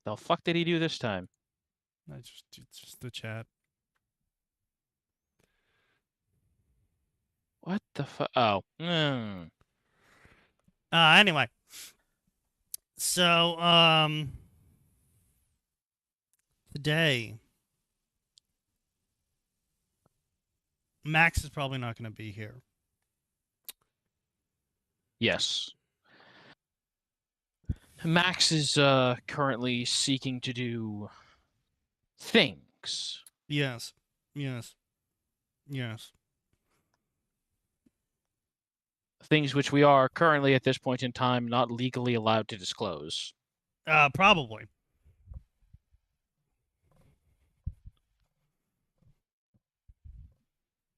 The fuck did he do this time? It's just the chat. What the fuck? Oh. Anyway. So, today, Max is probably not going to be here. Yes. Max is currently seeking to do things. Yes. Yes. Yes. Things which we are currently at this point in time not legally allowed to disclose. Probably.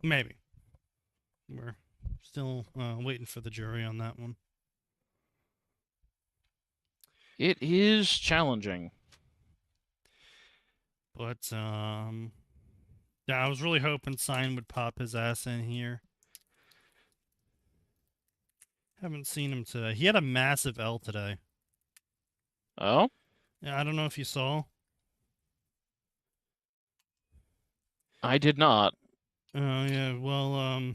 Maybe. We're still waiting for the jury on that one. It is challenging. But, yeah, I was really hoping Sign would pop his ass in here. Haven't seen him today. He had a massive L today. Oh? Yeah, I don't know if you saw. I did not. Oh, yeah, well,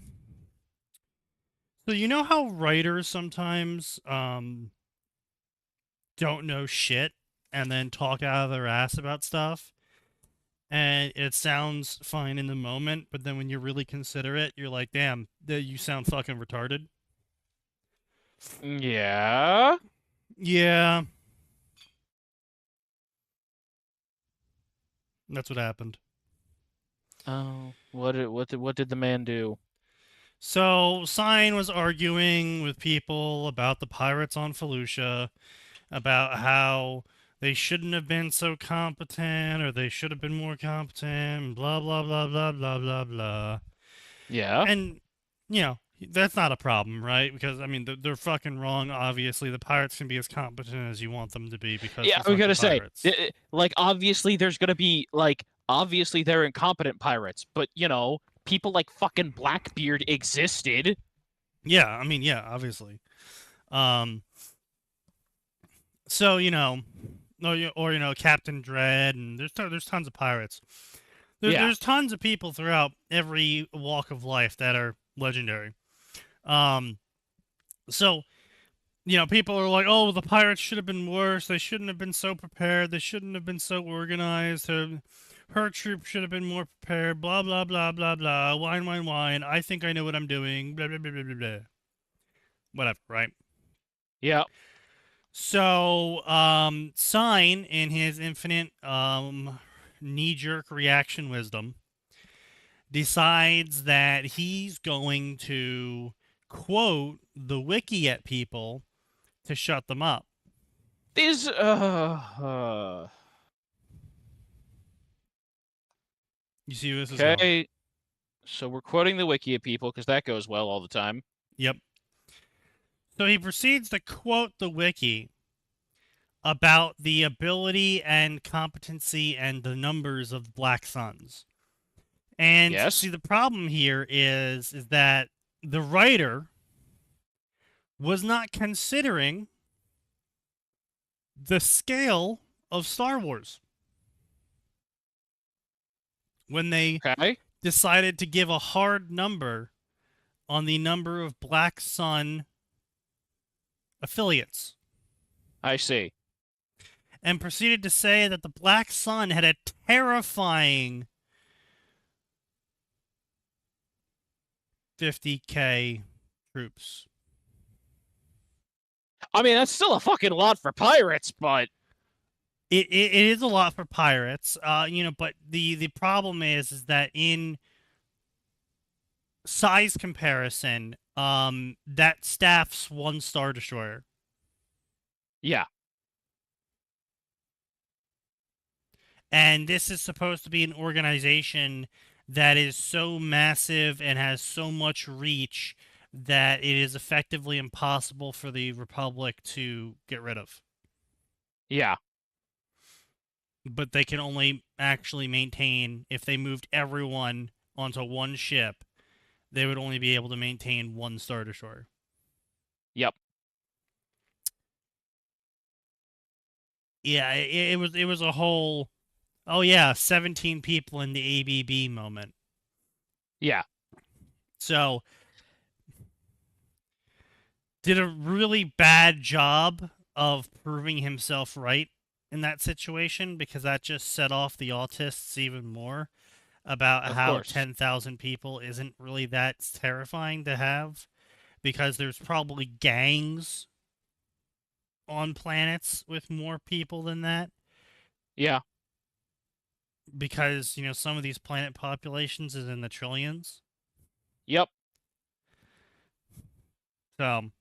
so you know how writers sometimes, don't know shit and then talk out of their ass about stuff? And it sounds fine in the moment, but then when you really consider it, you're like, damn, you sound fucking retarded. Yeah? Yeah. That's what happened. Oh, what did the man do? So, Sign was arguing with people about the pirates on Felucia, about how they shouldn't have been so competent, or they should have been more competent, blah, blah, blah, blah, blah, blah, blah. Yeah? And, you know, that's not a problem, right? Because, I mean, they're fucking wrong, obviously. The pirates can be as competent as you want them to be because Yeah, they're we fucking gotta say, pirates. like, obviously there's gonna be, like, obviously they're incompetent pirates, but, you know, people like fucking Blackbeard existed. Yeah, I mean, yeah, obviously. So, you know, or you know, Captain Dread, and there's tons of pirates. Yeah. There's tons of people throughout every walk of life that are legendary. Um, so you know, people are like, "Oh, the pirates should have been worse. They shouldn't have been so prepared. They shouldn't have been so organized. Her troop should have been more prepared." Blah blah blah blah blah. Whine whine whine. I think I know what I'm doing. Blah blah blah blah blah. Blah. Whatever, right? Yeah. So, Sign, in his infinite knee-jerk reaction wisdom, decides that he's going to quote the wiki at people to shut them up. These, You see where this is going? Okay. So we're quoting the wiki at people, because that goes well all the time. Yep. So he proceeds to quote the wiki about the ability and competency and the numbers of Black Suns. And Yes. see, the problem here is that the writer was not considering the scale of Star Wars when they Okay. decided to give a hard number on the number of Black Sun affiliates. I see. And proceeded to say that the Black Sun had a terrifying 50K troops. I mean, that's still a fucking lot for pirates, but It is a lot for pirates, you know. But the problem is that in size comparison, that staff's one Star Destroyer. yeah. And this is supposed to be an organization that is so massive and has so much reach that it is effectively impossible for the Republic to get rid of. Yeah. But they can only actually maintain, if they moved everyone onto one ship, they would only be able to maintain one Star Destroyer. Yep. Yeah, it was a whole, oh yeah, 17 people in the ABB moment. Yeah. So, did a really bad job of proving himself right in that situation, because that just set off the autists even more about Of how course. 10,000 people isn't really that terrifying to have, because there's probably gangs on planets with more people than that, Yeah. because, some of these planet populations is in the trillions. Yep. So,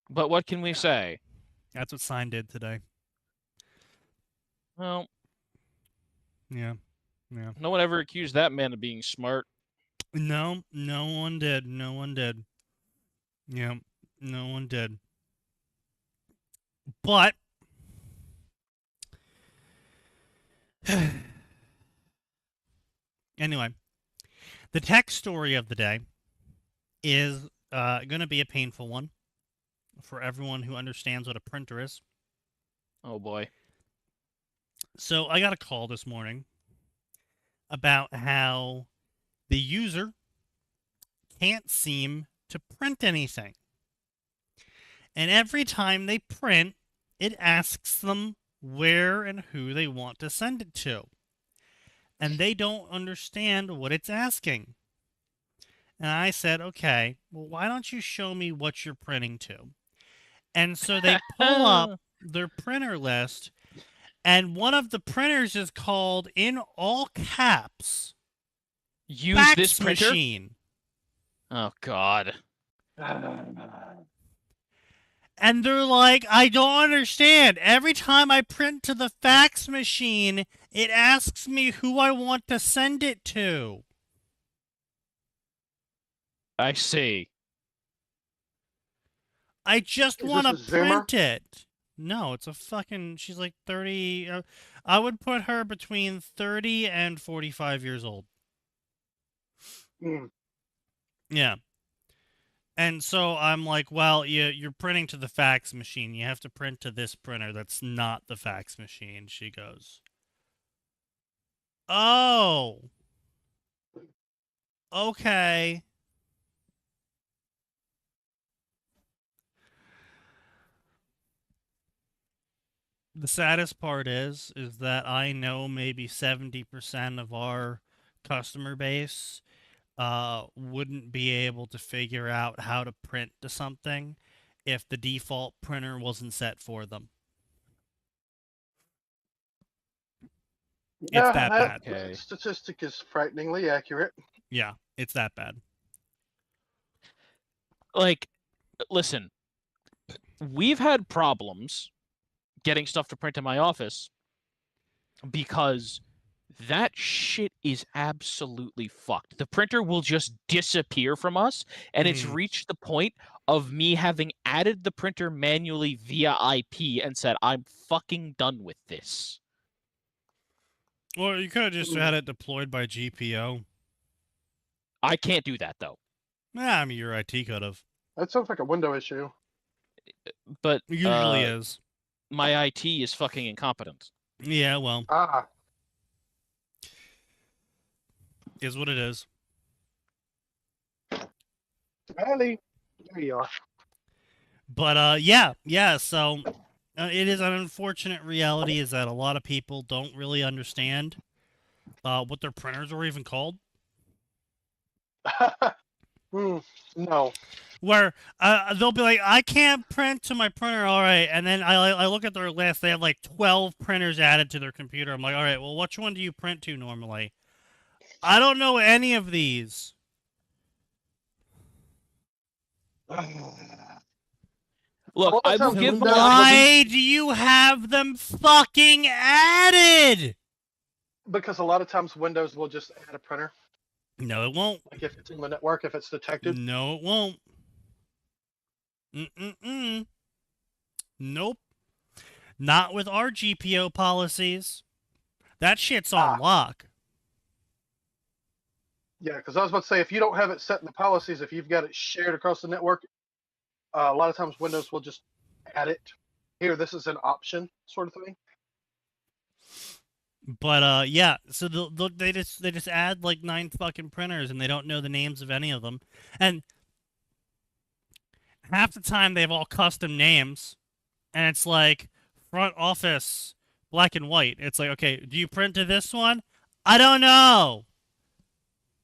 But what can we say? that's what Sign did today. Well, Yeah. Yeah. no one ever accused that man of being smart. No, no one did. No one did. Yeah, no one did. But anyway, the tech story of the day is going to be a painful one for everyone who understands what a printer is. Oh boy. So I got a call this morning about how the user can't seem to print anything. And every time they print, it asks them where and who they want to send it to. And they don't understand what it's asking. And I said, okay, well, why don't you show me what you're printing to? And so they pull up their printer list, and one of the printers is called, in all caps, Use this fax printer? machine. Oh god. And they're like, I don't understand. Every time I print to the fax machine, it asks me who I want to send it to. I see. I just Is want to this a Zoomer? print it. No, it's a fucking. She's like 30. I would put her between 30 and 45 years old. Mm. Yeah. And so I'm like, well, you're printing to the fax machine. You have to print to this printer that's not the fax machine. She goes, oh, okay. The saddest part is that I know maybe 70% of our customer base wouldn't be able to figure out how to print to something if the default printer wasn't set for them. Yeah, It's that bad. Okay. statistic is frighteningly accurate. Yeah, it's that bad. Like, listen, we've had problems getting stuff to print in my office because that shit is absolutely fucked. The printer will just disappear from us, and it's reached the point of me having added the printer manually via IP and said, I'm fucking done with this. Well, you could have just had it deployed by GPO. I can't do that, though. Yeah, I mean, your IT could have. That sounds like a window issue. But It usually is. my IT is fucking incompetent. Yeah, well, Ah, is what it is. Ellie, there you are. But yeah. So it is an unfortunate reality is that a lot of people don't really understand what their printers are even called. No. Where they'll be like, I can't print to my printer, all right, and then I look at their list, they have like 12 printers added to their computer. I'm like, all right, well, which one do you print to normally? I don't know any of these. Look, I will So give Why do you have them fucking added? Because a lot of times Windows will just add a printer. No, it won't. Like if it's in the network, if it's detected. No, it won't. Nope. Not with our GPO policies. That shit's on lock. Yeah, because I was about to say, if you don't have it set in the policies, if you've got it shared across the network, A lot of times Windows will just add it. Here, this is an option, sort of thing. But yeah, so they just add like 9 fucking printers, and they don't know the names of any of them, and half the time they have all custom names, and it's like front office black and white. It's like, okay, do you print to this one? I don't know.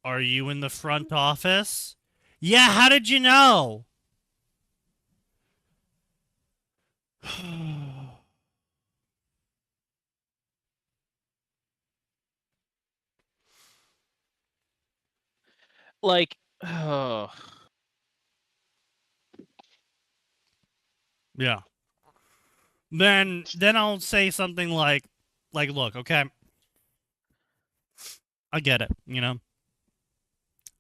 Are you in the front office? Yeah, how did you know? Like, Yeah. Then I'll say something like, look, okay, I get it, you know?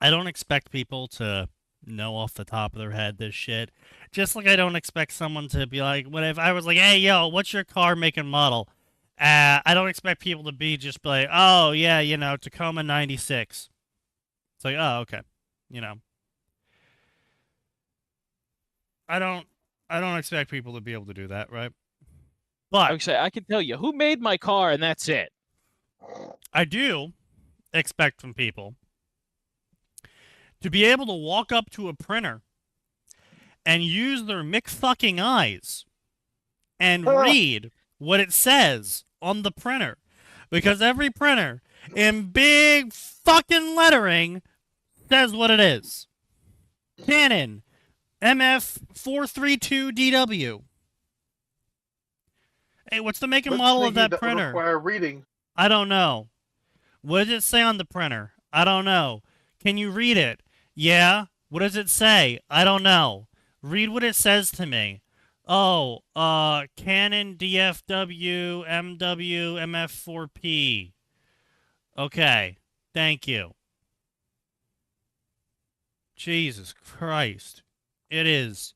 I don't expect people to know off the top of their head this shit. Just like I don't expect someone to be like, what if I was like, hey, yo, what's your car make and model? I don't expect people to be just like, oh, yeah, you know, Tacoma 96. It's like, oh, okay, you know. I don't expect people to be able to do that, right? But I would say I can tell you who made my car, and that's it. I do expect from people to be able to walk up to a printer and use their fucking eyes and read what it says on the printer. Because every printer in big fucking lettering says what it is. Canon MF432DW. Hey, what's the make and model of that printer? Require reading. I don't know. What does it say on the printer? I don't know. Can you read it? Yeah. What does it say? I don't know. Read what it says to me. Oh, Canon DFW MW MF4P. Okay. Thank you. Jesus Christ. It is.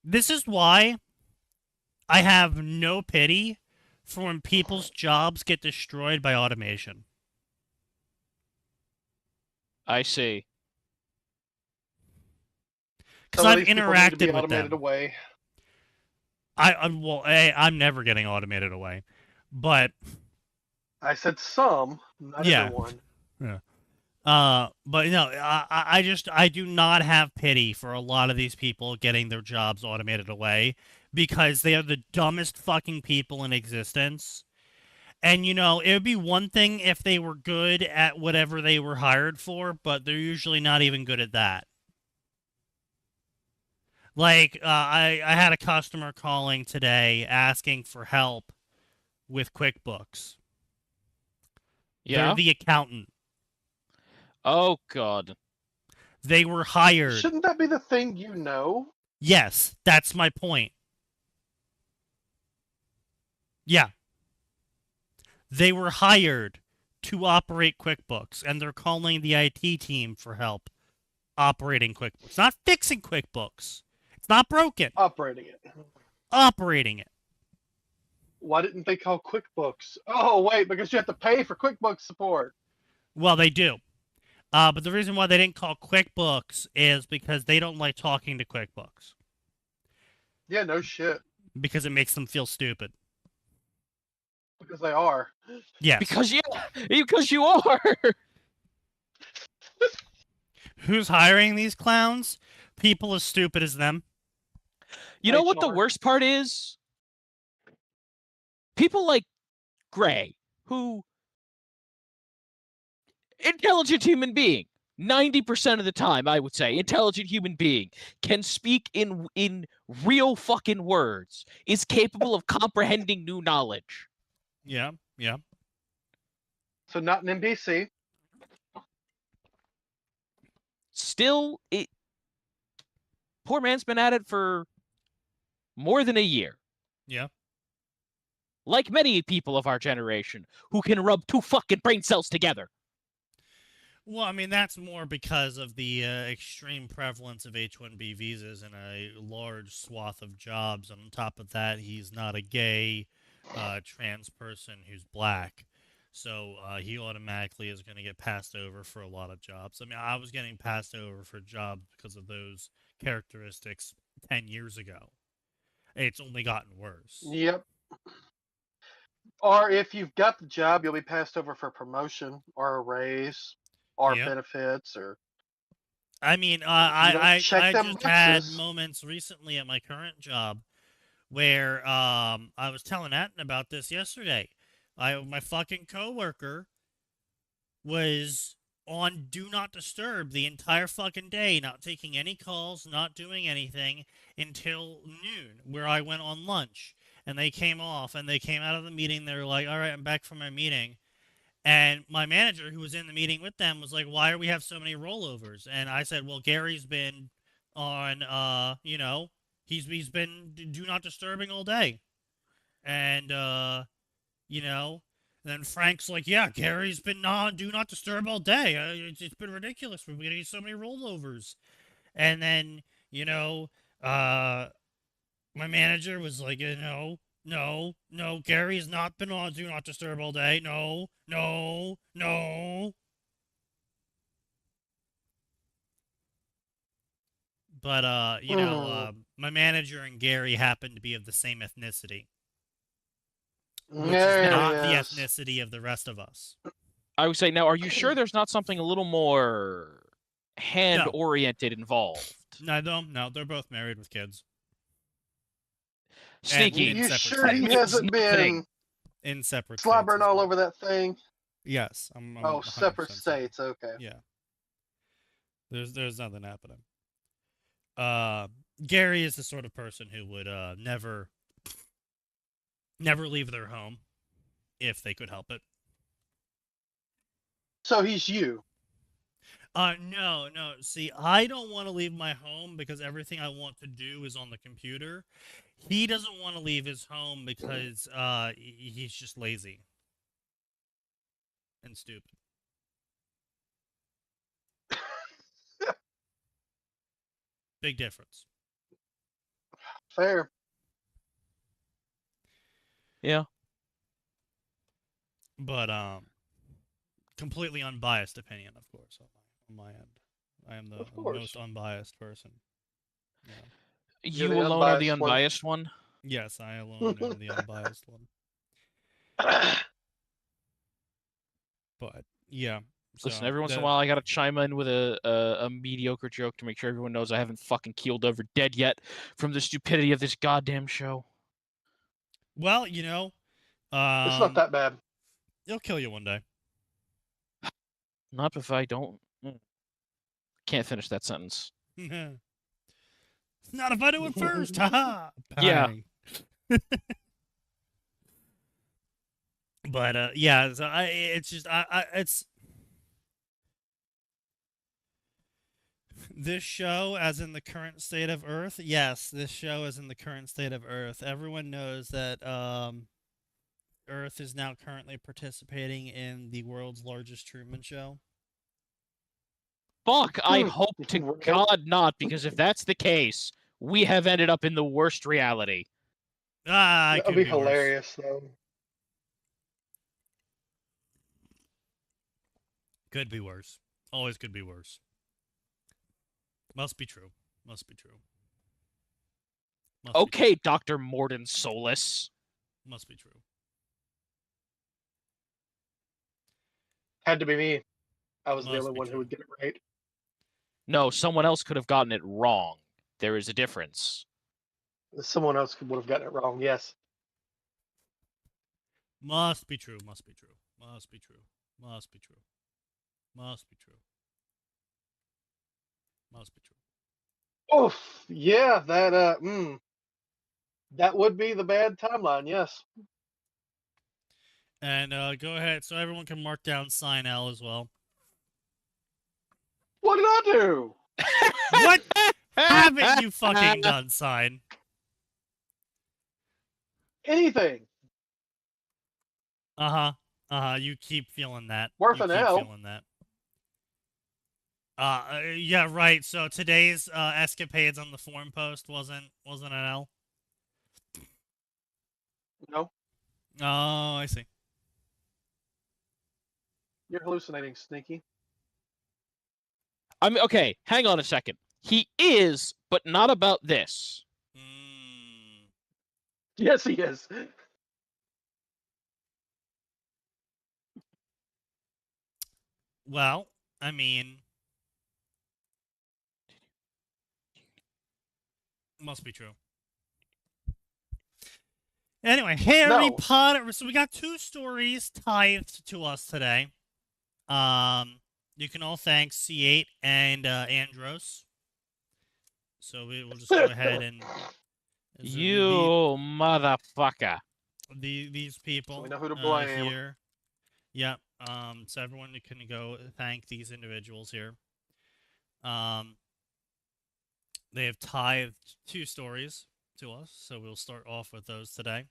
This is why I have no pity for when people's jobs get destroyed by automation. I see. Because Some of I've these people need to be interacted with automated them. away. I'm never getting automated away. But I said some, not Yeah. everyone. but no, I do not have pity for a lot of these people getting their jobs automated away because they are the dumbest fucking people in existence. And, you know, it would be one thing if they were good at whatever they were hired for, but they're usually not even good at that. Like, I had a customer calling today asking for help with QuickBooks. Yeah. They're the accountant. Oh God. They were hired. Shouldn't that be the thing you know? Yes, that's my point. Yeah. They were hired to operate QuickBooks, and they're calling the IT team for help operating QuickBooks. Not fixing QuickBooks. It's not broken. Operating it. Operating it. Why didn't they call QuickBooks? Oh, wait, because you have to pay for QuickBooks support. Well, they do. But the reason why they didn't call QuickBooks is because they don't like talking to QuickBooks. Yeah, no shit. Because it makes them feel stupid. Because they are. Yes. Because you are. Who's hiring these clowns? People as stupid as them. You know what the HR. worst part is? People like Gray, who intelligent human being, 90% of the time, I would say, intelligent human being can speak in real fucking words, is capable of comprehending new knowledge. Yeah, yeah. So not an NPC. Still, poor man's been at it for more than a year. Yeah. Like many people of our generation who can rub 2 fucking brain cells together. Well, I mean, that's more because of the extreme prevalence of H-1B visas in a large swath of jobs. On top of that, he's not a gay trans person who's black. So he automatically is going to get passed over for a lot of jobs. I mean, I was getting passed over for jobs because of those characteristics 10 years ago. It's only gotten worse. Yep. Or if you've got the job, you'll be passed over for promotion or a raise or Yep. benefits or. I mean, you don't check I them just had boxes. moments recently at my current job where I was telling Atin about this yesterday. My fucking coworker was on do not disturb the entire fucking day, not taking any calls, not doing anything until noon, where I went on lunch. And they came off and they came out of the meeting. They were like, all right, I'm back from my meeting. And my manager, who was in the meeting with them, was like, why do we have so many rollovers? And I said, well, Gary's been on, he's been do not disturbing all day. And, and then Frank's like, yeah, Gary's been do not disturb all day. It's been ridiculous. We're getting so many rollovers. And then, my manager was like, no, Gary's not been on do not disturb all day. No. But, my manager and Gary happened to be of the same ethnicity, which is not the ethnicity of the rest of us. I would say, now, are you sure there's not something a little more hand-oriented involved? No, they're both married with kids. Sneaky. You sure he hasn't been in separate slobbering states all over that thing? Yes, I'm separate 100% states. Okay. Yeah. There's nothing happening. Gary is the sort of person who would never leave their home if they could help it. So he's you. No. See, I don't want to leave my home because everything I want to do is on the computer. He doesn't want to leave his home because he's just lazy and stupid. Big difference. Fair. Yeah. But completely unbiased opinion, of course, on my end. I am the most unbiased person. Yeah. You alone are the unbiased one? Yes, I alone am the unbiased one. But yeah. Listen, every once in a while I gotta chime in with a mediocre joke to make sure everyone knows I haven't fucking keeled over dead yet from the stupidity of this goddamn show. Well, it's not that bad. It'll kill you one day. Not if I don't. Can't finish that sentence. Not if I do it first. Haha. Yeah. But yeah, so it's this show as in the current state of Earth. Yes, this show is in the current state of Earth. Everyone knows that Earth is now currently participating in the world's largest Truman Show. Fuck, I hope to God not, because if that's the case, we have ended up in the worst reality. That would be hilarious, though. Could be worse. Always could be worse. Must be true. Must be true. Okay, Dr. Morden Solus. Must be true. Had to be me. I was the only one who would get it right. No, someone else could have gotten it wrong. There is a difference. Someone else would have gotten it wrong, yes. Must be true. Must be true. Must be true. Must be true. Must be true. Must be true. Oof, yeah, that would be the bad timeline, yes. And go ahead, so everyone can mark down sign L as well. What did I do? What haven't you fucking done, sign? Anything. You keep feeling that. Worth an L. Feeling that. Yeah, right. So today's escapades on the forum post wasn't an L. No. Oh, I see. You're hallucinating, Sneaky. I mean, okay, hang on a second. He is, but not about this. Yes, he is. Well, I mean, must be true. Anyway, Harry Potter. So we got 2 stories tithed to us today. You can all thank C8 and Andros. So we'll just go ahead and You motherfucker. These people So we know who to blame. here. Yep. So everyone can go thank these individuals here. They have tithed 2 stories to us, so we'll start off with those today.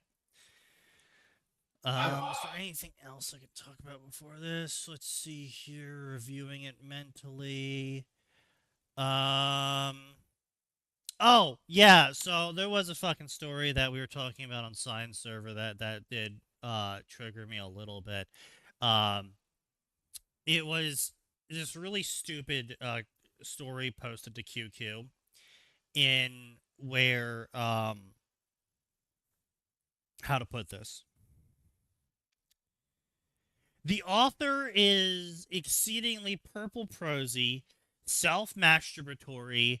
Is there anything else I could talk about before this? Let's see here. Reviewing it mentally. Oh, yeah. So there was a fucking story that we were talking about on Science Server that did trigger me a little bit. It was this really stupid story posted to QQ in where how to put this. The author is exceedingly purple prosy, self-masturbatory,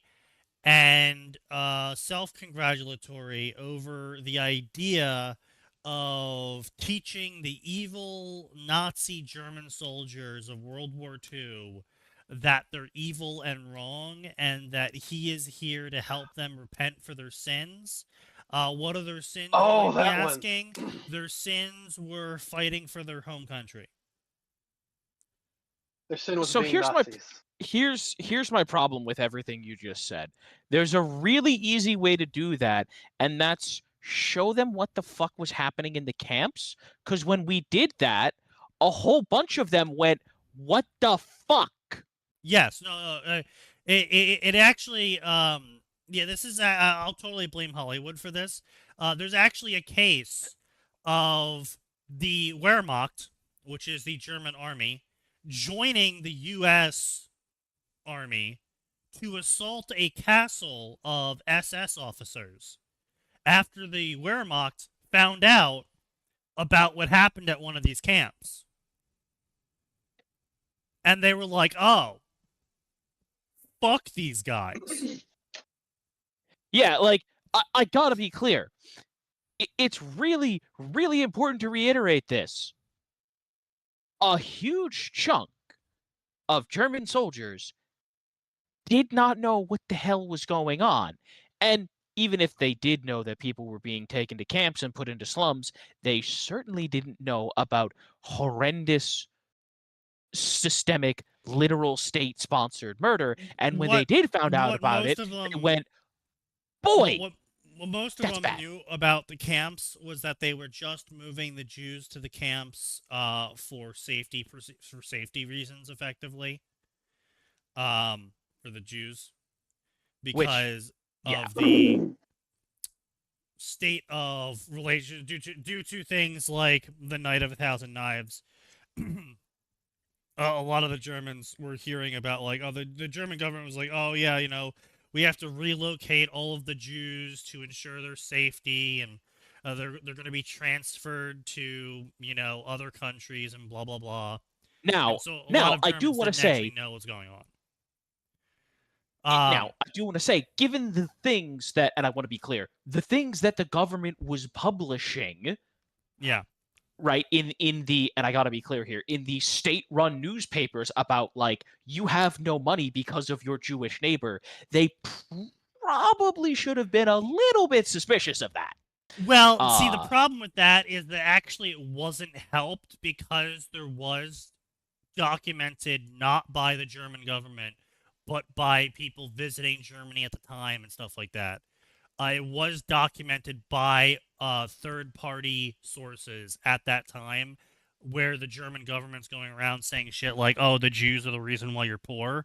and self-congratulatory over the idea of teaching the evil Nazi German soldiers of World War II that they're evil and wrong, and that he is here to help them repent for their sins. What are their sins? Oh, you might be that asking? Their sins were fighting for their home country. Their sin was So being Nazis. here's my problem with everything you just said. There's a really easy way to do that, and that's show them what the fuck was happening in the camps. Because when we did that, a whole bunch of them went, "What the fuck?" Yes, no, it actually, yeah, this is, I'll totally blame Hollywood for this. There's actually a case of the Wehrmacht, which is the German army, joining the U.S. Army to assault a castle of SS officers after the Wehrmacht found out about what happened at one of these camps. And they were like, oh, fuck these guys. Yeah, like, I gotta be clear. It's really, really important to reiterate this. A huge chunk of German soldiers did not know what the hell was going on. And even if they did know that people were being taken to camps and put into slums, they certainly didn't know about horrendous, systemic, literal state-sponsored murder. And when they did find out about it, they went, boy, what most of them knew about the camps was that they were just moving the Jews to the camps for safety reasons, effectively. For the Jews, because of the state of relations due to things like the Night of 1,000 Knives. A lot of the Germans were hearing about, like, oh, the German government was like, oh yeah, you know, we have to relocate all of the Jews to ensure their safety, and they're going to be transferred to, you know, other countries and blah blah blah. Now, so a lot of I do want to say, know what's going on. now, I do want to say, given the things that, and I want to be clear, the things that the government was publishing, right, in the, and I got to be clear here, in the state-run newspapers about, like, you have no money because of your Jewish neighbor, they probably should have been a little bit suspicious of that. Well, see, the problem with that is that actually it wasn't helped because there was documented not by the German government, but by people visiting Germany at the time and stuff like that. It was documented by third-party sources at that time, where the German government's going around saying shit like, oh, the Jews are the reason why you're poor,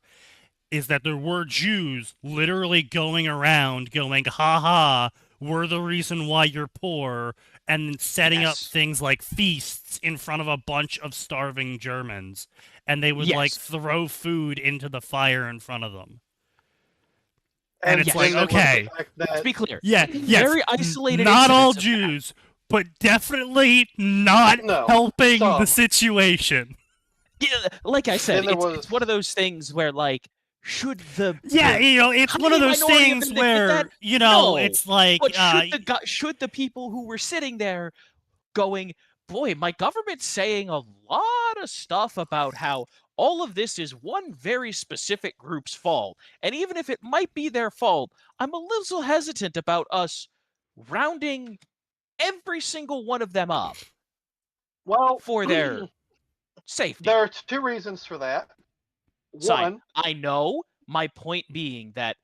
is that there were Jews literally going around going, ha-ha, we're the reason why you're poor, and setting up Yes. things like feasts in front of a bunch of starving Germans, and they would like Yes. throw food into the fire in front of them. And it's then like, there was the okay, fact Let's that be clear. yeah, yes, Very isolated. not all incidents of that. Jews, but definitely not No, helping the some. situation. Yeah, like I said, Then there it's was- one of those things where, like, should the Yeah, the you know, it's one of tiny those minority of things them that did where, that? you know, No. it's like, but should the people who were sitting there going, boy, my government's saying a lot of stuff about how all of this is one very specific group's fault, and even if it might be their fault, I'm a little hesitant about us rounding every single one of them up well, for their safety. there are two reasons for that. Sign. One, I know, my point being that,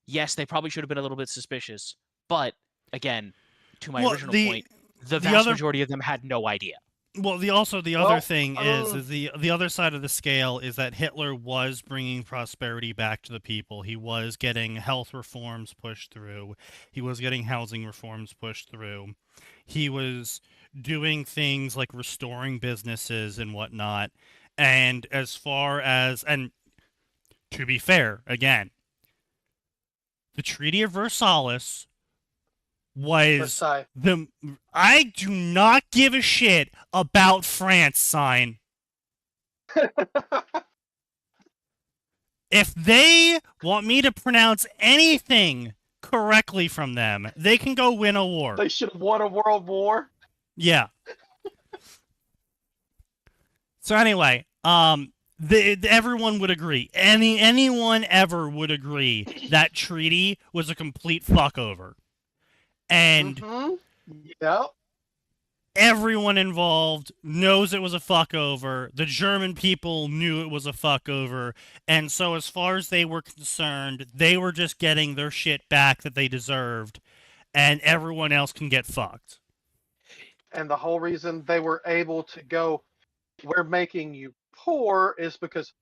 yes, they probably should have been a little bit suspicious, but again, to my Well, original the- point, the the vast other- majority of them had no idea. Well, the other Well, thing is the other side of the scale is that Hitler was bringing prosperity back to the people. He was getting health reforms pushed through. He was getting housing reforms pushed through. He was doing things like restoring businesses and whatnot. And as far as, and to be fair, again, the Treaty of Versailles was Versailles. I do not give a shit about France, sign. If they want me to pronounce anything correctly from them, they can go win a war. They should have won a world war. Yeah. So anyway, everyone would agree. Anyone ever would agree that treaty was a complete fuckover. And Yeah. everyone involved knows it was a fuckover. The German people knew it was a fuckover. And so as far as they were concerned, they were just getting their shit back that they deserved. And everyone else can get fucked. And the whole reason they were able to go, we're making you poor, is because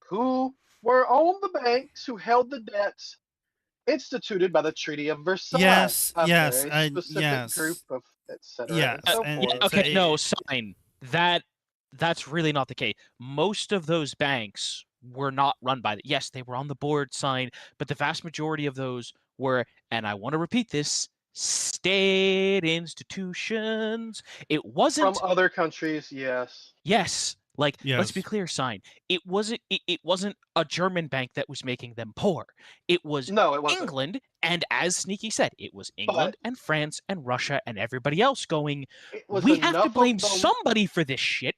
who were on the banks who held the debts instituted by the Treaty of Versailles. Yes, A yes, very specific yes. group of etc. Yes, and so and- forth. Okay, so no, sign. That's really not the case. Most of those banks were not run by yes, they were on the board, sign, but the vast majority of those were, and I want to repeat this, state institutions. It wasn't From other countries, yes. yes. Like, let's be Yes. clear, sign. It wasn't a German bank that was making them poor. It was No, it wasn't. England, and as Sneaky said, it was England and France and Russia and everybody else going, It was we have to enough blame of them, somebody for this shit.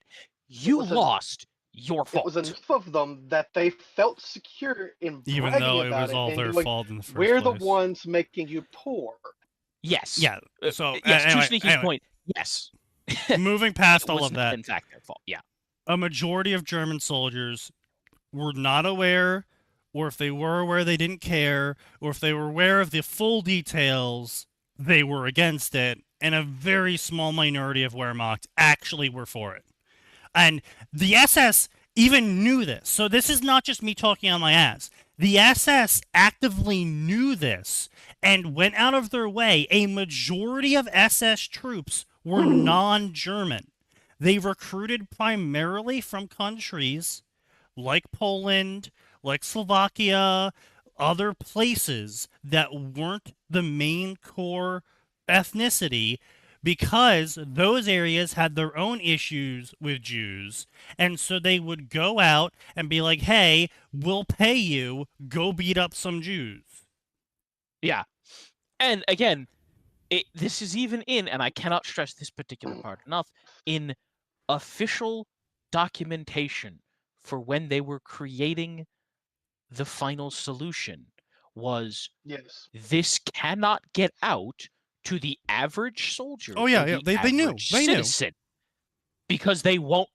You was a- lost. Your It fault. was enough of them that they felt secure in Even bragging though it about was all and their doing, fault in the first we're place. the ones making you poor. Yes. Yeah, so Yes, to anyway, Sneaky's point, yes. moving past It all was of not, that, in fact, their fault. Yeah. a majority of German soldiers were not aware, or if they were aware, they didn't care, or if they were aware of the full details, they were against it, and a very small minority of Wehrmacht actually were for it. And the SS even knew this. So this is not just me talking on my ass. The SS actively knew this and went out of their way. A majority of SS troops were non-German. They recruited primarily from countries like Poland, like Slovakia, other places that weren't the main core ethnicity, because those areas had their own issues with Jews, and so they would go out and be like, hey, we'll pay you, go beat up some Jews. Yeah. And again, this is even in, and I cannot stress this particular part enough, in official documentation for when they were creating the final solution was Yes. this cannot get out to the average soldier. Oh, yeah, or yeah, the they knew, average they knew. citizen, because they will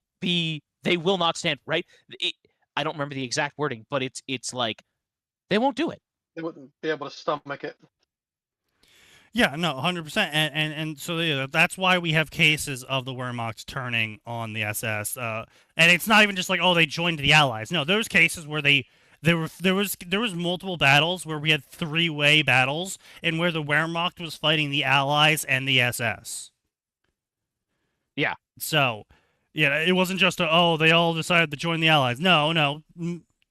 not stand, right? I don't remember the exact wording, but it's like they won't do it. They wouldn't be able to stomach it. Yeah, no, 100%. And so that's why we have cases of the Wehrmacht turning on the SS. And it's not even just like, oh, they joined the Allies. No, those cases where they There was multiple battles where we had three-way battles, and where the Wehrmacht was fighting the Allies and the SS. Yeah. So, yeah, it wasn't just they all decided to join the Allies. No,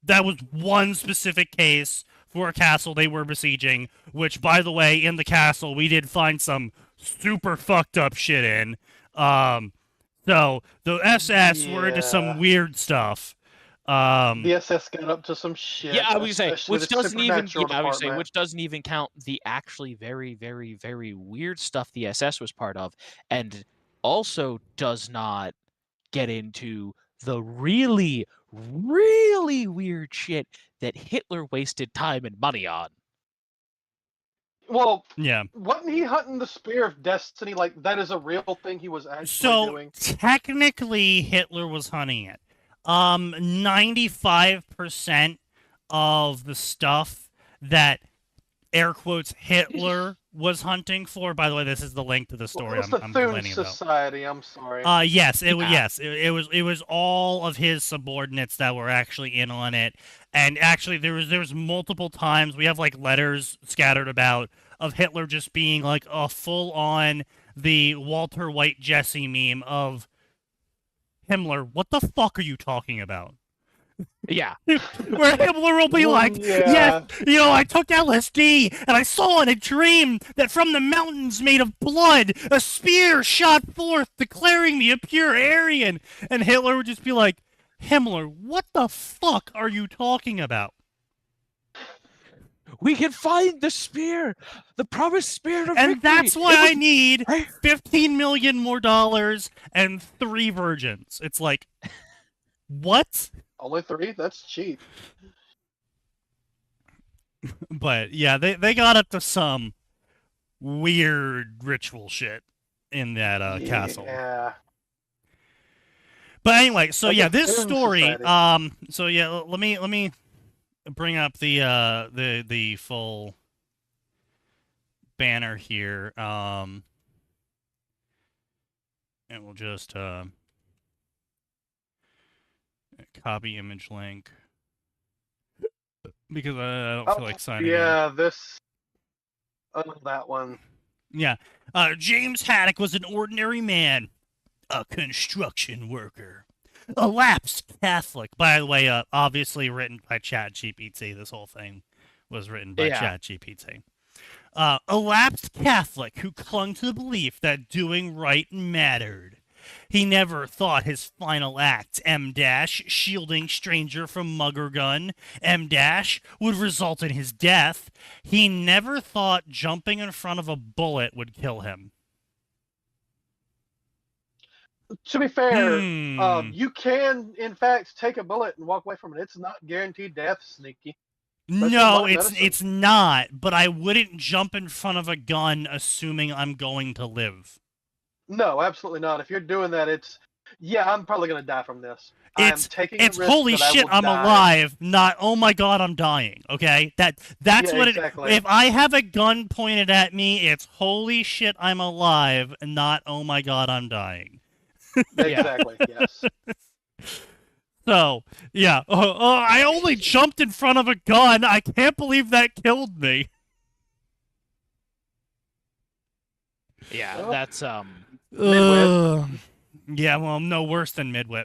that was one specific case for a castle they were besieging. Which, by the way, in the castle we did find some super fucked up shit in. So the SS were into some weird stuff. The SS got up to some shit. Yeah, I would say, especially which the doesn't even, supernatural yeah, I would say, department. which doesn't even count the actually very, very, very weird stuff the SS was part of, and also does not get into the really, really weird shit that Hitler wasted time and money on. Well, Yeah. wasn't he hunting the Spear of Destiny? Like, that is a real thing he was actually So doing? technically, Hitler was hunting it. 95% of the stuff that air quotes Hitler was hunting for. By the way, this is the link to the story What's the I'm Thune complaining about. Society? I'm sorry. Yes, it was. Yeah. Yes, it was all of his subordinates that were actually in on it, and actually there was multiple times we have like letters scattered about of Hitler just being like a full on the Walter White Jesse meme of Himmler. What the fuck are you talking about? Yeah. Where Himmler will be like, yeah. yes, I took LSD and I saw in a dream that from the mountains made of blood, a spear shot forth, declaring me a pure Aryan. And Hitler would just be like, Himmler, what the fuck are you talking about? We can find the spear, the promised spear of And victory. that's why I need Right? $15 million more and 3 virgins. It's like, what? Only 3? That's cheap. But yeah, they got up to some weird ritual shit in that castle. Yeah. But anyway, so Like yeah, a this Thune story. Society. So yeah, let me bring up the full banner here. And we'll just copy image link because I don't feel like signing in. Yeah, that one. Yeah. James Haddock was an ordinary man, a construction worker, a lapsed Catholic. By the way, obviously written by ChatGPT. This whole thing was written by ChatGPT. A lapsed Catholic who clung to the belief that doing right mattered. He never thought his final act, M-, shielding stranger from mugger gun, M-, would result in his death. He never thought jumping in front of a bullet would kill him. To be fair, you can, in fact, take a bullet and walk away from it. It's not guaranteed death, Sneaky. No, it's not, but I wouldn't jump in front of a gun assuming I'm going to live. No, absolutely not. If you're doing that, I'm probably going to die from this. It's risk holy shit, I'm alive, not oh my god, I'm dying. Okay, that's what exactly. If I have a gun pointed at me, it's holy shit, I'm alive, and not oh my god, I'm dying. Exactly. Yes. So yeah, I only jumped in front of a gun. I can't believe that killed me. Yeah, Well, that's Yeah, well, no worse than midwit.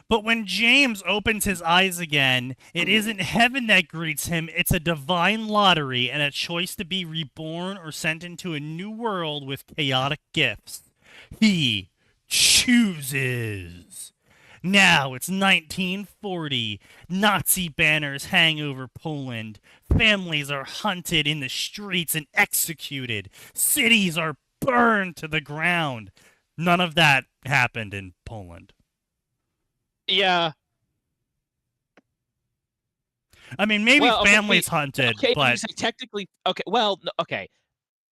But when James opens his eyes again, it isn't heaven that greets him, it's a divine lottery and a choice to be reborn or sent into a new world with chaotic gifts. He chooses. Now it's 1940. Nazi banners hang over Poland. Families are hunted in the streets and executed. Cities are burned to the ground. None of that happened in Poland. yeah. I mean, maybe Well, okay, families hunted, Okay, but you say technically. Okay, well, okay.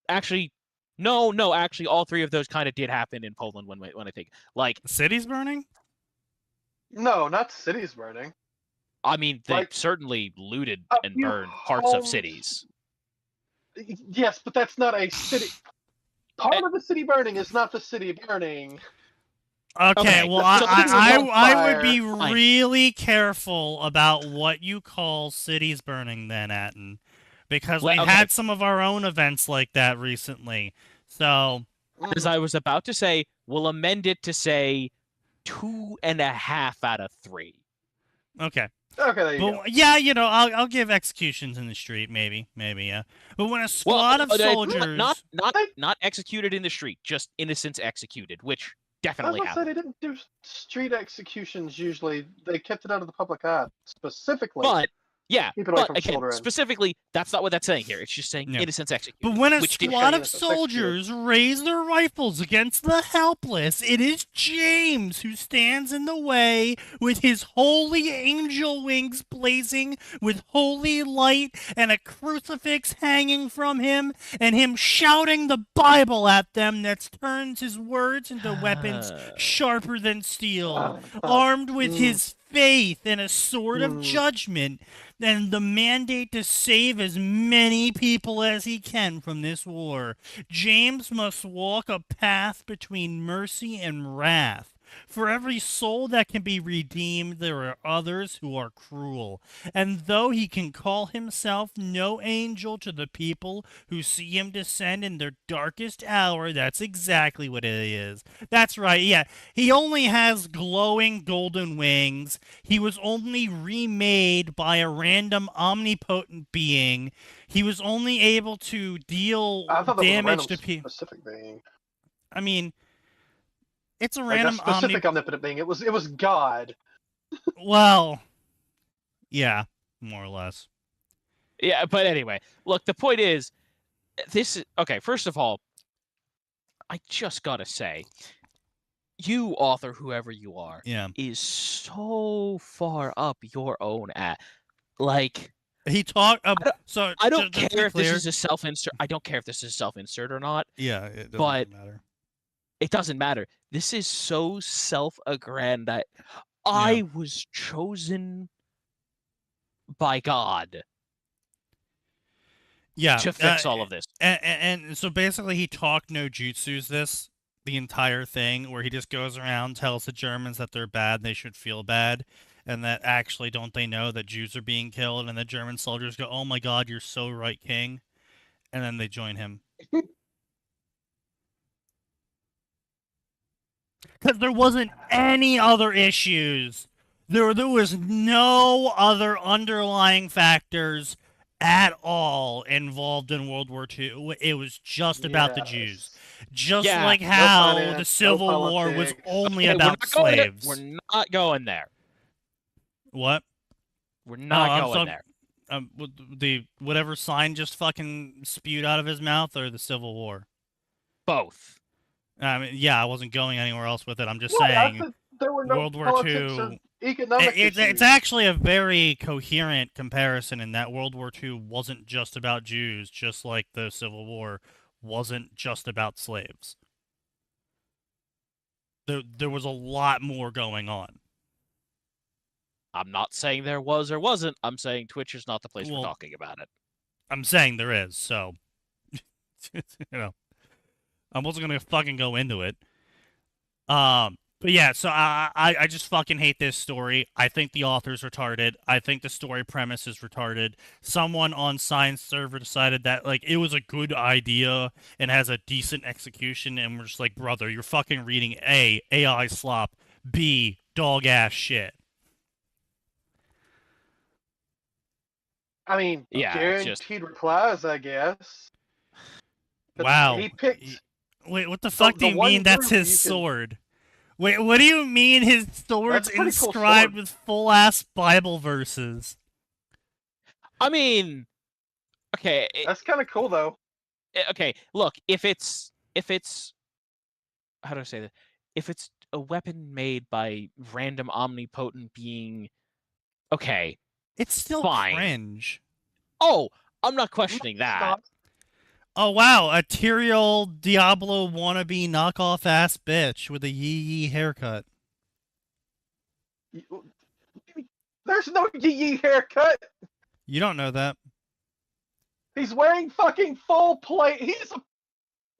Actually, no. Actually, all 3 of those kind of did happen in Poland. When I think, like, cities burning. No, not cities burning. I mean, they Like, certainly looted a and few burned parts of homes- cities. Yes, but that's not a city. Part of the city burning is not the city burning. Okay, Okay, well, so I would be Fine. really careful about what you call cities burning then, Atin. Because we've Okay, had some of our own events like that recently. So, as I was about to say, we'll amend it to say 2.5 out of 3. okay. Okay, there you go. But yeah, I'll give executions in the street, maybe, yeah. But when a squad of soldiers, not executed in the street, just innocents executed, which I was definitely gonna say happened. they didn't do street executions usually. They kept it out of the public eye specifically. But yeah, Keep it away but from again, children. specifically, that's not what that's saying here. It's just saying Yeah. innocents executed. but when a which did squad of innocents executed. soldiers raise their rifles against the helpless, it is James who stands in the way with his holy angel wings blazing with holy light and a crucifix hanging from him, and him shouting the Bible at them that turns his words into weapons sharper than steel, armed with his faith and a sword of judgment, and the mandate to save as many people as he can from this war. James must walk a path between mercy and wrath. For every soul that can be redeemed, there are others who are cruel. And though he can call himself no angel to the people who see him descend in their darkest hour, that's exactly what it is. That's right, yeah. He only has glowing golden wings. He was only remade by a random omnipotent being. He was only able to deal I thought that damage was a to random people. specific being. I mean, it's a Like a random specific omnipotent being. It was God. Well, yeah, more or less. Yeah, but anyway, look, the point is, this is okay. First of all, I just gotta say, you author, whoever you are, Yeah. is so far up your own like. He talked. So I don't just to care be if this clear, is a self-insert. I don't care if this is a self-insert or not. yeah, it doesn't But matter. it doesn't matter. This is so self-aggrandized. I was chosen by God Yeah, to fix all of this. and so basically, he talked no jutsus the entire thing, where he just goes around tells the Germans that they're bad, they should feel bad, and that actually don't they know that Jews are being killed, and the German soldiers go, "Oh my God, you're so right, King," and then they join him. Because there wasn't any other issues. There was no other underlying factors at all involved in World War II. It was just about the Jews. Just Yeah, like no how finance, the Civil no War was politics. only Okay, about slaves. We're not going there. What? We're not I'm going so- there. The whatever sign just fucking spewed out of his mouth, or the Civil War? Both. I mean, yeah, I wasn't going anywhere else with it. I'm just What? I saying. thought there were no World War politics or II economic It's issues. actually a very coherent comparison in that World War II wasn't just about Jews, just like the Civil War wasn't just about slaves. There was a lot more going on. I'm not saying there was or wasn't. I'm saying Twitch is not the place Well, for talking about it. I'm saying there is, so I wasn't gonna fucking go into it. But yeah, so I just fucking hate this story. I think the author's retarded. I think the story premise is retarded. Someone on Science server decided that like it was a good idea and has a decent execution, and we're just like, brother, you're fucking reading A, AI slop, B, dog ass shit. I mean, Yeah, guaranteed replies, I guess. But Wow. He picked. Wait, what the fuck do the you one mean that's group his you can- sword? Wait, what do you mean his sword's That's a pretty cool inscribed sword. with full-ass Bible verses? I mean, okay. That's kind of cool, though. Okay, look, if it's how do I say that? If it's a weapon made by random omnipotent being, okay, It's still fine. cringe. Oh, I'm not questioning that. Oh wow, a Tyrael Diablo wannabe knockoff ass bitch with a yee yee haircut. There's no yee haircut. You don't know that. He's wearing fucking full plate. He's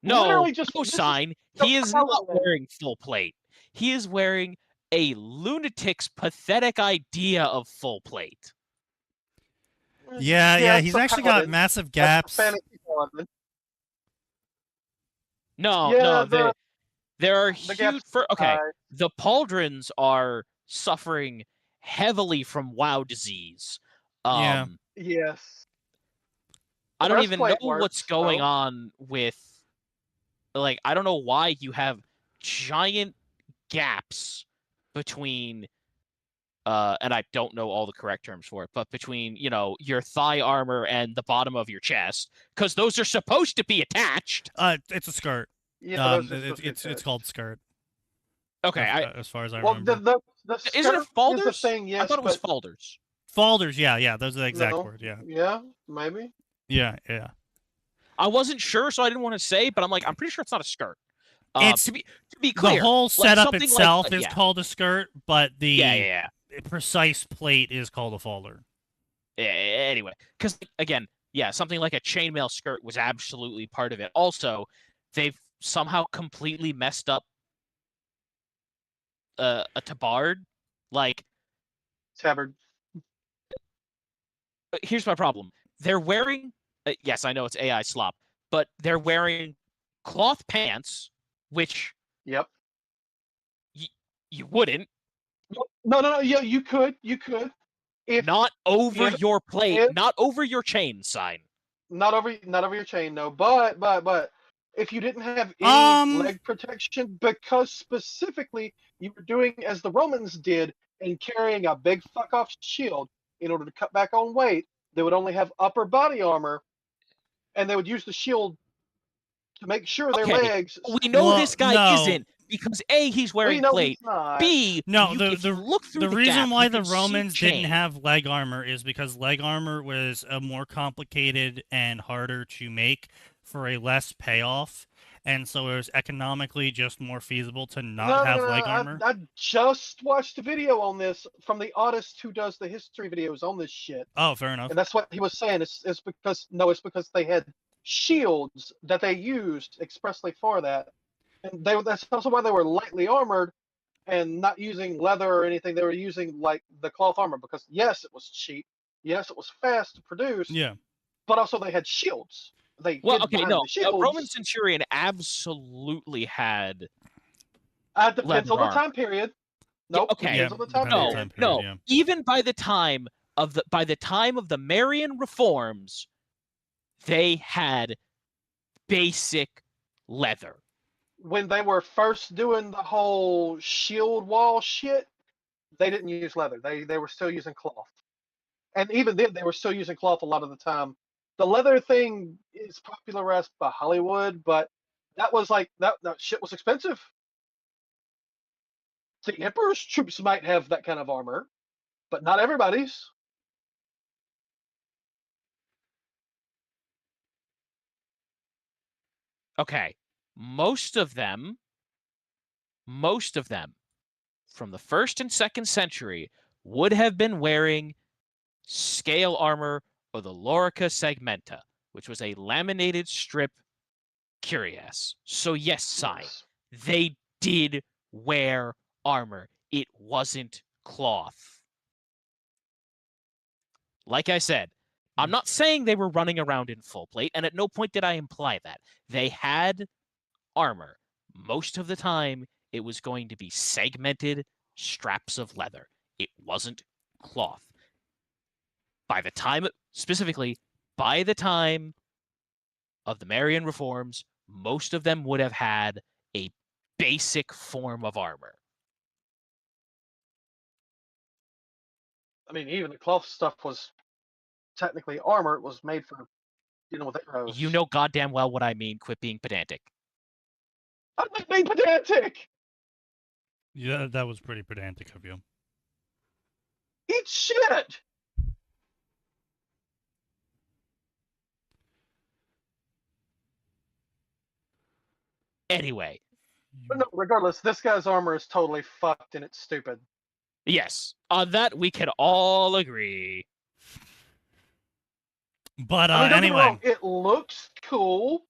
No, literally just no this is sign. the He is not parallel. wearing full plate. He is wearing a lunatic's pathetic idea of full plate. Yeah, it's he's a actually got paladin. massive That's a gaps. fantasy paladin. No, Yeah, no, there are the gaps. huge. Okay, the pauldrons are suffering heavily from WoW disease. Yeah. Yes. I don't even know Breastplate what's works, going though. on with. Like, I don't know why you have giant gaps between. And I don't know all the correct terms for it, but between, your thigh armor and the bottom of your chest, because those are supposed to be attached. It's a skirt. Yeah, those are supposed to be It's attached. called skirt. Okay, As far as I Well, remember. the isn't it skirt falders? is the thing, yes, I thought it was but falders. Falders, yeah, those are the exact no. word, yeah. Yeah, maybe. Yeah. I wasn't sure, so I didn't want to say, but I'm like, I'm pretty sure it's not a skirt. It's to be clear, the whole setup something itself like, is called a skirt, but the yeah. precise plate is called a folder. Anyway, because again, something like a chainmail skirt was absolutely part of it. Also, they've somehow completely messed up a tabard. Like, Tabard. here's my problem. They're wearing, yes, I know it's AI slop, but they're wearing cloth pants, which Yep. you wouldn't. No. Yeah, you could. If Not over your plate, if- not over your chain sign. not over your chain, no. But if you didn't have any leg protection, because specifically you were doing as the Romans did and carrying a big fuck off shield in order to cut back on weight, they would only have upper body armor, and they would use the shield to make sure their legs. We know Well, this guy no. isn't, because A, he's wearing We know plate. he's not. B, No, if you look through the reason gap, why you the can see Romans chain. didn't have leg armor is because leg armor was a more complicated and harder to make for a less payoff, and so it was economically just more feasible to not have leg armor. I just watched a video on this from the artist who does the history videos on this shit. Oh, fair enough. And that's what he was saying. It's because they had shields that they used expressly for that. And that's also why they were lightly armored and not using leather or anything. They were using like the cloth armor because yes, it was cheap. Yes, it was fast to produce. Yeah. But also they had shields. The Roman centurion absolutely had. Depends on the time period. Nope. Okay. Depends on the time period. No. Even by the time of the Marian reforms, they had basic leather. When they were first doing the whole shield wall shit, they didn't use leather. They were still using cloth. And even then, they were still using cloth a lot of the time. The leather thing is popularized by Hollywood, but that was like, that shit was expensive. The Emperor's troops might have that kind of armor, but not everybody's. Okay. Most of them, from the 1st and 2nd century, would have been wearing scale armor or the lorica segmenta, which was a laminated strip cuirass. So yes, Sai, they did wear armor. It wasn't cloth. Like I said, I'm not saying they were running around in full plate, and at no point did I imply that. They had armor. Most of the time, it was going to be segmented straps of leather. It wasn't cloth. By the time of the Marian reforms, most of them would have had a basic form of armor. I mean, even the cloth stuff was technically armor. It was made for dealing with arrows. You know goddamn well what I mean. Quit being pedantic. I'm not being pedantic! Yeah, that was pretty pedantic of you. Eat shit! Anyway. But no, regardless, this guy's armor is totally fucked and it's stupid. Yes, on that we can all agree. But I mean, don't get me anyway, wrong, it looks cool.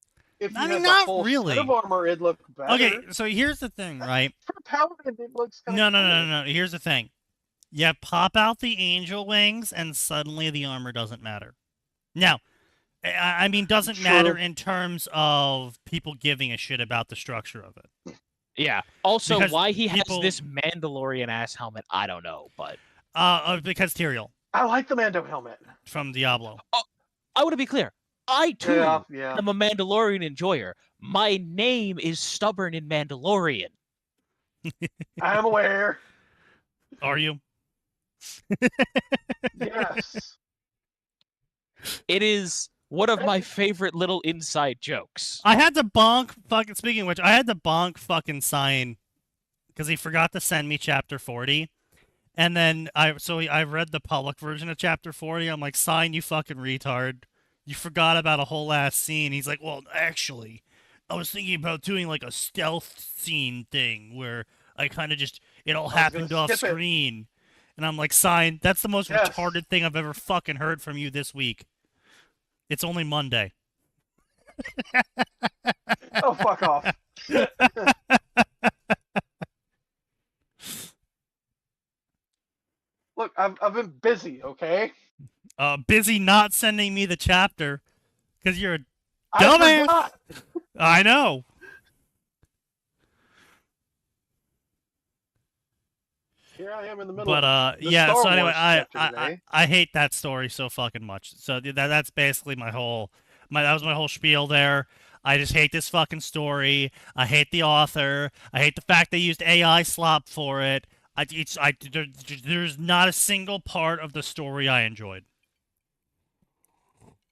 if you I mean, had not the whole really. set of armor, it'd look better. Okay, so here's the thing, right? For Paladin, it looks kind No, of no, no, no, no. Here's the thing. You pop out the angel wings, and suddenly the armor doesn't matter. Now, I mean, doesn't matter in terms of people giving a shit about the structure of it. Yeah. Also, Because why he people- has this Mandalorian ass helmet, I don't know, but Because Tyrael I like the Mando helmet. from Diablo. I want to be clear. I too Yeah. am a Mandalorian enjoyer. My name is Stubborn in Mandalorian. I'm aware. Are you? Yes. It is one of my favorite little inside jokes. I had to bonk fucking. Speaking of which, I had to bonk fucking sign because he forgot to send me chapter 40, and then I read the public version of chapter 40. I'm like, sign, you fucking retard. You forgot about a whole ass scene. He's like, well, actually, I was thinking about doing like a stealth scene thing where I kind of just it all happened off screen. And I'm like, sign, that's the most retarded thing I've ever fucking heard from you this week. It's only Monday. Oh, fuck off. Look, I've been busy, okay? Busy not sending me the chapter because you're a I dumbass. forgot. I know. Here I am in the middle. But of yeah. Star So anyway, Wars chapter today. I hate that story so fucking much. So that's basically that was my whole spiel there. I just hate this fucking story. I hate the author. I hate the fact they used AI slop for it. There's not a single part of the story I enjoyed.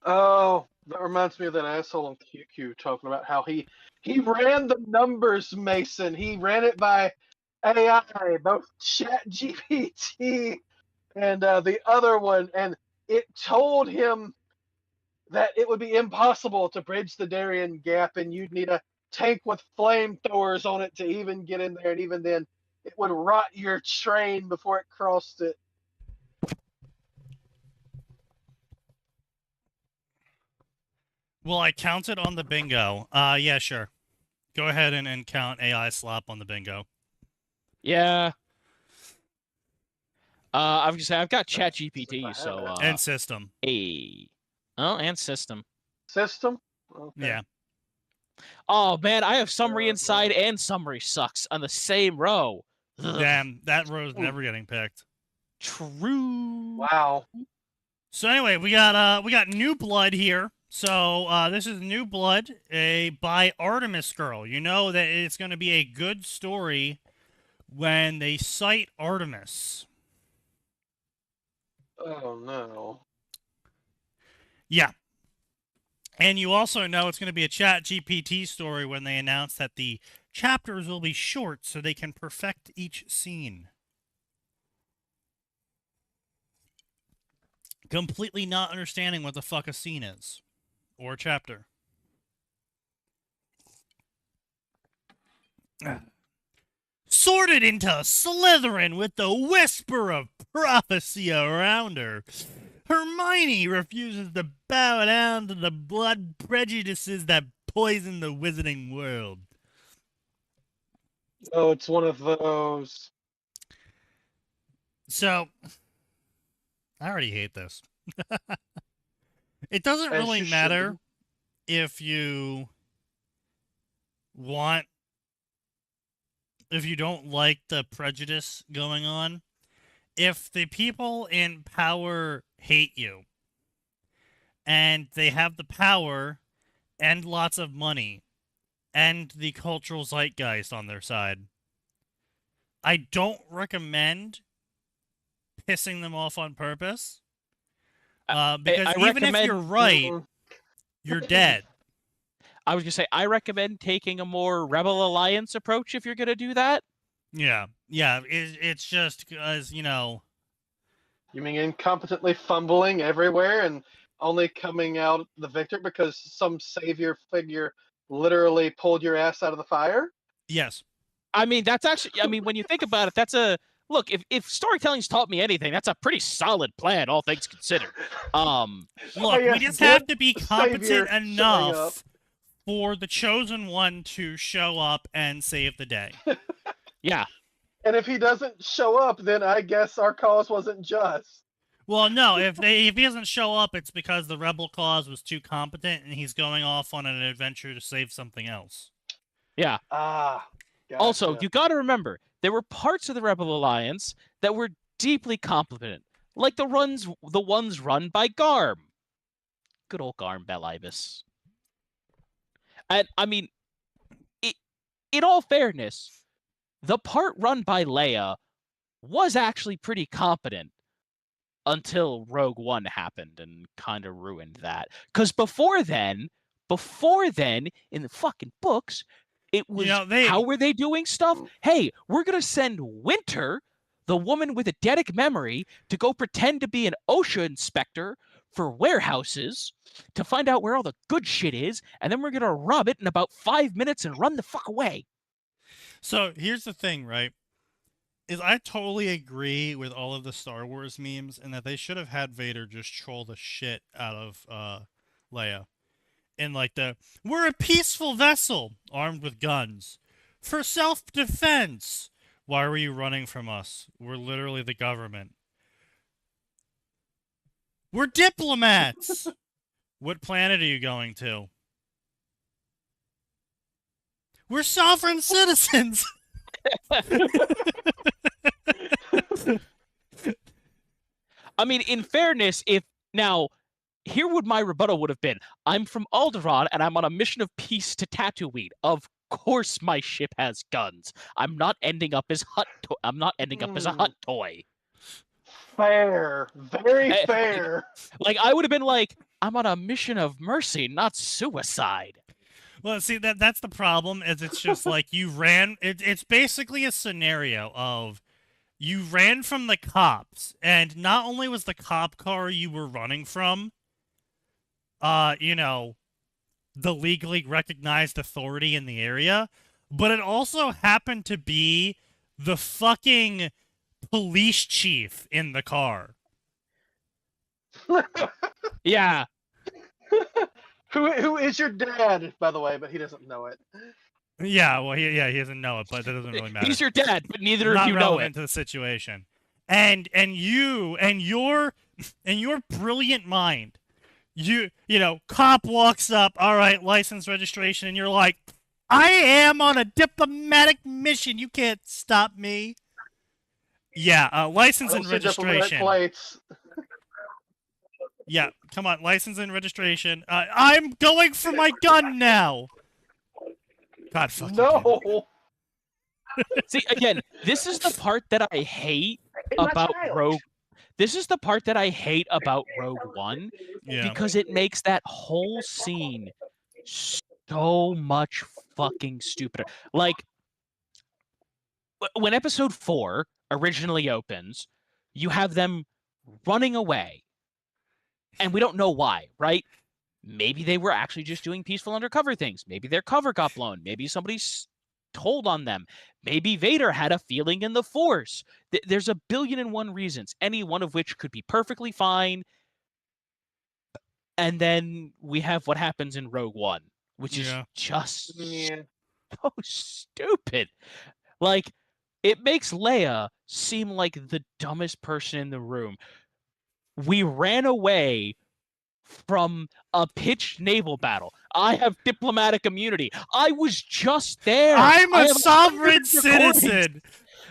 Oh, that reminds me of that asshole on QQ talking about how he ran the numbers, Mason. He ran it by AI, both ChatGPT and the other one, and it told him that it would be impossible to bridge the Darien Gap, and you'd need a tank with flamethrowers on it to even get in there, and even then, it would rot your train before it crossed it. Well, I counted on the bingo. Yeah, sure. Go ahead and count AI slop on the bingo. Yeah. I was gonna say I've got ChatGPT, so And system. and system. System? Okay. Yeah. Oh man, I have summary inside and summary sucks on the same row. Ugh. Damn, that row's never getting picked. True. Wow. So anyway, we got New Blood here. So this is New Blood, by Artemis Girl. You know that it's going to be a good story when they cite Artemis. Oh no. Yeah. And you also know it's going to be a ChatGPT story when they announce that the chapters will be short so they can perfect each scene. Completely not understanding what the fuck a scene is. Or a chapter. Sorted into Slytherin with the whisper of prophecy around her. Hermione refuses to bow down to the blood prejudices that poison the wizarding world. Oh, it's one of those. So, I already hate this. It doesn't As really you matter should. if you want, if you don't like the prejudice going on. If the people in power hate you and they have the power and lots of money and the cultural zeitgeist on their side, I don't recommend pissing them off on purpose. Because I even if recommend- you're right, you're dead. I was gonna say I recommend taking a more Rebel Alliance approach if you're gonna do that. Yeah. It's just because, you know. You mean incompetently fumbling everywhere and only coming out the victor because some savior figure literally pulled your ass out of the fire? Yes. I mean, that's actually. I mean, when you think about it, that's a look. If storytelling's taught me anything, that's a pretty solid plan, all things considered. Look, yes, we just good have to be competent savior showing up. enough for the chosen one to show up and save the day. Yeah. And if he doesn't show up, then I guess our cause wasn't just. Well, no, if he doesn't show up, it's because the rebel cause was too competent, and he's going off on an adventure to save something else. Yeah. Ah. Gotcha. Also, you got to remember, there were parts of the Rebel Alliance that were deeply competent, like the ones run by Garm. Good old Garm Bel Ibis. And I mean, in all fairness, the part run by Leia was actually pretty competent until Rogue One happened and kind of ruined that. Because before then, in the fucking books, it was, how were they doing stuff? Hey, we're going to send Winter, the woman with eidetic memory, to go pretend to be an OSHA inspector for warehouses to find out where all the good shit is, and then we're going to rob it in about 5 minutes and run the fuck away. So here's the thing, right? Is I totally agree with all of the Star Wars memes and that they should have had Vader just troll the shit out of Leia. In like we're a peaceful vessel armed with guns for self-defense. Why were you running from us? We're literally the government. We're diplomats. What planet are you going to? We're sovereign citizens. I mean, in fairness, here would my rebuttal would have been: I'm from Alderaan and I'm on a mission of peace to Tatooine. Of course, my ship has guns. I'm not ending up as a hut toy. Fair, very fair. Like, I would have been like, I'm on a mission of mercy, not suicide. Well, see, that's the problem, is it's just like you ran... It's basically a scenario of you ran from the cops, and not only was the cop car you were running from, the legally recognized authority in the area, but it also happened to be the fucking police chief in the car. Yeah. Who is your dad, by the way, but he doesn't know it. Yeah, well, he doesn't know it, but that doesn't really matter. He's your dad, but neither Not of you know it. to the situation. And your brilliant mind, cop walks up, all right, license, registration, and you're like, I am on a diplomatic mission. You can't stop me. Yeah, license and registration. Plates. Yeah, come on, license and registration. I'm going for my gun now. God fucking no. See, again, this is the part that I hate about Rogue. This is the part that I hate about Rogue One, because it makes that whole scene so much fucking stupider. Like, when Episode 4 originally opens, you have them running away. And we don't know why, right? Maybe they were actually just doing peaceful undercover things. Maybe their cover got blown. Maybe somebody told on them. Maybe Vader had a feeling in the Force. There's a billion and one reasons, any one of which could be perfectly fine. And then we have what happens in Rogue One, which is just so stupid. Like, it makes Leia seem like the dumbest person in the room. We ran away from a pitched naval battle. I have diplomatic immunity. I was just there. I'm a sovereign citizen.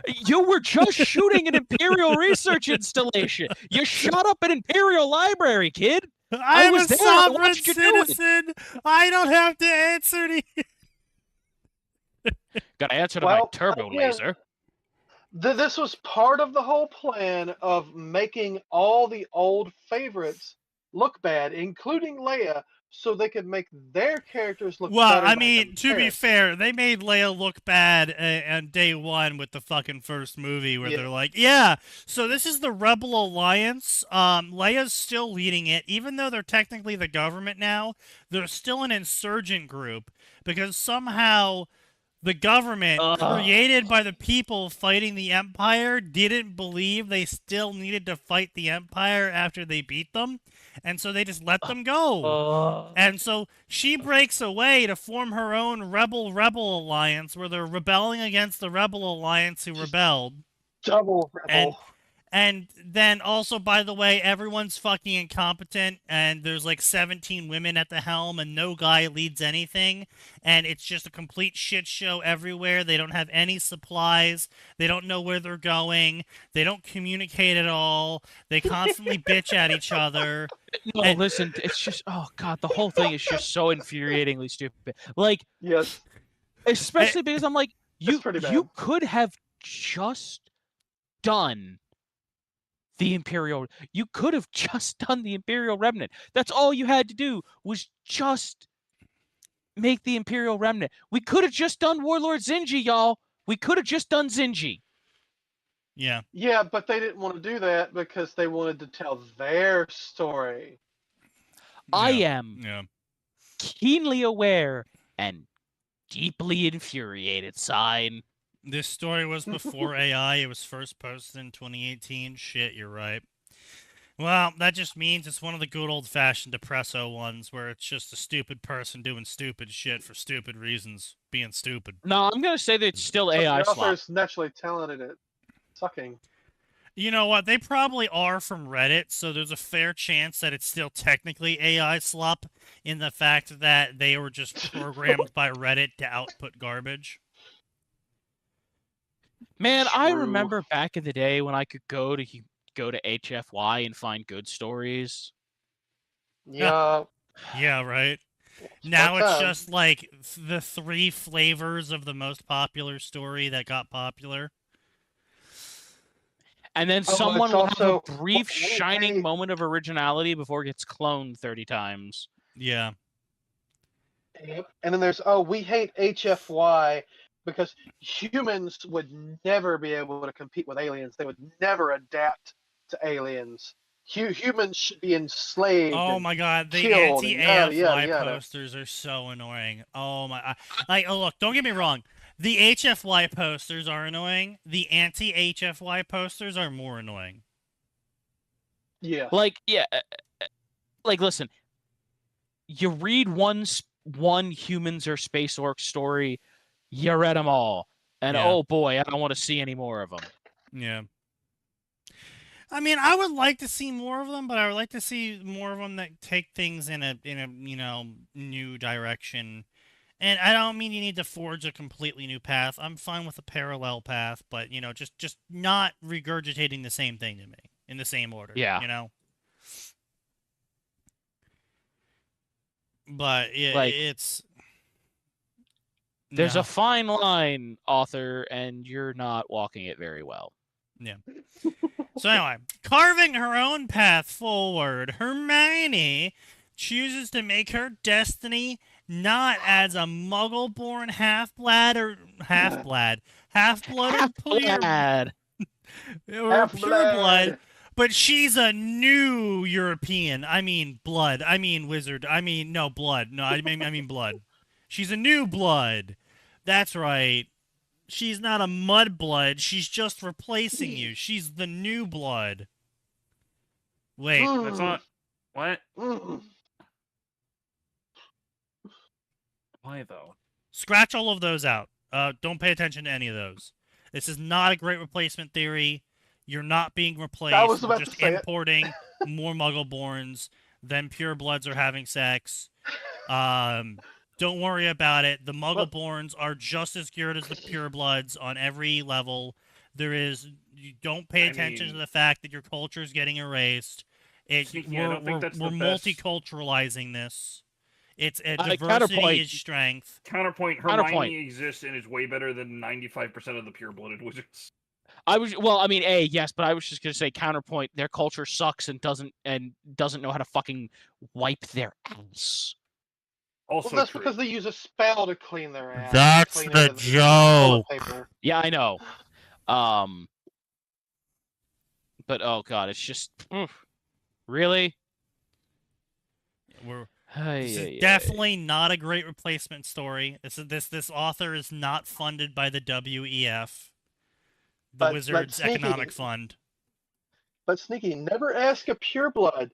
You were just shooting an Imperial research installation. You shot up an Imperial library, kid. I'm a sovereign citizen. I don't have to answer to you. Gotta answer to my turbo laser. This was part of the whole plan of making all the old favorites look bad, including Leia, so they could make their characters look better. Well, I mean, to be fair, they made Leia look bad on day one with the fucking first movie where they're like, so this is the Rebel Alliance. Leia's still leading it. Even though they're technically the government now, they're still an insurgent group because somehow The government, Ugh. created by the people fighting the Empire, didn't believe they still needed to fight the Empire after they beat them, and so they just let them go. And so she breaks away to form her own rebel alliance, where they're rebelling against the rebel alliance who rebelled. Double rebel. And then also, by the way, everyone's fucking incompetent, and there's like 17 women at the helm, and no guy leads anything, and it's just a complete shit show everywhere. They don't have any supplies. They don't know where they're going. They don't communicate at all. They constantly bitch at each other. No, listen, it's just, oh god, the whole thing is just so infuriatingly stupid. Like, Yes. especially because I'm like, you pretty bad. could have just done the Imperial. You could have just done the Imperial Remnant. That's all you had to do, was just make the Imperial Remnant. We could have just done Warlord Zinji, y'all. We could have just done Zinji. Yeah. Yeah, but they didn't want to do that because they wanted to tell their story. I am keenly aware and deeply infuriated, Sign. This story was before AI. It was first posted in 2018. Shit, you're right. Well, that just means it's one of the good old-fashioned depresso ones where it's just a stupid person doing stupid shit for stupid reasons, being stupid. No, I'm going to say that it's still AI The author slop. is naturally talented at sucking. You know what? They probably are from Reddit, so there's a fair chance that it's still technically AI slop in the fact that they were just programmed by Reddit to output garbage. Man, I True. remember back in the day when I could go to HFY and find good stories. Yeah. Yeah, right. It's Now fun it's time. just like the 3 flavors of the most popular story that got popular. And then Oh, someone it's will also- have a brief wait, shining hey. moment of originality before it gets cloned 30 times. Yeah. Yep. And then there's, we hate HFY because humans would never be able to compete with aliens. They would never adapt to aliens. Humans should be enslaved. Oh and my god, the killed and yada, anti-AFY yada. posters are so annoying. Oh my, look, don't get me wrong. The HFY posters are annoying. The anti-HFY posters are more annoying. Yeah. Like, listen, you read one humans or space orc story, you read them all, and Yeah. oh boy, I don't want to see any more of them. Yeah. I mean, I would like to see more of them, but I would like to see more of them that take things in a new direction. And I don't mean you need to forge a completely new path. I'm fine with a parallel path, but just not regurgitating the same thing to me in the same order. Yeah. But it's there's a fine line, author, and you're not walking it very well. Yeah. So anyway, carving her own path forward, Hermione chooses to make her destiny not as a muggle-born half-blood or half-blood or pureblood, but she's a new European. I mean blood. I mean wizard. I mean no blood. No, I mean blood. She's a new blood. That's right. She's not a mudblood. She's just replacing you. She's the new blood. Wait, That's not... What? Why, though? scratch all of those out. Don't pay attention to any of those. This is not a great replacement theory. You're not being replaced. I was We're about just to say it. importing more Muggleborns. Then purebloods are having sex. Don't worry about it. The Muggleborns are just as good as the purebloods on every level. You don't pay attention to the fact that your culture is getting erased. Sneaky, I don't think that's we're the best. multiculturalizing this. It's diversity counterpoint. is strength. Counterpoint, Hermione exists and is way better than 95% of the pure-blooded wizards. Yes, but I was just gonna say counterpoint. Their culture sucks and doesn't know how to fucking wipe their ass. Also Well, that's true. because they use a spell to clean their ass. That's clean the it with joke. toilet paper. Yeah, I know. But oh god, it's just really. This is definitely not a great replacement story. This author is not funded by the WEF, the But Wizards Sneaky- Economic Fund. But Sneaky, never ask a pureblood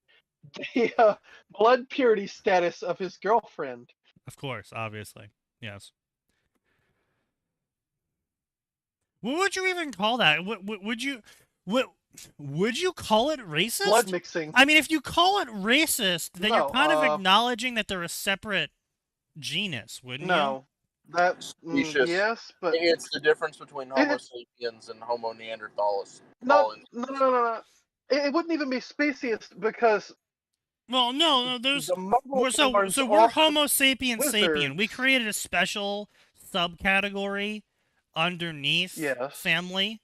the blood purity status of his girlfriend. Of course, obviously, yes. What would you even call that? Would you call it racist? Blood mixing. I mean, if you call it racist, then No, you're kind of acknowledging that they're a separate genus, wouldn't you? No. That Specious. yes, but It's the difference between Homo sapiens and Homo neanderthalis. no. It wouldn't even be species because Well, no, there's the Muggle so lords we're are Homo sapien sapien. We wizards. created a special subcategory underneath family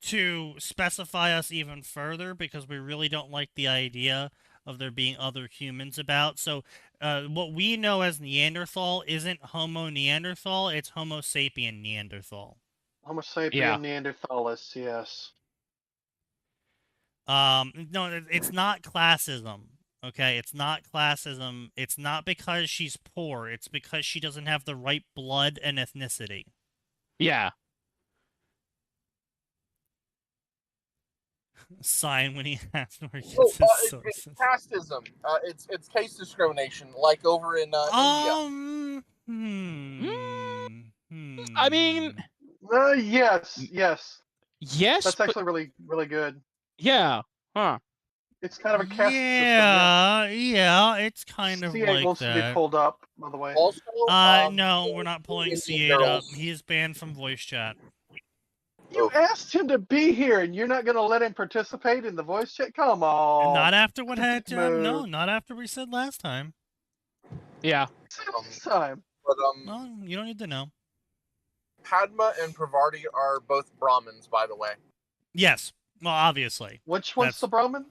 to specify us even further because we really don't like the idea of there being other humans about. So what we know as Neanderthal isn't Homo Neanderthal, it's Homo sapien Neanderthal. Homo sapien Neanderthalis, yes. No, it's not classism. Okay, it's not classism. It's not because she's poor. It's because she doesn't have the right blood and ethnicity. Yeah. Sign when he asks where he Well, gets his it's sources. casteism. It's case discrimination, like over in India. I mean, yes. yes. That's But, actually really, really good. yeah. Huh. It's kind of a caste system. Yeah, it's kind of C8 like wants to be that. pulled up, by the way. Also, No, we're not pulling Indian C8 up. girls. He is banned from voice chat. You asked him to be here, and you're not going to let him participate in the voice chat? Come on. Not after what had no, Move. not after we said last time. Yeah. This time. But No, you don't need to know. Padma and Pravarti are both Brahmins, by the way. Yes, well, obviously. Which one's the Brahmin?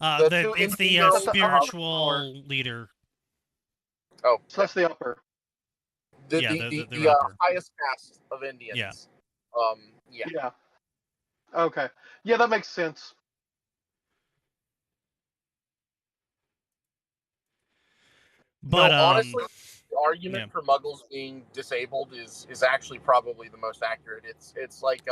It's the Indian girls- spiritual leader. Oh, So that's the upper. the upper. highest caste of Indians. Yeah. Yeah. Yeah. Okay. Yeah, that makes sense. But no, honestly, the argument for Muggles being disabled is actually probably the most accurate. It's like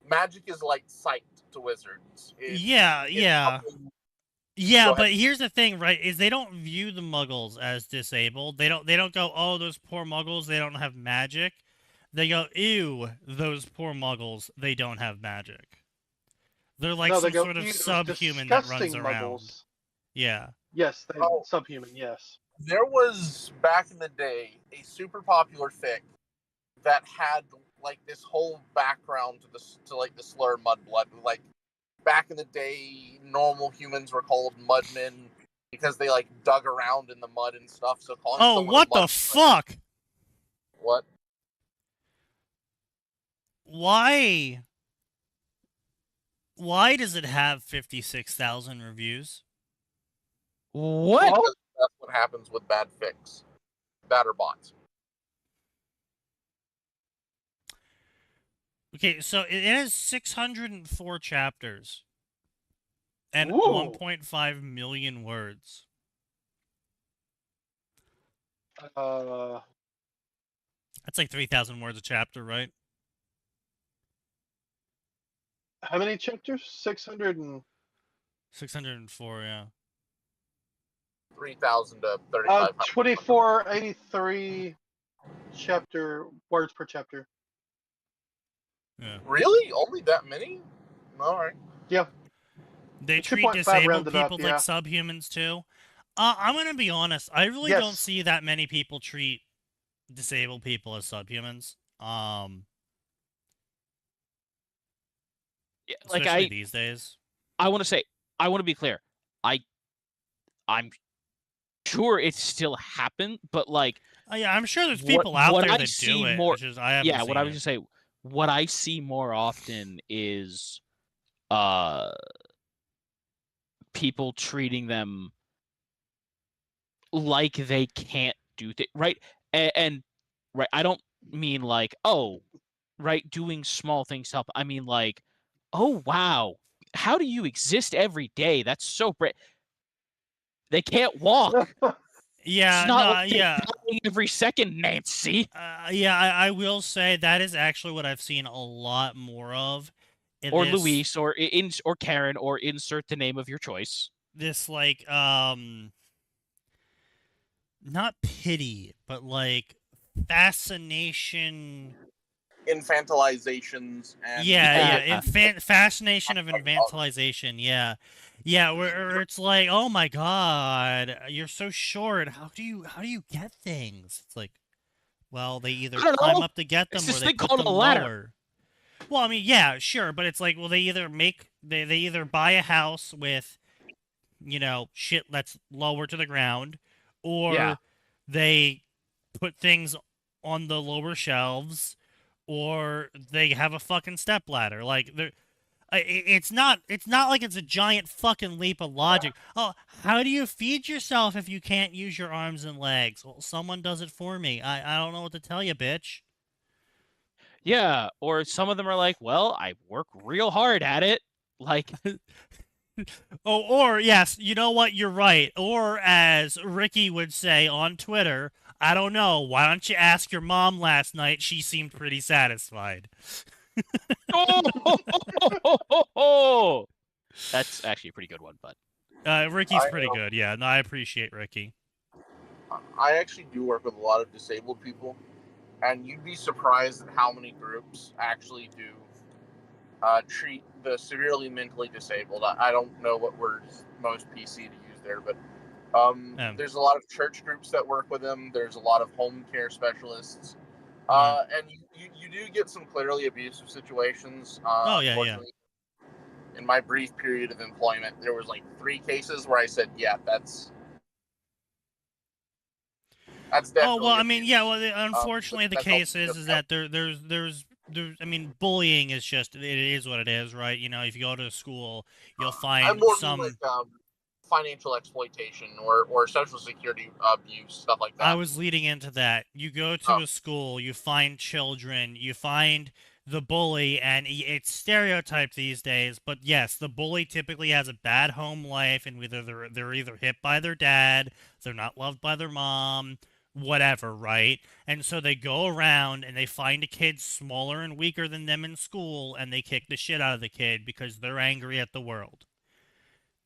magic is like sight to wizards. Yeah, Go but ahead. here's the thing, right? Is they don't view the Muggles as disabled. They don't go, oh, those poor Muggles, they don't have magic. They go, ew, those poor Muggles, they don't have magic. They're like No, they some go, sort of "Ew, those subhuman that runs disgusting around. Muggles." Yeah. Yes, they Oh. subhuman, yes. There was back in the day a super popular fic that had like this whole background to like the slur mudblood. Like back in the day, normal humans were called mudmen because they like dug around in the mud and stuff. So calling Oh, someone what a the mud- fuck? What? Why does it have 56,000 reviews? What? Well, That's what happens with bad fics, batter bots. Okay, so it has 604 chapters and Ooh. 1.5 million words. how That's like 3,000 words a chapter, right? many chapters? 600 and 604, yeah. 3,000 to 3,500. 2483 words per chapter. Yeah. Really? Only that many? All right. Yeah. They treat 2.5 disabled rounded up, people yeah. like subhumans too. I'm gonna be honest. I really don't Yes. see that many people treat disabled people as subhumans. Yeah, like Especially these days. I want to be clear. I'm sure it still happened, but like Yeah, I'm sure there's people out what there I that see do it. more- Which is, I haven't yeah, seen what I was it. just say, what I see more often is people treating them like they can't do right, and right. I don't mean like, oh, right, doing small things help. I mean like, oh wow, how do you exist every day? That's so great. They can't walk. Yeah, It's not no, like they're yeah. dying every second, Nancy. Yeah, I will say that is actually what I've seen a lot more of. In Or this, Luis, or or Karen, or insert the name of your choice. this like not pity, but like fascination. Infantilizations and Yeah. Fascination of infantilization. Yeah, where it's like, oh my god, you're so short. How do you get things? It's like, well, they either I don't climb know. up to get them It's or this they thing put called them a ladder. lower. Well, I mean, yeah, sure, but it's like, well, they either they either buy a house with, shit that's lower to the ground, or Yeah. they put things on the lower shelves, or they have a fucking stepladder. Like it's not like it's a giant fucking leap of logic. Oh, how do you feed yourself if you can't use your arms and legs? Well, someone does it for me. I don't know what to tell you, bitch. Yeah, or some of them are like, well, I work real hard at it. Like, Oh, or yes, you know what? You're right. Or as Ricky would say on Twitter, I don't know. Why don't you ask your mom last night? She seemed pretty satisfied. oh, that's actually a pretty good one, but Ricky's pretty good. Yeah, no, I appreciate Ricky. I actually do work with a lot of disabled people, and you'd be surprised at how many groups actually do treat the severely mentally disabled. I don't know what word's most PC to use there, but there's a lot of church groups that work with them. There's a lot of home care specialists, and you do get some clearly abusive situations. Unfortunately, in my brief period of employment, there was like 3 cases where I said, "Yeah, that's definitely." Oh well, I mean, yeah. Well, unfortunately, the that's case also is that there's I mean, bullying is just it is what it is, right? If you go to school, you'll find I'm more some. like financial exploitation or social security abuse, stuff like that. I was leading into that. You go to a school, you find children, you find the bully, and it's stereotyped these days. But yes, the bully typically has a bad home life, and they're either hit by their dad, they're not loved by their mom, whatever, right? And so they go around and they find a kid smaller and weaker than them in school, and they kick the shit out of the kid because they're angry at the world.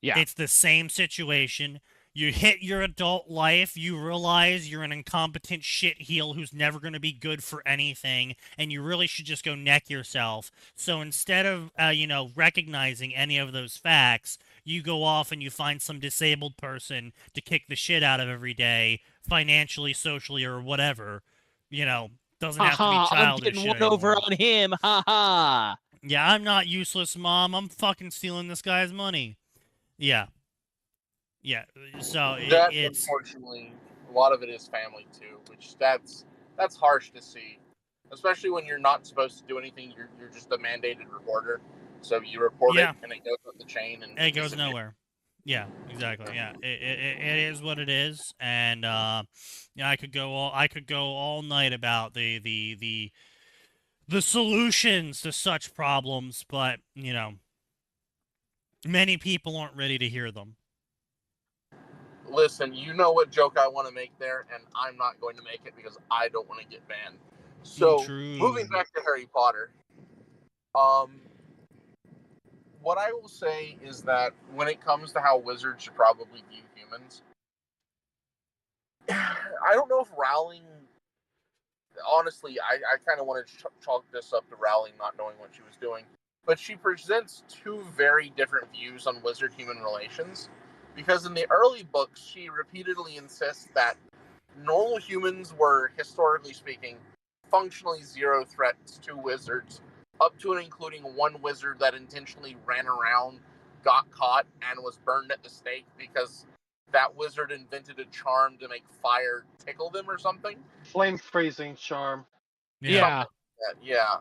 yeah. It's the same situation. You hit your adult life, you realize you're an incompetent shitheel who's never going to be good for anything, and you really should just go neck yourself. So instead of, recognizing any of those facts, you go off and you find some disabled person to kick the shit out of every day, financially, socially, or whatever. Doesn't have to be childish I'm getting one over anymore. on him. Ha ha. Yeah, I'm not useless, Mom. I'm fucking stealing this guy's money. Yeah. So it's unfortunately a lot of it is family too, which that's harsh to see, especially when you're not supposed to do anything. You're just a mandated reporter, so you report it and it goes up the chain and it goes nowhere. Yeah, exactly. Yeah, it is what it is, and I could go all night about the solutions to such problems, but many people aren't ready to hear them. Listen, you know what joke I want to make there, and I'm not going to make it because I don't want to get banned. So, moving back to Harry Potter, what I will say is that when it comes to how wizards should probably view humans, I don't know if Rowling, honestly, I kind of want to chalk this up to Rowling not knowing what she was doing, but she presents 2 very different views on wizard-human relations. Because in the early books, she repeatedly insists that normal humans were, historically speaking, functionally 0 threats to wizards, up to and including one wizard that intentionally ran around, got caught, and was burned at the stake because that wizard invented a charm to make fire tickle them or something. Flame freezing charm. Yeah. Yeah.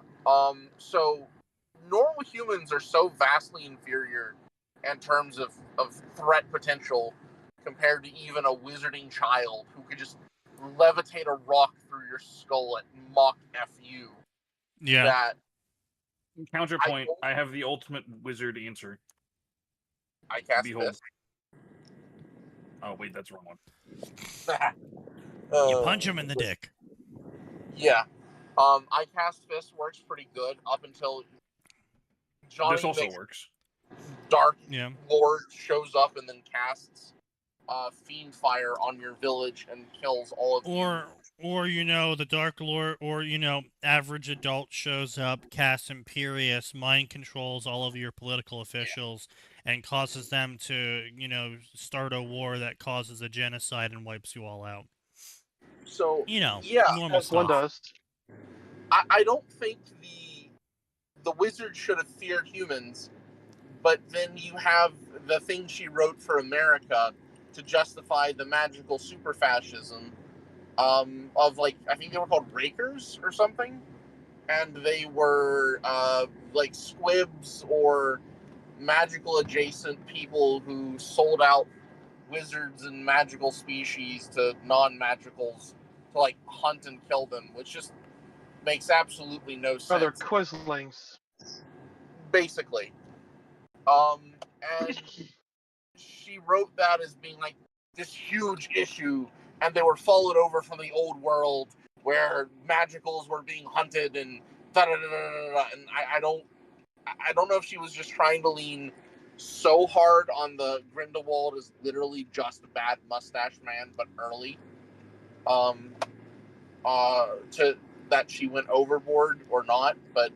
So normal humans are so vastly inferior in terms of threat potential compared to even a wizarding child who could just levitate a rock through your skull at Mach FU. Yeah. That counterpoint, I have the ultimate wizard answer. I cast Behold. this. Oh wait, that's the wrong one. You punch him in the dick. Yeah. I Cast Fist works pretty good up until Johnny This also makes works. Dark Yeah. Lord shows up and then casts Fiend Fire on your village and kills all of you. Or the Dark Lord, or average adult shows up, casts Imperious, mind controls all of your political officials, and causes them to start a war that causes a genocide and wipes you all out. So Yeah, normal As one stuff. does. I don't think the wizard should have feared humans, but then you have the thing she wrote for America to justify the magical super fascism of like I think they were called rakers or something, and they were like squibs or magical adjacent people who sold out wizards and magical species to non-magicals to like hunt and kill them, which just makes absolutely no sense. Other Quislings. Basically. And she wrote that as being like this huge issue, and they were followed over from the old world where magicals were being hunted and da da da da da. And I don't know if she was just trying to lean so hard on the Grindelwald is literally just a bad mustache man, but early, to that she went overboard or not, but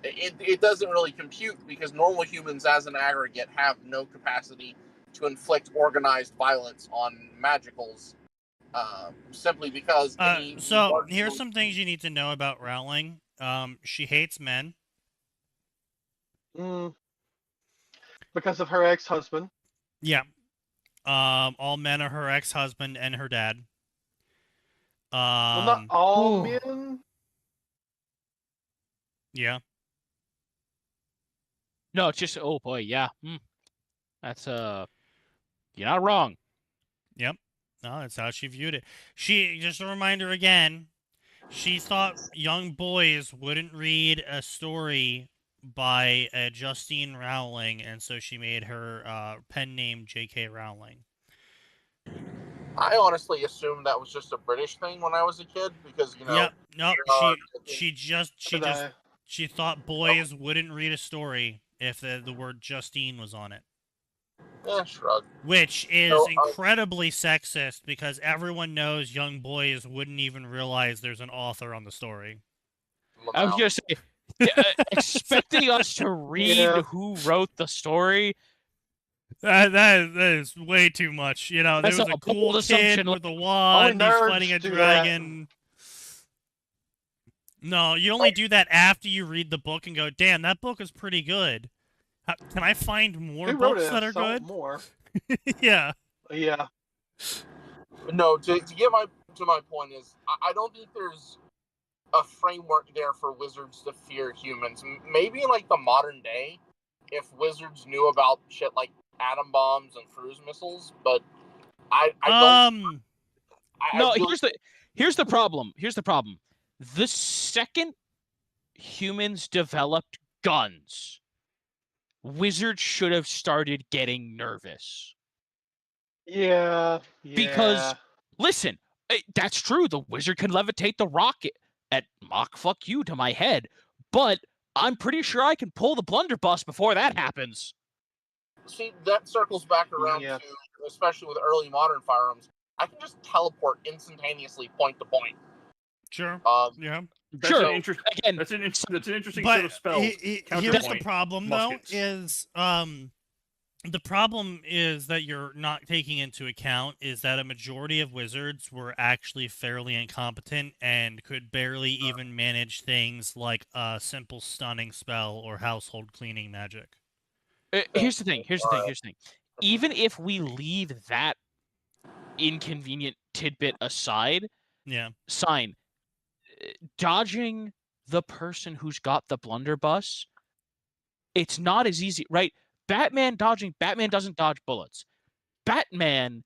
it doesn't really compute because normal humans as an aggregate have no capacity to inflict organized violence on magicals, simply because so here's some things you need to know about Rowling. She hates men. Because of her ex-husband. Yeah. All men are her ex-husband and her dad. Well, not all men. Yeah. No, it's just oh boy, yeah. That's you're not wrong. Yep. No, that's how she viewed it. She, just a reminder again, she thought young boys wouldn't read a story by Justine Rowling, and so she made her pen name J.K. Rowling. I honestly assumed that was just a British thing when I was a kid because Yep. No, she thought boys wouldn't read a story if the word Justine was on it. Shrug. Which is incredibly sexist because everyone knows young boys wouldn't even realize there's an author on the story. I was gonna say, expecting us to read who wrote the story. That is way too much. There was a cool kid with a wand, he's fighting a dragon. No, you only do that after you read the book and go, damn, that book is pretty good. Can I find more books that are good? More. Yeah. Yeah. No, to get to my point is, I don't think there's a framework there for wizards to fear humans. Maybe in like the modern day, if wizards knew about shit like atom bombs and cruise missiles, but I don't. No, here's the problem. Here's the problem. The second humans developed guns, wizards should have started getting nervous. Yeah. Because, listen, that's true. The wizard can levitate the rocket at Mach fuck you to my head, but I'm pretty sure I can pull the blunderbuss before that happens. See, that circles back around to, especially with early modern firearms, I can just teleport instantaneously point to point. Sure. Yeah. That's an interesting set of spells. Here's the problem, muskets. The problem is that you're not taking into account is that a majority of wizards were actually fairly incompetent and could barely even manage things like a simple stunning spell or household cleaning magic. Here's the thing. Even if we leave that inconvenient tidbit aside, dodging the person who's got the blunderbuss, it's not as easy, right? Batman doesn't dodge bullets. Batman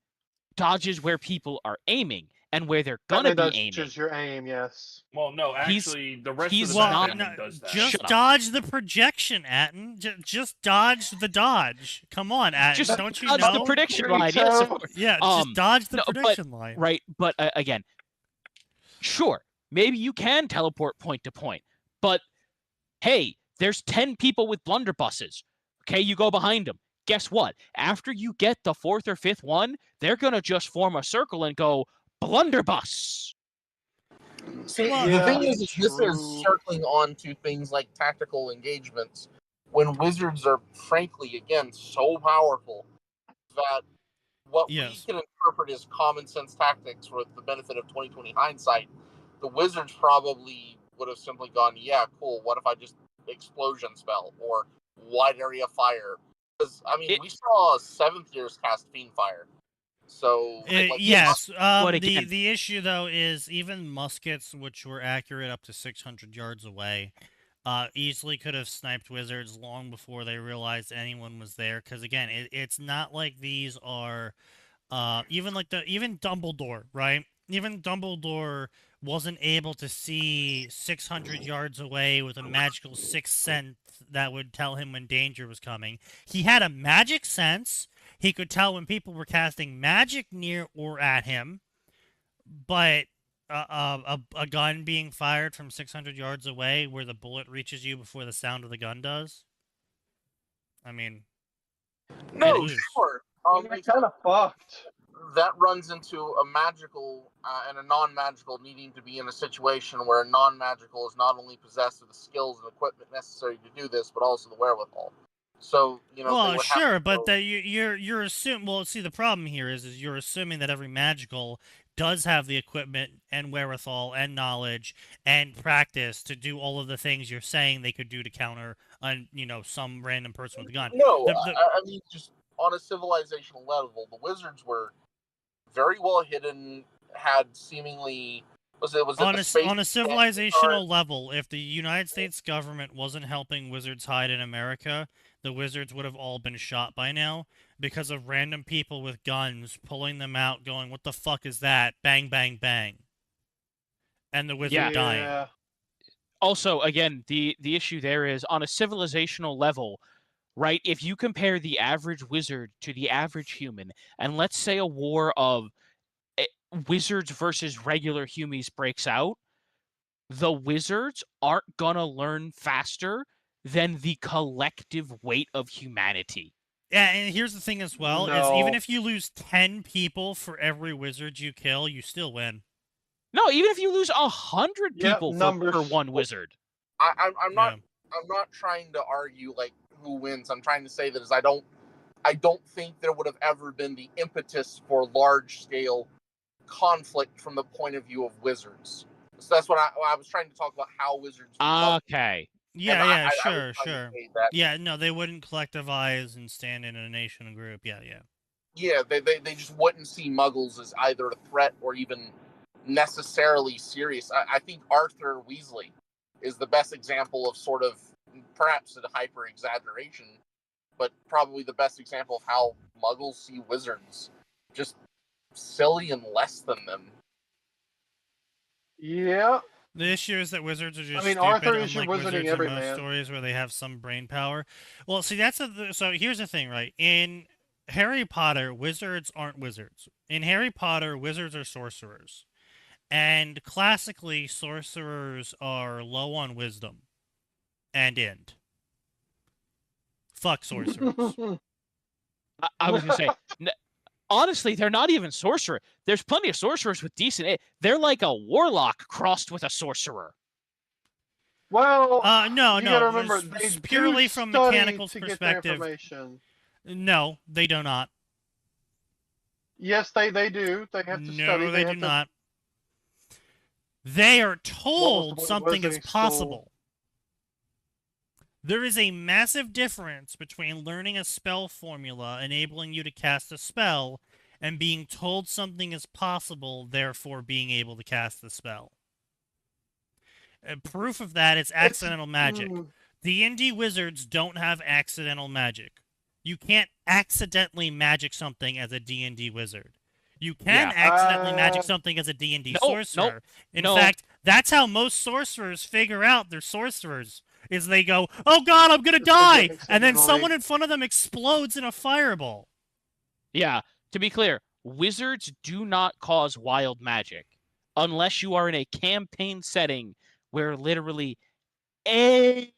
dodges where people are aiming, and where they're That gonna be that's aiming. just your aim, yes. Well, no, He's- actually, the rest of he's the not- backgammon does that. Just Shut up. dodge the projection, Atin. Just dodge the dodge. Come on, Atin. Just Don't you dodge know? the prediction line. Yes, of Burrito. course. Yeah, just dodge the no, but- prediction line. Right, but again, sure, maybe you can teleport point to point, but hey, there's 10 people with blunderbusses. Okay, you go behind them. Guess what? After you get the 4th or 5th one, they're gonna just form a circle and go blunderbus. See, Well, the yeah, thing is, this true. is circling on to things like tactical engagements when wizards are, frankly, again, so powerful that what Yes. we can interpret as common sense tactics with the benefit of 2020 hindsight, the wizards probably would have simply gone, yeah, cool, what if I just explosion spell or wide area fire? Because, I mean, we saw 7th years cast Fiendfire. So, Yes. But again- The issue though is even muskets, which were accurate up to 600 yards away, easily could have sniped wizards long before they realized anyone was there. Because again, it's not like these are, even Dumbledore, right? Even Dumbledore wasn't able to see 600 yards away with a magical sixth sense that would tell him when danger was coming. He had a magic sense. He could tell when people were casting magic near or at him, but a gun being fired from 600 yards away where the bullet reaches you before the sound of the gun does? I mean... no, it is. sure. You're kind of fucked. That runs into a magical and a non-magical needing to be in a situation where a non-magical is not only possessed of the skills and equipment necessary to do this, but also the wherewithal. So, they Well, would have sure, to but go- that you're assuming. Well, see, the problem here is you're assuming that every magical does have the equipment and wherewithal and knowledge and practice to do all of the things you're saying they could do to counter, some random person with a gun. No, The- I mean, just on a civilizational level, the wizards were very well hidden, had seemingly... Was it on the a space civilizational level, if the United States government wasn't helping wizards hide in America, the wizards would have all been shot by now because of random people with guns pulling them out, going, "What the fuck is that?" Bang, bang, bang, and the wizard Yeah. dying. Also, again, the issue there is on a civilizational level, right? If you compare the average wizard to the average human, and let's say a war of wizards versus regular humies breaks out, the wizards aren't gonna learn faster than the collective weight of humanity. Yeah, and here's the thing as well, is even No. if you lose 10 people for every wizard you kill, you still win. No, even if you lose 100 Yep, people numbers. for one wizard. I'm not. Yeah. I'm not trying to argue like who wins. I'm trying to say that I don't think there would have ever been the impetus for large scale conflict from the point of view of wizards. So that's what I was trying to talk about how wizards. Okay. Yeah, And yeah, I was sure, trying to sure. say that. Yeah, no, they wouldn't collectivize and stand in a nation group. Yeah, yeah. Yeah, they just wouldn't see Muggles as either a threat or even necessarily serious. I think Arthur Weasley is the best example of sort of perhaps a hyper exaggeration, but probably the best example of how Muggles see wizards, just silly and less than them. Yeah. The issue is that wizards are just I mean, stupid, Arthur is your unlike wizarding wizards in every most man. stories where they have some brain power. Well, see, so here's the thing, right? In Harry Potter, wizards aren't wizards. In Harry Potter, wizards are sorcerers. And classically, sorcerers are low on wisdom. And end. Fuck sorcerers. I was gonna say, honestly, they're not even sorcerer. There's plenty of sorcerers with decent. They're like a warlock crossed with a sorcerer. Well, No, you no. gotta remember, it's they purely do from study mechanical to get their perspective. information. No, they do not. Yes, they do. They have to No, study. they do have to, not. They are told point something is wizarding school? possible. There is a massive difference between learning a spell formula enabling you to cast a spell and being told something is possible, therefore being able to cast the spell. Proof of that is accidental magic. D&D wizards don't have accidental magic. You can't accidentally magic something as a D&D wizard. You can Yeah. accidentally magic something as a D&D Nope, sorcerer. In no. fact, that's how most sorcerers figure out they're sorcerers. Is they go, "Oh God, I'm gonna die," and then someone in front of them explodes in a fireball. Yeah, to be clear, wizards do not cause wild magic unless you are in a campaign setting where literally any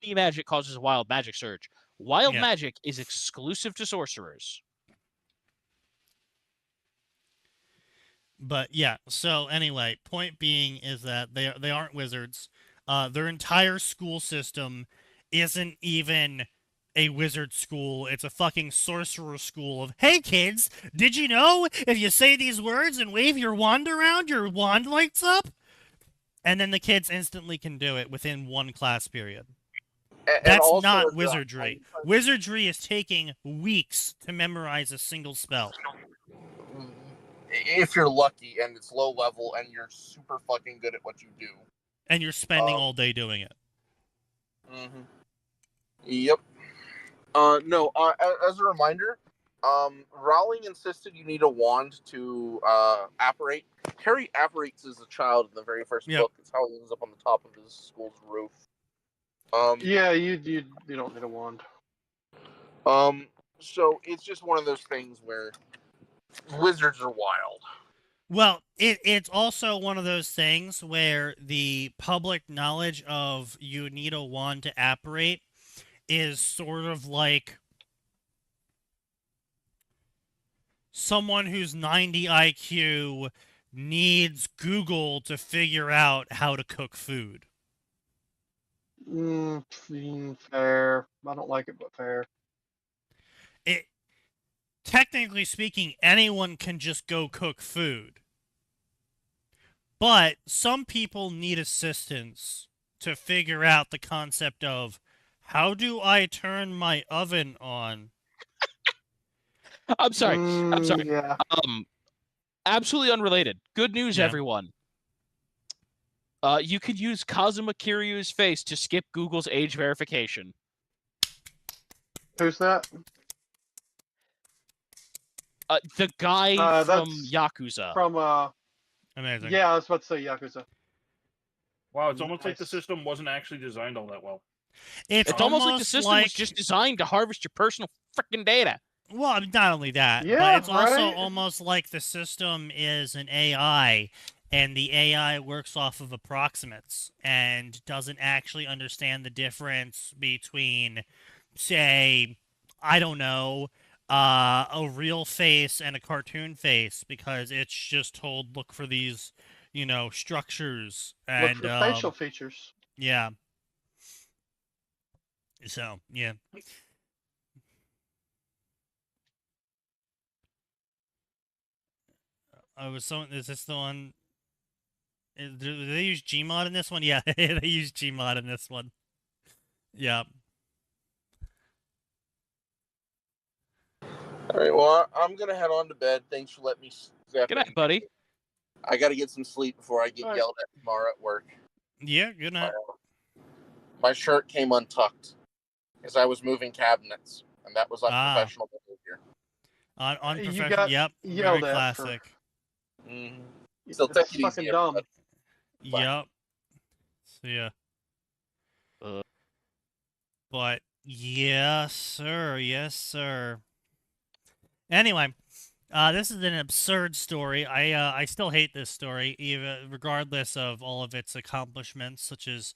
magic causes a wild magic surge. Wild Yeah. magic is exclusive to sorcerers. But yeah, so anyway, point being is that they aren't wizards. Their entire school system isn't even a wizard school. It's a fucking sorcerer school of, "Hey kids, did you know if you say these words and wave your wand around, your wand lights up?" And then the kids instantly can do it within one class period. That's also not as a- wizardry. Wizardry is taking weeks to memorize a single spell. If you're lucky and it's low level and you're super fucking good at what you do. And you're spending all day doing it. Mm-hmm. Yep. No. As a reminder, Rowling insisted you need a wand to apparate. Harry apparates as a child in the very first book. It's how he ends up on the top of his school's roof. Yeah, you don't need a wand. So it's just one of those things where wizards are wild. Well, it's also one of those things where the public knowledge of you need a wand to apparate is sort of like someone who's 90 IQ needs Google to figure out how to cook food. Fair. I don't like it, but fair. Technically speaking, anyone can just go cook food. But some people need assistance to figure out the concept of, how do I turn my oven on? I'm sorry. Yeah. Absolutely unrelated. Good news, Yeah. everyone. You could use Kazuma Kiryu's face to skip Google's age verification. Who's that? The guy from that's Yakuza. From Amazing. Yeah, I was about to say Yakuza. Wow, it's almost like the Nice. system wasn't actually designed all that well. It's almost like the system was just designed to harvest your personal freaking data. Well, I mean, not only that, Yeah, but it's also right? almost like the system is an AI, and the AI works off of approximates and doesn't actually understand the difference between, say, I don't know, a real face and a cartoon face, because it's just told, look for these, structures and Look for facial features. yeah. So yeah. Is this the one? Do they use Gmod in this one? Yeah, they use Gmod in this one. Yeah. All right. Well, I'm gonna head on to bed. Thanks for letting me step Good in. night, buddy. I got to get some sleep before I get All right. yelled at tomorrow at work. Yeah, good night. My shirt came untucked as I was moving cabinets, and that was unprofessional behavior. Unprofessional. Yep. Very yelled at classic. Mm-hmm. Still, take it fucking easy, dumb. everybody. Bye. Yep. So yeah. Uh. But yes, sir. Yes, sir. Anyway, this is an absurd story. I still hate this story, even regardless of all of its accomplishments, such as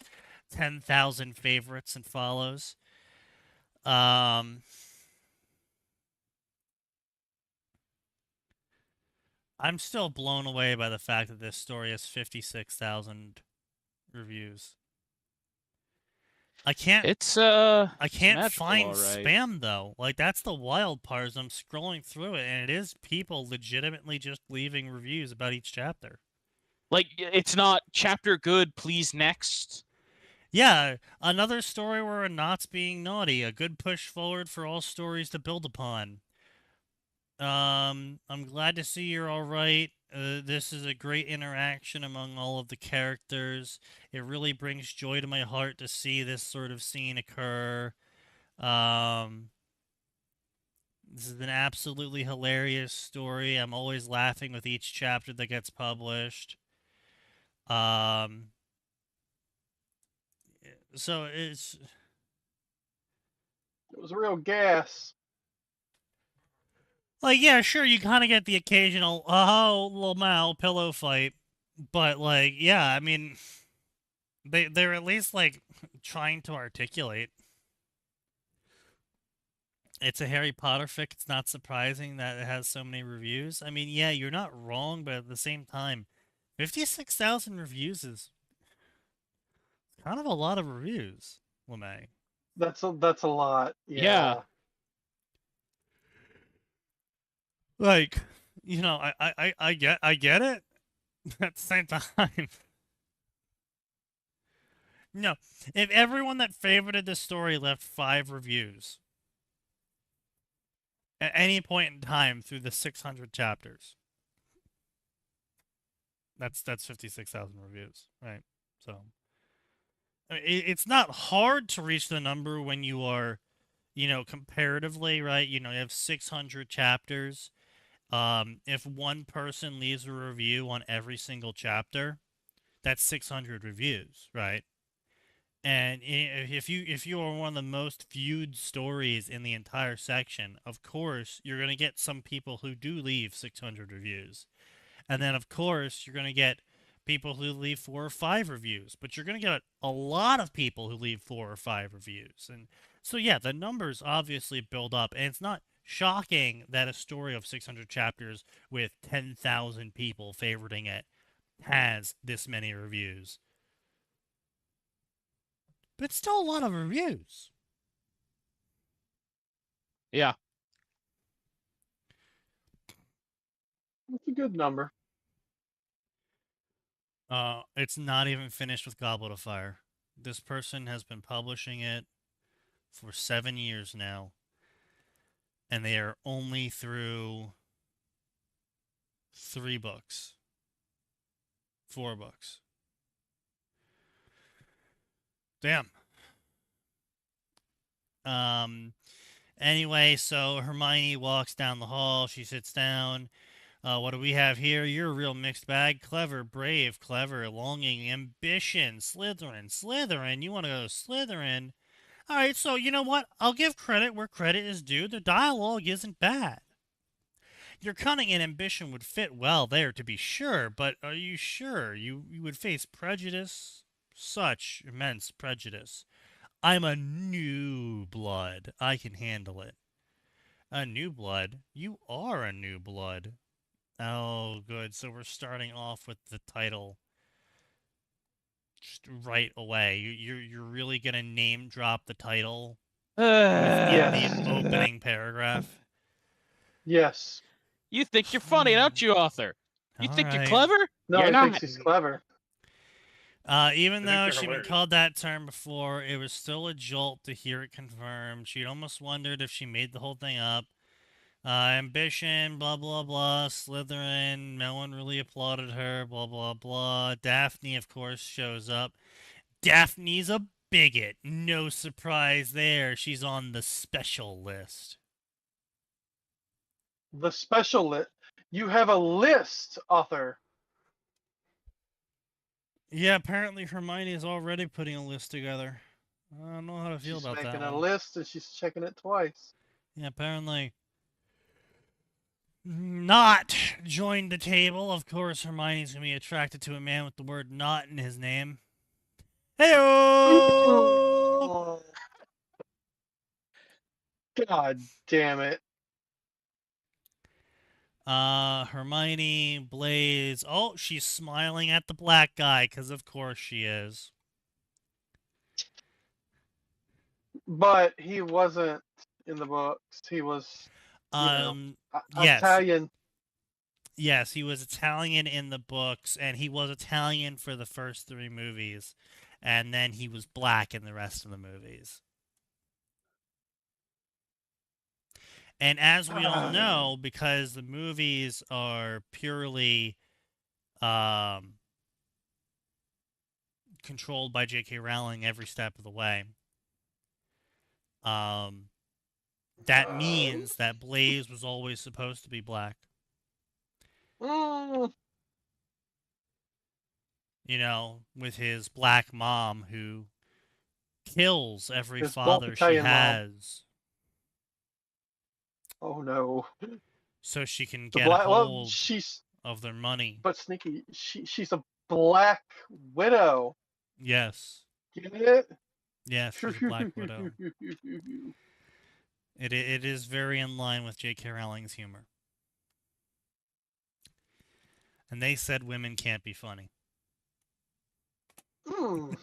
10,000 favorites and follows. I'm still blown away by the fact that this story has 56,000 reviews. I can't magical, find all right. spam though. Like, that's the wild part, is I'm scrolling through it and it is people legitimately just leaving reviews about each chapter. Like, it's not chapter good, please next. Yeah, another story where a knot's being naughty, a good push forward for all stories to build upon. I'm glad to see you're all right. This is a great interaction among all of the characters. It really brings joy to my heart to see this sort of scene occur. This is an absolutely hilarious story. I'm always laughing with each chapter that gets published. So it's It was real gas. like, yeah, sure, you kind of get the occasional oh Lamau pillow fight, but like, yeah, I mean, they're at least like trying to articulate. It's a Harry Potter fic. It's not surprising that it has so many reviews. I mean, yeah, you're not wrong, but at the same time, 56,000 reviews is kind of a lot of reviews, LeMay. That's a lot. Yeah. Like, you know, I get it. At the same time, no. If everyone that favorited this story left 5 reviews at any point in time through the 600 chapters, that's 56,000 reviews, right? So it's not hard to reach the number when you are, you know, comparatively, right? You know, you have 600 chapters. If one person leaves a review on every single chapter, that's 600 reviews, right? And if you are one of the most viewed stories in the entire section, of course you're going to get some people who do leave 600 reviews, and then of course you're going to get people who leave 4 or 5 reviews, but you're going to get a lot of people who leave 4 or 5 reviews, and so yeah, the numbers obviously build up, and it's not shocking that a story of 600 chapters with 10,000 people favoriting it has this many reviews. But it's still a lot of reviews. Yeah. It's a good number. It's not even finished with Goblet of Fire. This person has been publishing it for 7 years now, and they are only through 3 books. 4 books. Damn. Anyway, so Hermione walks down the hall. She sits down. What do we have here? You're a real mixed bag. Clever, brave, clever, longing, ambition, Slytherin. Slytherin? You want to go Slytherin? All right, so you know what? I'll give credit where credit is due. The dialogue isn't bad. Your cunning and ambition would fit well there, to be sure, but are you sure you would face prejudice? Such immense prejudice. I'm a new blood. I can handle it. A new blood? You are a new blood. Oh, good. So we're starting off with the title just right away. You're really gonna name drop the title within Yes. the opening paragraph? Yes. You think you're funny, don't you, author? You All think you're right. clever? No, You're he not. thinks he's clever. Even I think though they're she'd been hilarious. called that term before, it was still a jolt to hear it confirmed. She'd almost wondered if she made the whole thing up. Ambition, blah, blah, blah, Slytherin, no one really applauded her, blah, blah, blah. Daphne, of course, shows up. Daphne's a bigot. No surprise there. She's on the special list. The special list. You have a list, author. Yeah, apparently Hermione is already putting a list together. I don't know how to feel She's about making that a one. list and she's checking it twice. Yeah, apparently. Not joined the table. Of course, Hermione's gonna be attracted to a man with the word "not" in his name. Heyo! God damn it. Hermione, Blaze. Oh, she's smiling at the black guy, because of course she is. But he wasn't in the books. He was Yes. Italian. Yes, he was Italian in the books, and he was Italian for the first 3 movies, and then he was black in the rest of the movies. And as we all know, because the movies are purely controlled by J.K. Rowling every step of the way, that means that Blaze was always supposed to be black. Mm, You know, with his black mom who kills every His father she Italian mom. has oh no. so she can The get a black. Well, hold she's. of their money. But Sneaky, she's a black widow. Yes. Get it? Yes, she's a black widow. It is very in line with J.K. Rowling's humor. And they said women can't be funny. Mm.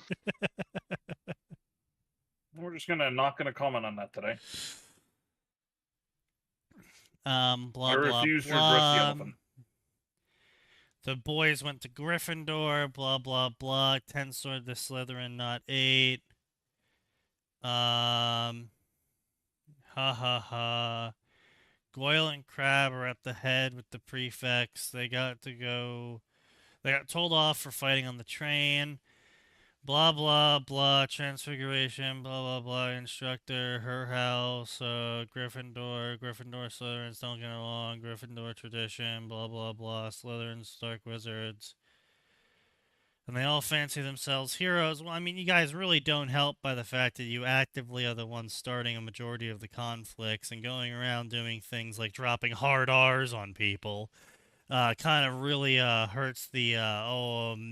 We're just not gonna comment on that today. Blah, I blah, refuse to blah. address the elephant. The boys went to Gryffindor, blah, blah, blah. 10 sword to Slytherin, not 8. Ha ha ha. Goyle and Crabbe are at the head with the prefects. They got told off for fighting on the train. Blah, blah, blah. Transfiguration, blah, blah, blah. Instructor, her house, Gryffindor, Slytherins don't get along. Gryffindor tradition, blah, blah, blah. Slytherins, dark wizards. And they all fancy themselves heroes. Well, I mean, you guys really don't help by the fact that you actively are the ones starting a majority of the conflicts and going around doing things like dropping hard R's on people. Kind of really hurts the,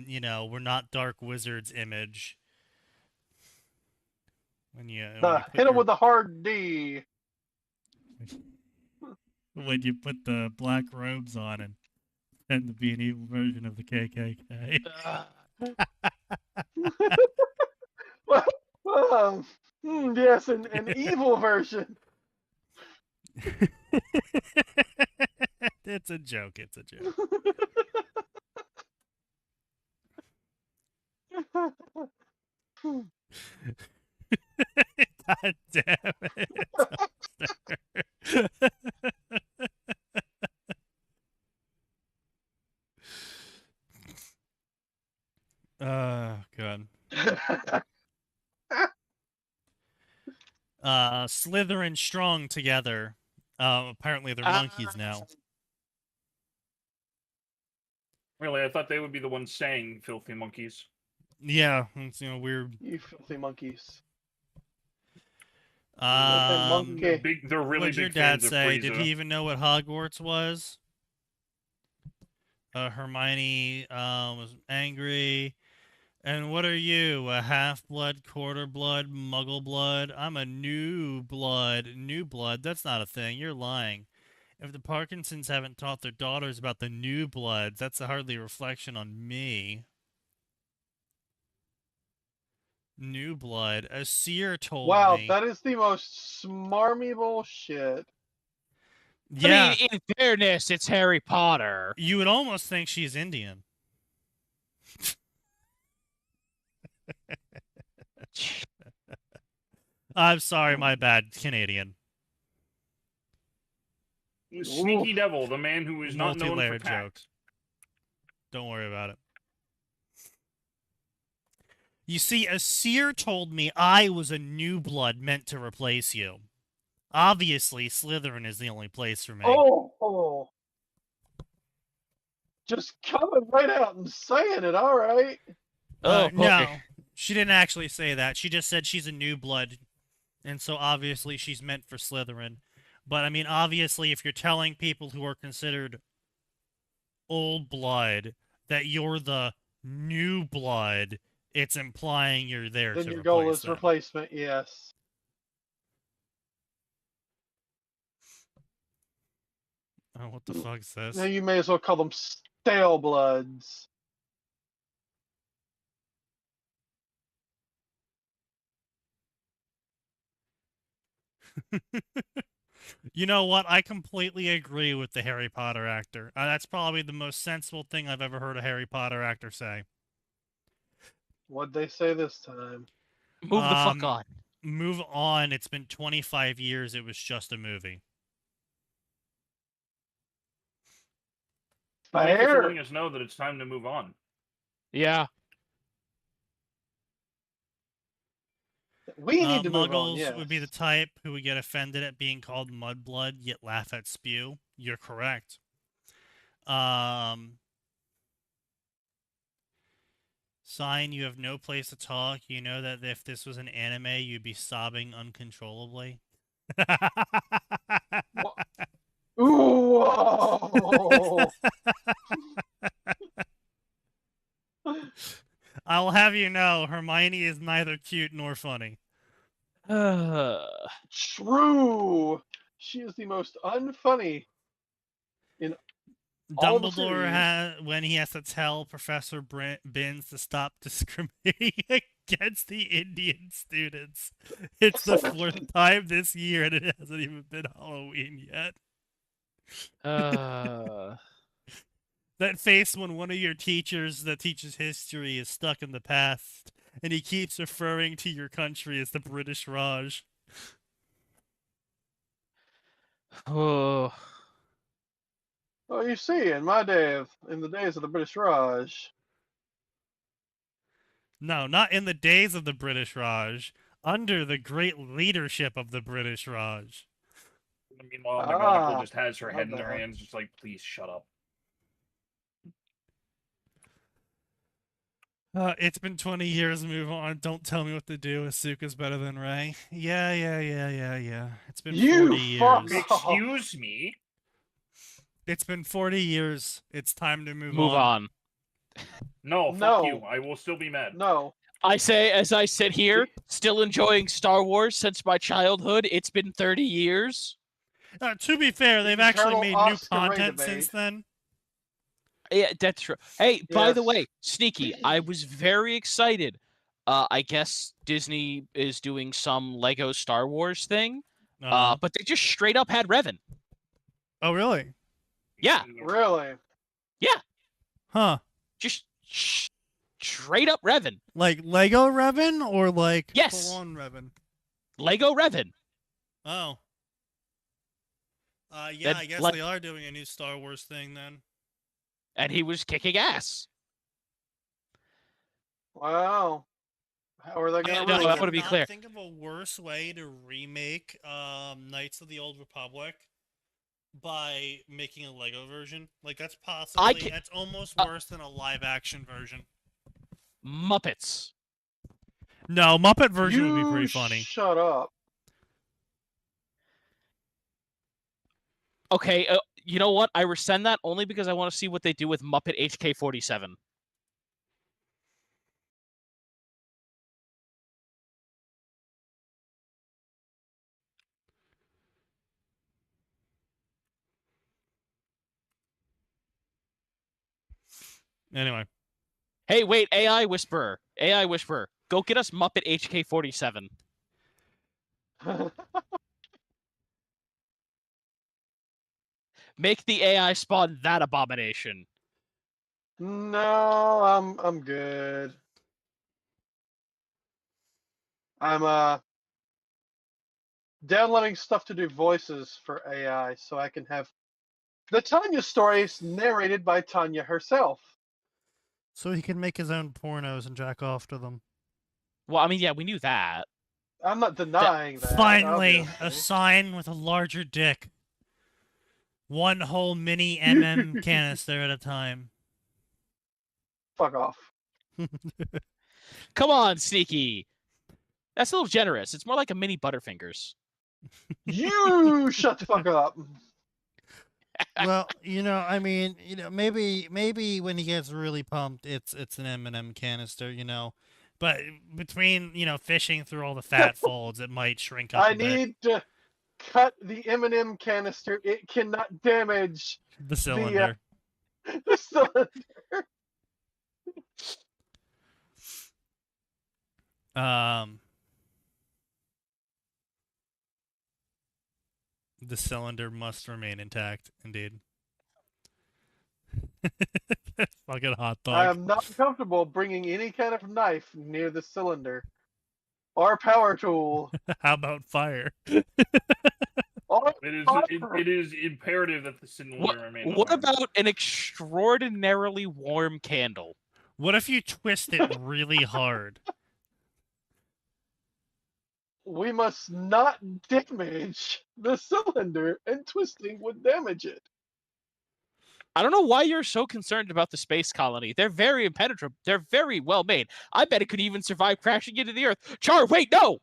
you know, we're not dark wizards image. When you Hit him with the hard D. when you put the black robes on and pretend to be an evil version of the KKK. Yes, an evil version. It's a joke. It's a joke. God damn it. God. Slytherin strong together. Apparently they're monkeys now. Really, I thought they would be the ones saying "filthy monkeys." Yeah, it's, you know, weird. You filthy monkeys. Monkey. They're really What'd your big dad fans say? of Did Frieza. he even know what Hogwarts was? Hermione was angry. And what are you? A half-blood, quarter-blood, muggle-blood? I'm a new blood. New blood? That's not a thing. You're lying. If the Parkinsons haven't taught their daughters about the new bloods, that's hardly a reflection on me. New blood. A seer told me. Wow, that is the most smarmy bullshit. Yeah. I mean, in fairness, it's Harry Potter. You would almost think she's Indian. I'm sorry, my bad. Canadian. Sneaky Devil, the man who is not known for Multi-layered tact. joke. Don't worry about it. You see, a seer told me I was a new blood meant to replace you. Obviously, Slytherin is the only place for me. Oh. Just coming right out and saying it, all right. No, she didn't actually say that. She just said she's a new blood, and so obviously she's meant for Slytherin. But, I mean, obviously, if you're telling people who are considered old blood that you're the new blood, it's implying you're there Then to your replace goal is them. replacement, yes. Oh, what the fuck's this? Now you may as well call them stale bloods. You know what? I completely agree with the Harry Potter actor. That's probably the most sensible thing I've ever heard a Harry Potter actor say. What'd they say this time? Move the fuck on. Move on. It's been 25 years. It was just a movie. Thank you for Fair. letting us know that it's time to move on. Yeah. We need to move on. Muggles Yes. would be the type who would get offended at being called mudblood, yet laugh at spew. You're correct. Sign, you have no place to talk. You know that if this was an anime, you'd be sobbing uncontrollably. Ooh, whoa. I'll have you know, Hermione is neither cute nor funny. True. She is the most unfunny in all the Dumbledore series. when he has to tell Professor Binns to stop discriminating against the Indian students. It's the 4th time this year, and it hasn't even been Halloween yet. That face when one of your teachers that teaches history is stuck in the past, and he keeps referring to your country as the British Raj. Oh. Oh, you see, in the days of the British Raj. No, not in the days of the British Raj. Under the great leadership of the British Raj. Meanwhile, McGonagall Ah, just has her head in her bad. hands, just like, please shut up. It's been 20 years, move on. Don't tell me what to do. Asuka's better than Rey. Yeah. It's been 40 fuck years. off. Excuse me? It's been 40 years. It's time to move on. No, No. fuck you. I will still be mad. No. I say, as I sit here, still enjoying Star Wars since my childhood. It's been 30 years. To be fair, they've actually Eternal made new Oscar Ray content debate. since then. Yeah, that's true. Hey, by the Yes. way, Sneaky, I was very excited. I guess Disney is doing some Lego Star Wars thing, but they just straight up had Revan. Oh, really? Yeah, Really? Huh. just straight up Revan. Like Lego Revan or like Yes. full-on Revan? Lego Revan. Oh. Yeah, That, I guess like- they are doing a new Star Wars thing then. And he was kicking ass. Wow. How are they going to No, ruin I it? wanna be cannot clear. think of a worse way to remake Knights of the Old Republic by making a Lego version. Like that's possibly that's almost worse than a live action version. Muppets. No, Muppet version would be You pretty funny. Shut up. Okay, you know what? I rescind that only because I want to see what they do with Muppet HK47. Anyway. Hey, wait, AI Whisperer. AI Whisperer. Go get us Muppet HK47. Make the AI spawn that abomination. No, I'm good. I'm downloading stuff to do voices for AI so I can have the Tanya stories narrated by Tanya herself. So he can make his own pornos and jack off to them. Well, I mean, yeah, we knew that. I'm not denying that. Finally, a obviously. sign with a larger dick. One whole mini MM canister at a time. Fuck off. Come on, Sneaky. That's a little generous. It's more like a mini Butterfingers. You shut the fuck up. Well, I mean, maybe when he gets really pumped, it's an M&M canister, But between, fishing through all the fat folds, it might shrink up I a bit. need to cut the M&M canister. It cannot damage The cylinder. the cylinder. The cylinder must remain intact, indeed. Fucking hot dog. I am not comfortable bringing any kind of knife near the cylinder or power tool. How about fire? Or It is imperative that the cylinder remain. What unharmed. about an extraordinarily warm candle? What if you twist it really hard? we must not damage the cylinder, and twisting would damage it. I don't know why you're so concerned about the space colony. They're very impenetrable. They're very well made. I bet it could even survive crashing into the Earth. Char, wait, no!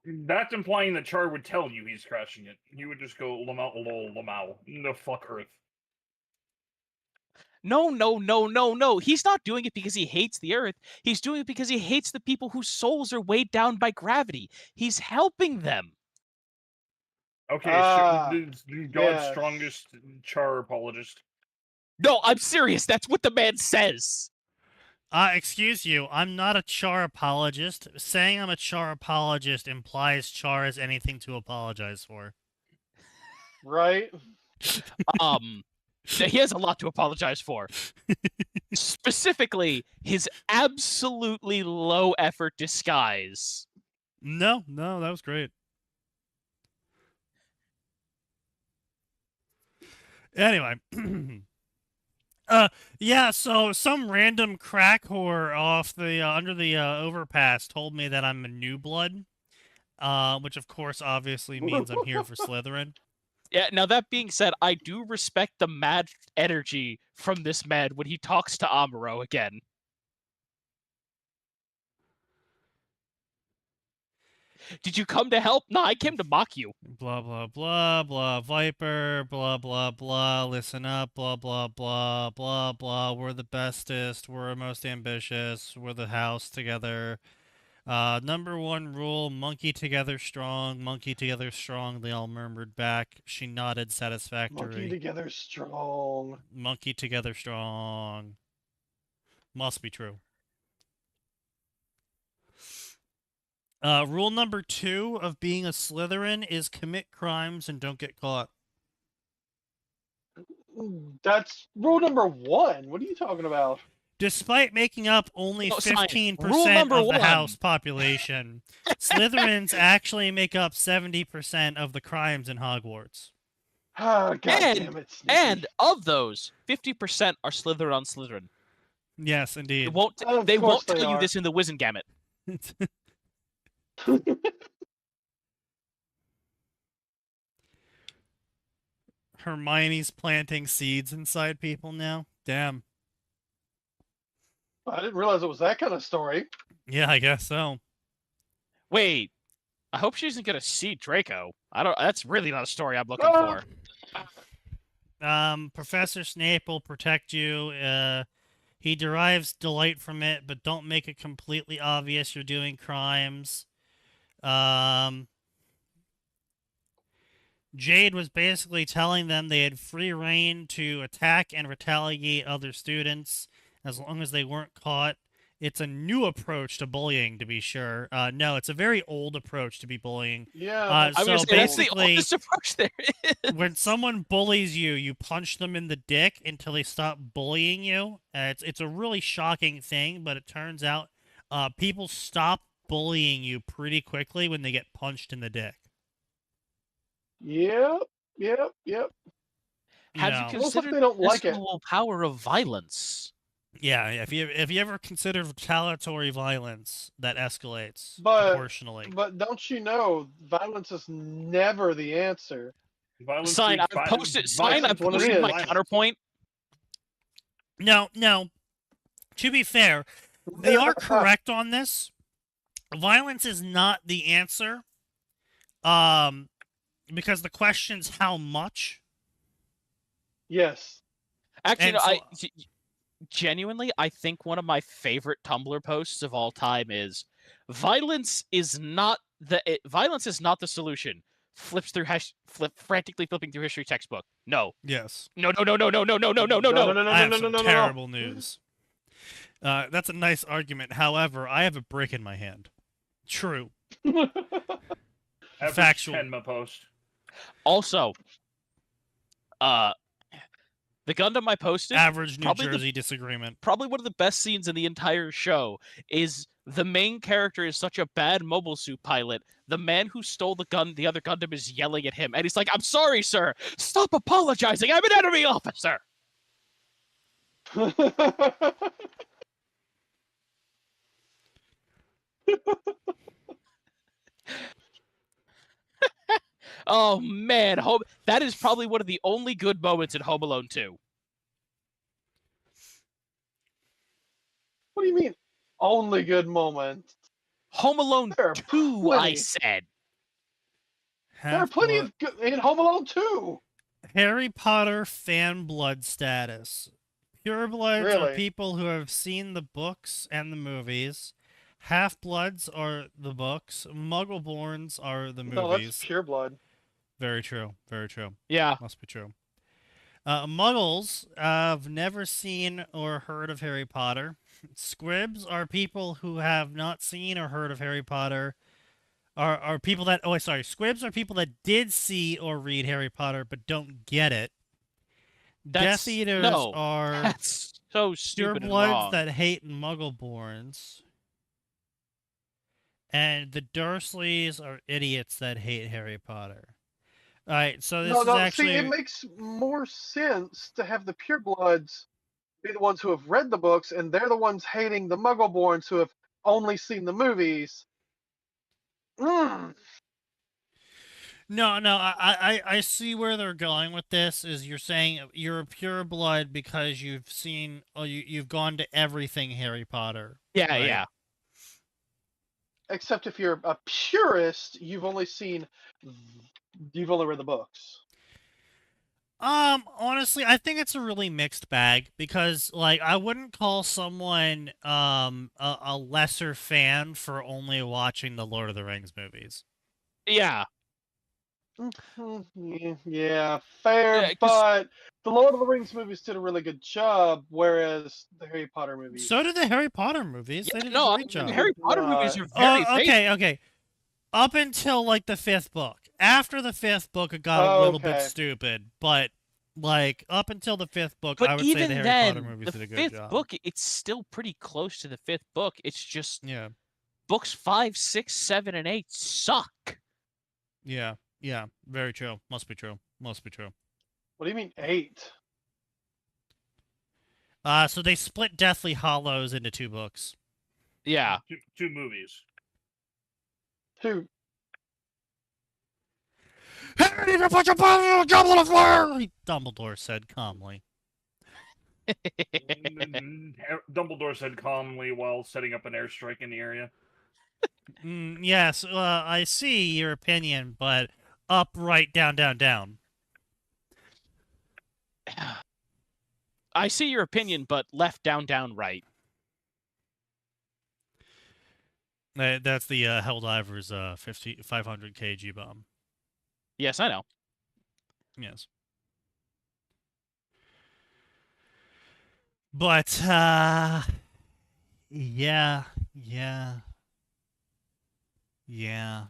That's implying that Char would tell you he's crashing it. He would just go, Lamau, lol, Lamau. No, fuck Earth. No, no, no, no, no. He's not doing it because he hates the Earth. He's doing it because he hates the people whose souls are weighed down by gravity. He's helping them. Okay, God's yes. strongest Char apologist. No, I'm serious. That's what the man says. Excuse you, I'm not a Char apologist. Saying I'm a Char apologist implies Char has anything to apologize for. Right? He has a lot to apologize for. Specifically, his absolutely low effort disguise. No, that was great. Anyway. Yeah, so some random crack whore off the under the overpass told me that I'm a new blood, which of course obviously means I'm here for Slytherin. Yeah, now that being said, I do respect the mad energy from this man when he talks to Amuro again. Did you come to help? No, I came to mock you. Blah, blah, blah, blah, Viper, blah, blah, blah, listen up, blah, blah, blah, blah, blah, we're the bestest, we're most ambitious, we're the house together. Number one rule, monkey together strong, they all murmured back. She nodded satisfactory. Monkey together strong. Monkey together strong. Must be true. Rule number 2 of being a Slytherin is commit crimes and don't get caught. That's rule number 1. What are you talking about? Despite making up only No, 15% Rule number of the 1. house population, Slytherins actually make up 70% of the crimes in Hogwarts. Oh, God damn it, Sneaky. And of those, 50% are Slytherin on Slytherin. Yes, indeed. They won't they tell you are. this in the Wizengamot. Hermione's planting seeds inside people now. Damn. I didn't realize it was that kind of story. Yeah, I guess so. Wait, I hope she isn't gonna see Draco. That's really not a story I'm looking Ah. for. Professor Snape will protect you. He derives delight from it, but don't make it completely obvious you're doing crimes. Jade was basically telling them they had free reign to attack and retaliate other students as long as they weren't caught. It's a new approach to bullying, to be sure. No, it's a very old approach to be bullying. Yeah. I was So gonna say, that's the basically, oldest approach there is. when someone bullies you, you punch them in the dick until they stop bullying you. It's a really shocking thing, but it turns out people stop bullying you pretty quickly when they get punched in the dick. Yep. Have No. you Looks like considered they don't the like it. escalable power of violence? Yeah, if you ever consider retaliatory violence, that escalates But- proportionally. But don't you know, violence is never the answer. Violence Sign, breeds I've posted. violence Sign, I've what it posted is. my counterpoint. No. To be fair, they are correct on this. Violence is not the answer. Because the question's how much. Yes. Actually, And no, so- genuinely, I think one of my favorite Tumblr posts of all time is violence is not the solution. Frantically flipping through history textbook. No. Yes. No. I have some no. terrible news. That's a nice argument. However, I have a brick in my hand. True. Average Factual. Tenma post. Also, the Gundam I posted, Average New probably Jersey disagreement. probably one of the best scenes in the entire show, is the main character is such a bad mobile suit pilot. The man who stole the other Gundam is yelling at him, and he's like, "I'm sorry, sir. Stop apologizing. I'm an enemy officer." Oh man, that is probably one of the only good moments in Home Alone 2. What do you mean? Only good moment. Home Alone There are 2, I plenty. said. There are plenty of good in Home Alone 2. Harry Potter fan blood status. Purebloods are Really? people who have seen the books and the movies. Half-bloods are the books. Muggleborns are the No, that's movies. pure blood. Very true. Very true. Yeah. Must be true. Muggles have never seen or heard of Harry Potter. Squibs are people who have not seen or heard of Harry Potter. Are people that Squibs are people that did see or read Harry Potter but don't get it. Death Eaters are That's so stupid and purebloods wrong. that hate Muggleborns. And the Dursleys are idiots that hate Harry Potter. All right, so this is actually... See, it makes more sense to have the purebloods be the ones who have read the books, and they're the ones hating the Muggleborns who have only seen the movies. Mm. No, I see where they're going with this. Is you're saying you're a pureblood because you've seen, you've gone to everything Harry Potter. Yeah, right? yeah. Except if you're a purist, you've only read the books. Honestly, I think it's a really mixed bag because, like, I wouldn't call someone a lesser fan for only watching the Lord of the Rings movies. Yeah. Yeah, fair, Yeah, 'cause- but the Lord of the Rings movies did a really good job, whereas the Harry Potter movies... So did the Harry Potter movies. Yeah, They did no, a great job. the Harry Potter movies are very okay. Up until, like, the 5th book. After the 5th book, it got a little bit stupid, but, like, up until the 5th book, But I would say the Harry Potter movies did a good job. The 5th book, it's still pretty close to the 5th book. It's just books 5, 6, 7, and 8 suck. Yeah, very true. Must be true. What do you mean 8? So they split Deathly Hallows into 2 books. Yeah. Two movies. 2. Harry, to put your body in a goblet of fire! Dumbledore said calmly. Dumbledore said calmly while setting up an airstrike in the area. Yes, I see your opinion, but up, right, down, down, down. I see your opinion, but left, down, down, right. That's the Helldiver's 500 kg bomb. Yes, I know. Yes. But, yeah. Yes. Yeah.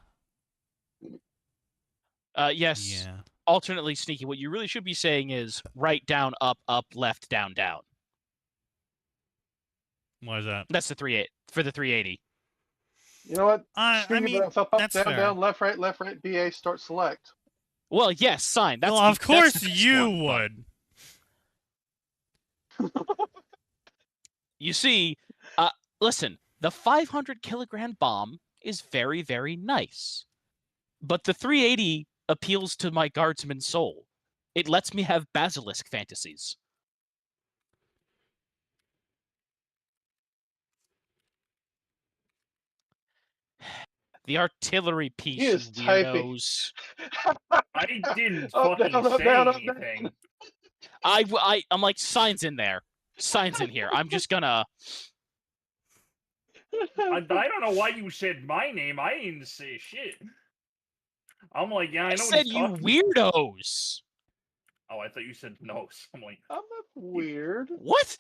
Alternately, Sneaky, what you really should be saying is right, down, up, left, down, down. Why is that? That's the 380 for the 380. You know what? I mean, up, that's down, fair. down, left, right, BA, start, select. Well, yes, sign. That's well, of course you would. You see, listen, the 500 kilogram bomb is very, very nice. But the 380 appeals to my guardsman's soul. It lets me have basilisk fantasies. The artillery piece, He is you typing. weirdos. I didn't Up, fucking down, up, say down, up, anything. I'm like, signs in there. Signs in here. I'm just gonna... I don't know why you said my name. I didn't say shit. I'm like, yeah, I know. said you weirdos. Oh, I thought you said no. I'm like, I'm not weird. What?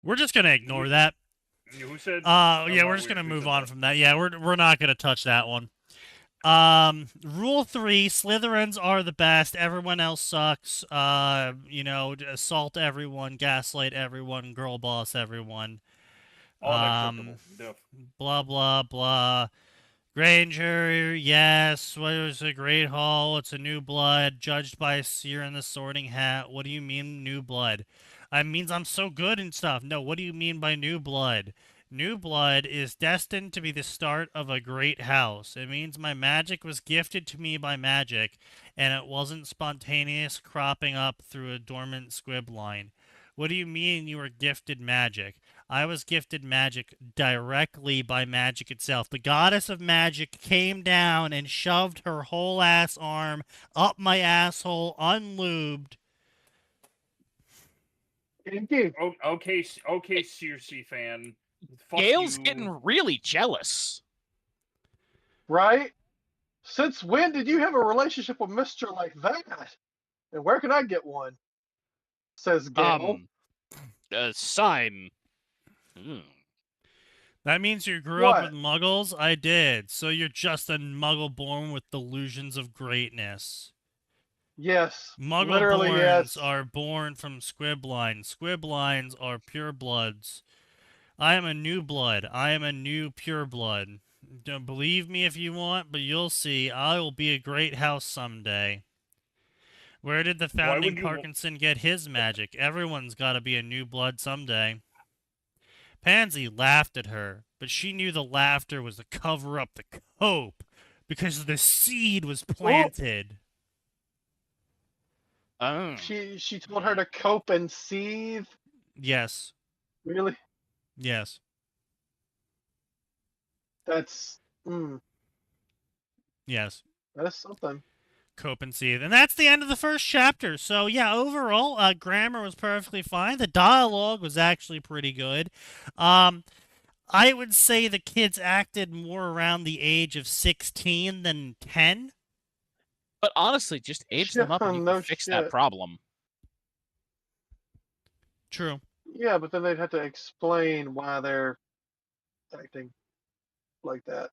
We're just gonna ignore that. who said? Yeah, we're just gonna move on from that. Yeah, we're not gonna touch that one. Rule 3: Slytherins are the best. Everyone else sucks. Assault everyone, gaslight everyone, girl boss everyone. Unacceptable. Blah blah blah. Granger, yes. What was a great haul? It's a new blood, judged by a seer in the sorting hat. What do you mean, new blood? It means I'm so good and stuff. No, what do you mean by new blood? New blood is destined to be the start of a great house. It means my magic was gifted to me by magic, and it wasn't spontaneous cropping up through a dormant squib line. What do you mean you were gifted magic? I was gifted magic directly by magic itself. The goddess of magic came down and shoved her whole ass arm up my asshole unlubed. Indeed. Okay, CRC fan. Fuck Gail's you. getting really jealous. Right? Since when did you have a relationship with Mr. like that? And where can I get one? Says Gail. Sign. That means you grew up What? with muggles? I did. So you're just a muggle born with delusions of greatness. Yes. Muggle Literally, borns yes. are born from squib lines. Squib lines are pure bloods. I am a new blood. I am a new pure blood. Don't believe me if you want, but you'll see. I will be a great house someday. Where did the Why would founding you- Parkinson get his magic? Everyone's got to be a new blood someday. Pansy laughed at her, but she knew the laughter was to cover up the cope because the seed was planted. Oh. She told her to cope and seethe. Yes. Really? Yes. That's Yes. that's something. Cope and seethe. And that's the end of the first chapter. So, yeah, overall, grammar was perfectly fine. The dialogue was actually pretty good. I would say the kids acted more around the age of 16 than 10. But honestly, just age them up and you No can fix that shit. problem. True. Yeah, but then they'd have to explain why they're acting like that.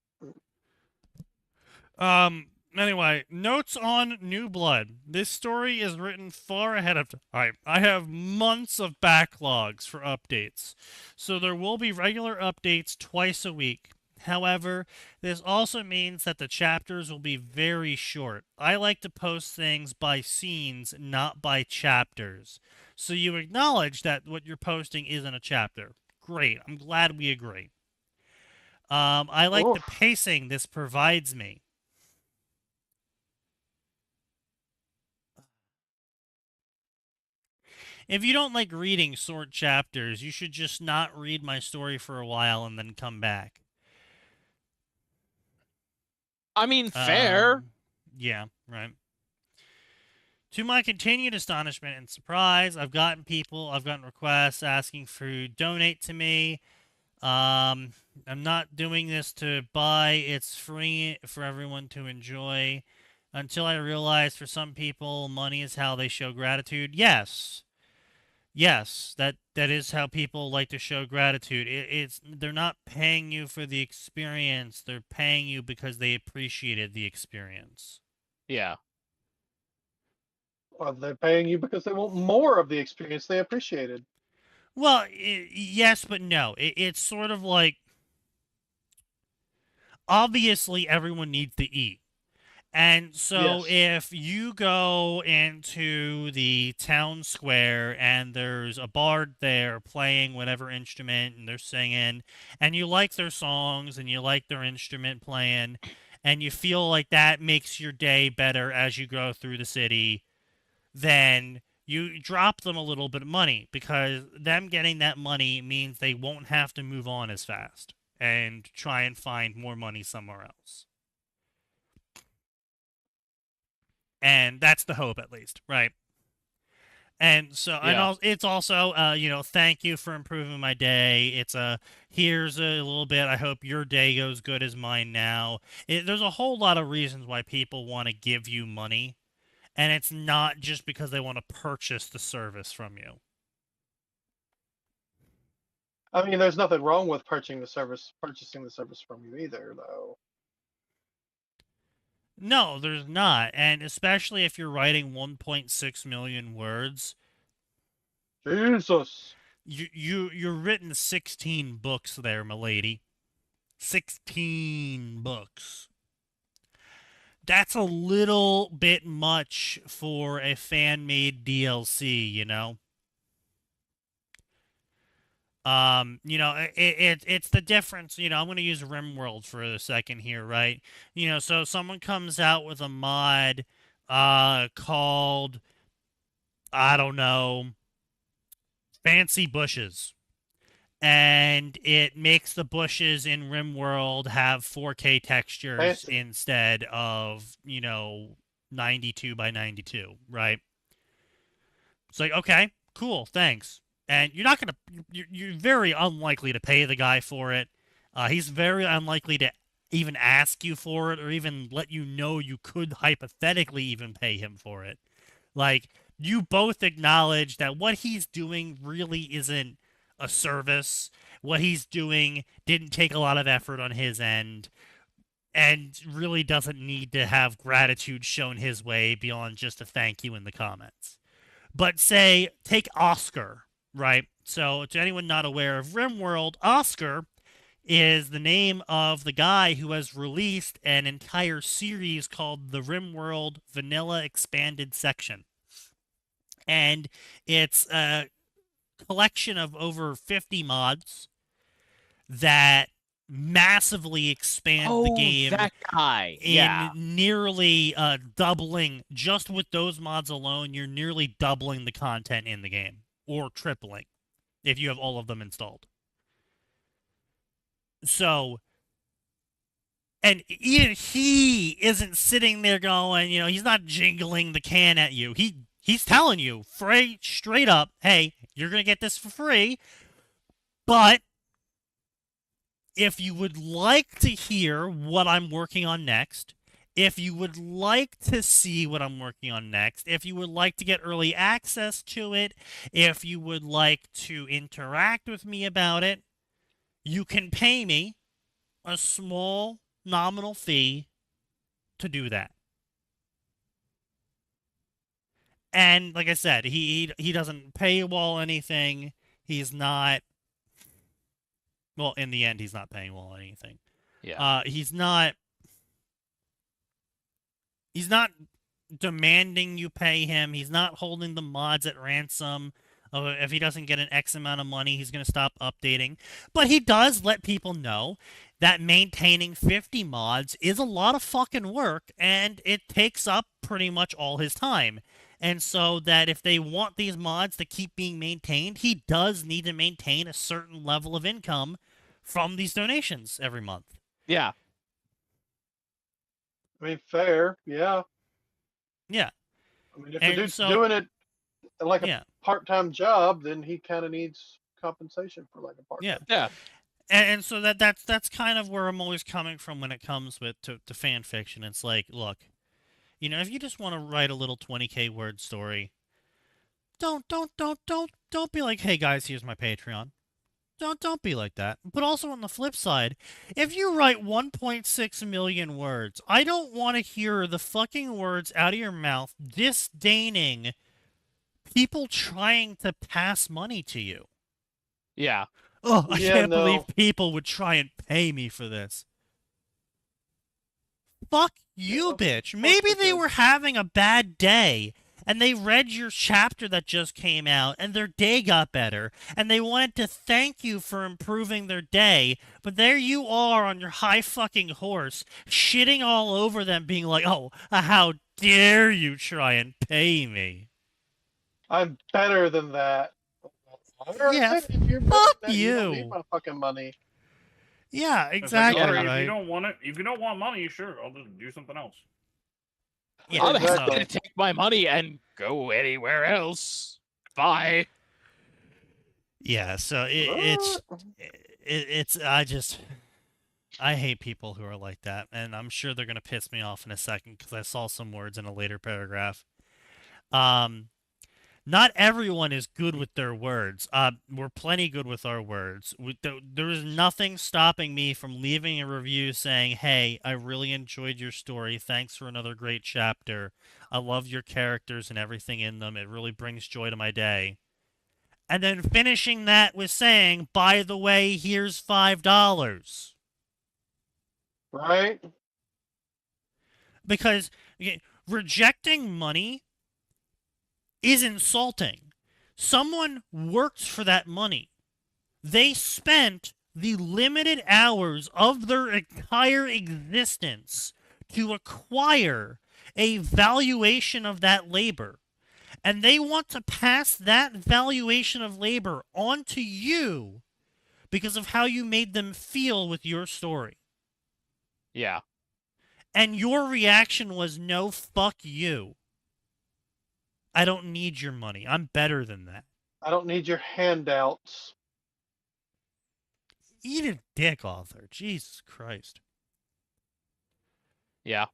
Anyway, notes on New Blood. This story is written far ahead of time. I have months of backlogs for updates, so there will be regular updates twice a week. However, this also means that the chapters will be very short. I like to post things by scenes, not by chapters. So you acknowledge that what you're posting isn't a chapter. Great. I'm glad we agree. I like the Oof. pacing this provides me. If you don't like reading short chapters, you should just not read my story for a while and then come back. I mean, fair. Yeah, right. To my continued astonishment and surprise, I've gotten requests asking for donate to me. I'm not doing this to buy. It's free for everyone to enjoy. Until I realized for some people, money is how they show gratitude. Yes. Yes, that is how people like to show gratitude. They're not paying you for the experience. They're paying you because they appreciated the experience. Yeah. Well, they're paying you because they want more of the experience they appreciated. Well, yes, but no. It's sort of like, obviously everyone needs to eat. And so Yes. if you go into the town square and there's a bard there playing whatever instrument and they're singing, and you like their songs and you like their instrument playing, and you feel like that makes your day better as you go through the city, then you drop them a little bit of money, because them getting that money means they won't have to move on as fast and try and find more money somewhere else. And that's the hope, at least, right? And so, Yeah. it's also, thank you for improving my day. It's here's a little bit. I hope your day goes good as mine now. There's a whole lot of reasons why people want to give you money, and it's not just because they want to purchase the service from you. I mean, there's nothing wrong with purchasing the service from you either, though. No, there's not, and especially if you're writing 1.6 million words. Jesus. You're written 16 books there, milady. 16 books. That's a little bit much for a fan-made DLC, you know? You know, it's the difference, you know, I'm going to use RimWorld for a second here, right? You know, so someone comes out with a mod called, I don't know, Fancy Bushes. And it makes the bushes in RimWorld have 4K textures Fancy. instead of, you know, 92 by 92, right? It's like, okay, cool, thanks. And you're not gonna, you're very unlikely to pay the guy for it. He's very unlikely to even ask you for it or even let you know you could hypothetically even pay him for it. Like, you both acknowledge that what he's doing really isn't a service. What he's doing didn't take a lot of effort on his end and really doesn't need to have gratitude shown his way beyond just a thank you in the comments. But say, take Oscar, right? So to anyone not aware of RimWorld, Oscar is the name of the guy who has released an entire series called the RimWorld Vanilla Expanded Section. And it's a collection of over 50 mods that massively expand the game that guy. in Yeah. nearly doubling. Just with those mods alone, you're nearly doubling the content in the game, or tripling if you have all of them installed. So, and even he isn't sitting there going, you know, he's not jingling the can at you. He's telling you straight up, hey, you're going to get this for free, but if you would like to hear what I'm working on next, if you would like to see what I'm working on next, if you would like to get early access to it, if you would like to interact with me about it, you can pay me a small nominal fee to do that. And like I said, he doesn't paywall anything. He's not. Well, in the end, he's not paywall anything. Yeah. He's not demanding you pay him. He's not holding the mods at ransom. If he doesn't get an X amount of money, he's going to stop updating. But he does let people know that maintaining 50 mods is a lot of fucking work, and it takes up pretty much all his time. And so that if they want these mods to keep being maintained, he does need to maintain a certain level of income from these donations every month. Yeah. I mean, fair, yeah. Yeah. I mean, if And the dude's so- doing it like a Yeah. part-time job, then he kind of needs compensation for like a part-time. Yeah. Yeah. And so that's kind of where I'm always coming from when it comes to fan fiction. It's like, look, you know, if you just want to write a little 20K word story, don't be like, hey guys, here's my Patreon. Don't be like that. But also on the flip side, if you write 1.6 million words, I don't want to hear the fucking words out of your mouth disdaining people trying to pass money to you. Yeah. Oh, I Yeah, can't no. believe people would try and pay me for this. Fuck you, Yeah, bitch. Maybe they they do. were having a bad day and they read your chapter that just came out and their day got better and they wanted to thank you for improving their day, but there you are on your high fucking horse shitting all over them being like, oh, how dare you try and pay me. I'm better than that. Yeah, If you're better fuck than that, you don't you. need my fucking money. Yeah, It's like, exactly. alright, right. if you don't want it, if you don't want money, sure, I'll just do something else. Yeah, I'm Exactly. happy to take my money and go anywhere else. Bye. Yeah, so it's I hate people who are like that, and I'm sure they're gonna piss me off in a second because I saw some words in a later paragraph. Not everyone is good with their words. We're plenty good with our words. There is nothing stopping me from leaving a review saying, hey, I really enjoyed your story. Thanks for another great chapter. I love your characters and everything in them. It really brings joy to my day. And then finishing that with saying, by the way, here's $5. Right? Because rejecting money is insulting. Someone worked for that money. They spent the limited hours of their entire existence to acquire a valuation of that labor. And they want to pass that valuation of labor on to you because of how you made them feel with your story. Yeah. And your reaction was, no, fuck you. I don't need your money. I'm better than that. I don't need your handouts. Eat a dick, author. Jesus Christ. Yeah.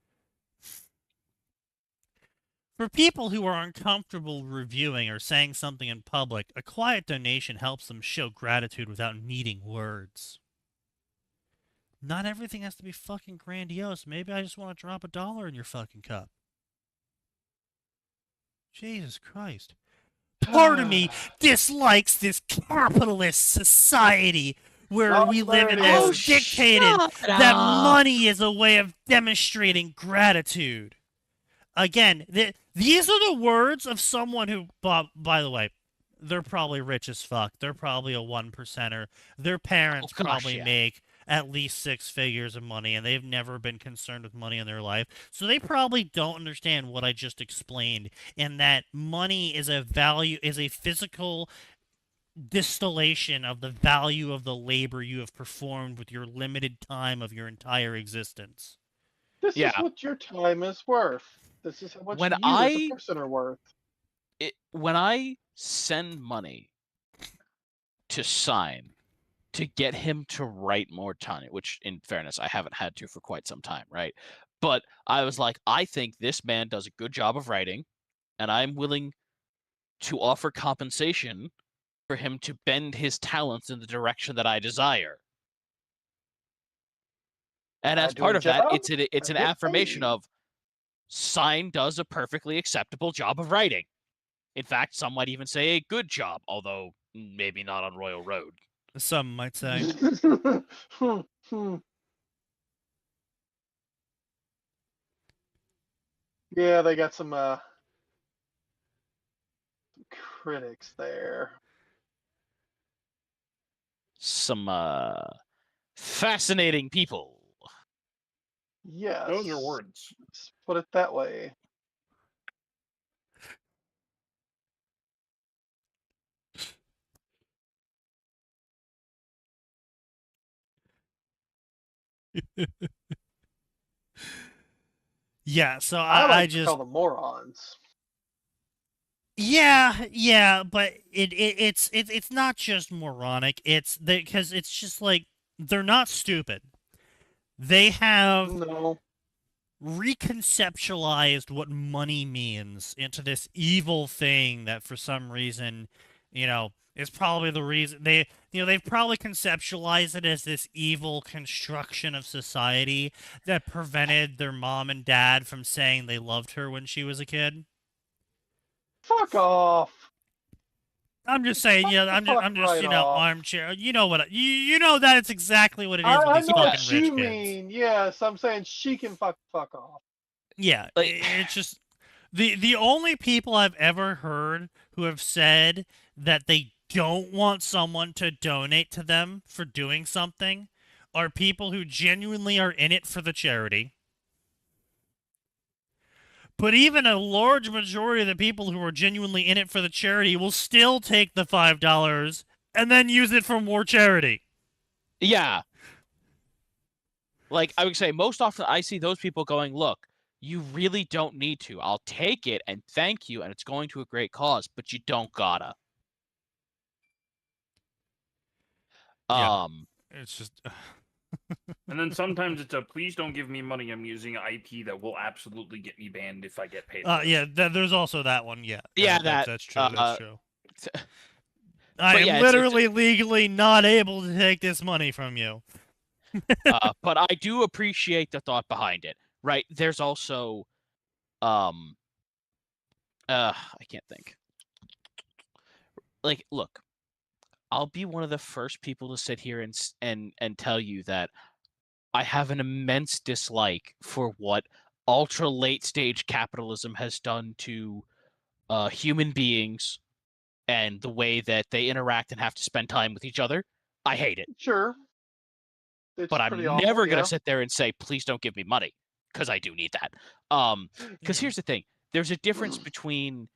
For people who are uncomfortable reviewing or saying something in public, a quiet donation helps them show gratitude without needing words. Not everything has to be fucking grandiose. Maybe I just want to drop $1 in your fucking cup. Jesus Christ. Part of me dislikes this capitalist society where Oh, we live in there it as is. dictated shut that up. money is a way of demonstrating gratitude. Again, these are the words of someone who, by the way, they're probably rich as fuck. They're probably a 1%er. Their parents gosh, probably yeah. make at least 6 figures of money, and they've never been concerned with money in their life. So they probably don't understand what I just explained, and that money is a physical distillation of the value of the labor you have performed with your limited time of your entire existence. This Yeah. is what your time is worth. This is how much When you as a person are worth. When I send money to sign to get him to write more tonnage, which in fairness, I haven't had to for quite some time, right? But I was like, I think this man does a good job of writing, and I'm willing to offer compensation for him to bend his talents in the direction that I desire. And I as do part a of that, job, it's I an get affirmation paid. of Sign does a perfectly acceptable job of writing. In fact, some might even say a good job, although maybe not on Royal Road. Some might say. Yeah, they got some critics there. Some fascinating people. Yes. Those are words. Let's put it that way. Yeah, so I I like to just call them morons. yeah, but it's not just moronic. It's because it's just like they're not stupid. They have No. reconceptualized what money means into this evil thing that for some reason, is probably the reason they've probably conceptualized it as this evil construction of society that prevented their mom and dad from saying they loved her when she was a kid. Fuck off. I'm just saying, I'm Fuck just, right off. armchair. You know what? You know that it's exactly what it is with I these know fucking what rich you kids. mean. Yes, I'm saying she can fuck off. Yeah, Like- it's just the only people I've ever heard who have said that they don't want someone to donate to them for doing something are people who genuinely are in it for the charity. But even a large majority of the people who are genuinely in it for the charity will still take the $5 and then use it for more charity. Yeah. Like, I would say most often I see those people going, look, you really don't need to. I'll take it and thank you, and it's going to a great cause, but you don't gotta. Yeah. It's just And then sometimes it's a please don't give me money. I'm using an IP that will absolutely get me banned if I get paid. for this." yeah, there's also that one. Yeah. Yeah, that's true. That's true. I but am yeah, it's- literally legally not able to take this money from you. but I do appreciate the thought behind it, right? There's also, I can't think. Like, look, I'll be one of the first people to sit here and tell you that I have an immense dislike for what ultra late stage capitalism has done to human beings and the way that they interact and have to spend time with each other. I hate it. Sure. It's But pretty I'm awful, never going yeah. to sit there and say, please don't give me money, because I do need that. Because Yeah. here's the thing. There's a difference between,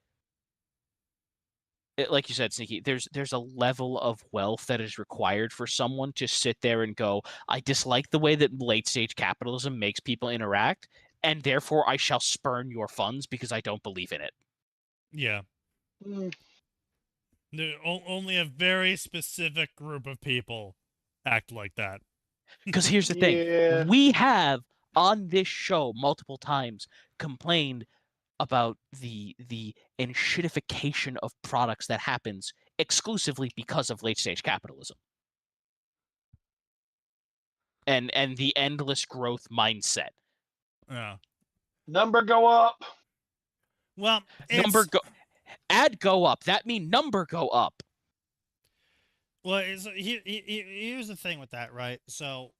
like you said, Sneaky, there's a level of wealth that is required for someone to sit there and go, I dislike the way that late stage capitalism makes people interact, and therefore I shall spurn your funds because I don't believe in it. Yeah. Mm, Only a very specific group of people act like that. Because here's the thing. yeah. We have, on this show, multiple times complained about the enshittification of products that happens exclusively because of late stage capitalism. And the endless growth mindset. Yeah. Number go up. Well, Ad go up. That mean number go up. Well, here's the thing with that, right? So,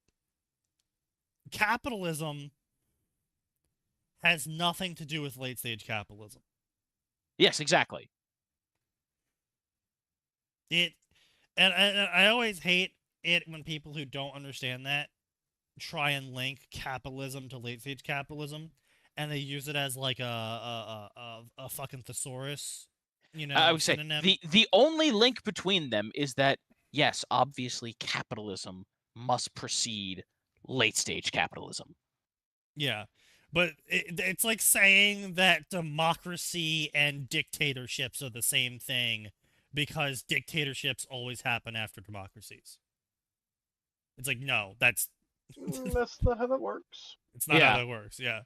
capitalism has nothing to do with late stage capitalism. Yes, exactly. And I always hate it when people who don't understand that try and link capitalism to late stage capitalism, and they use it as like a fucking thesaurus, I would say synonym. the only link between them is that, yes, obviously capitalism must precede late stage capitalism. Yeah, but it's like saying that democracy and dictatorships are the same thing because dictatorships always happen after democracies. It's like, no, that's That's not how that works. it's not how that works. Yeah.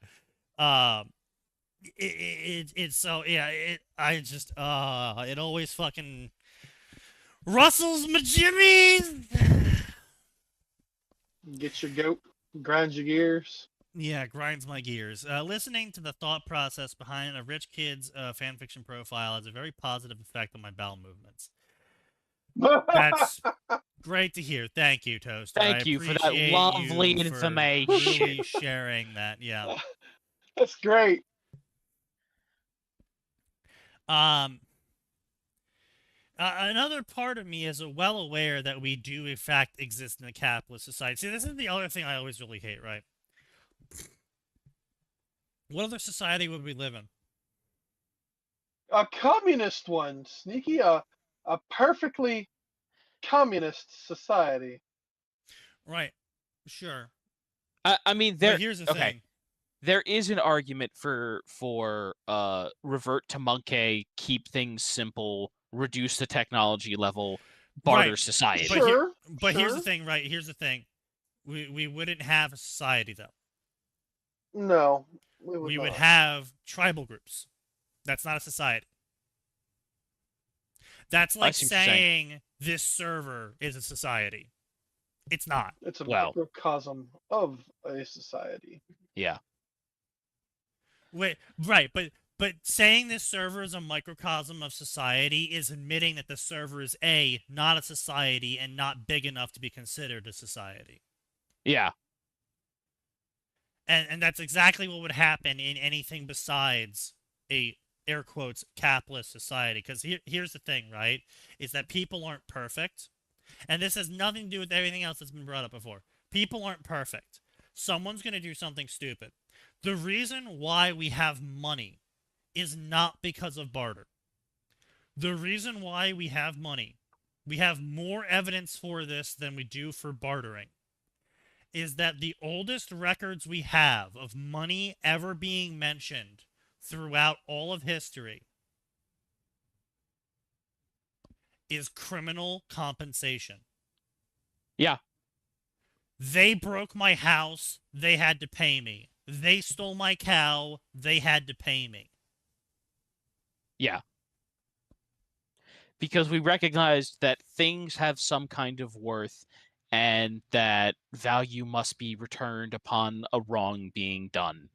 It's so, yeah, it always fucking rustles my jimmies. Get your goat, grind your gears. Yeah, grinds my gears. Listening to the thought process behind a rich kid's fanfiction profile has a very positive effect on my bowel movements. That's great to hear. Thank you, Toaster. Thank you for that lovely information. Really sharing that. Yeah. That's great. Another part of me is well aware that we do, in fact, exist in a capitalist society. See, this is the other thing I always really hate, right? What other society would we live in? A communist one, Sneaky. A perfectly communist society. Right. Sure. I mean, But here's the thing. There is an argument for revert to Monkey, keep things simple, reduce the technology level, barter Right. society. But here's the thing, right? Here's the thing. We wouldn't have a society, though. No. We would have tribal groups. That's not a society. That's like saying this server is a society. It's not. It's a microcosm of a society. Yeah. Wait, right, but saying this server is a microcosm of society is admitting that the server is not a society and not big enough to be considered a society. Yeah. And that's exactly what would happen in anything besides a, air quotes, capitalist society. Because here's the thing, right? Is that people aren't perfect. And this has nothing to do with everything else that's been brought up before. People aren't perfect. Someone's going to do something stupid. The reason why we have money is not because of barter. The reason why we have money, we have more evidence for this than we do for bartering, is that the oldest records we have of money ever being mentioned throughout all of history is criminal compensation. Yeah. They broke my house, they had to pay me. They stole my cow, they had to pay me. Yeah. Because we recognized that things have some kind of worth and that value must be returned upon a wrong being done.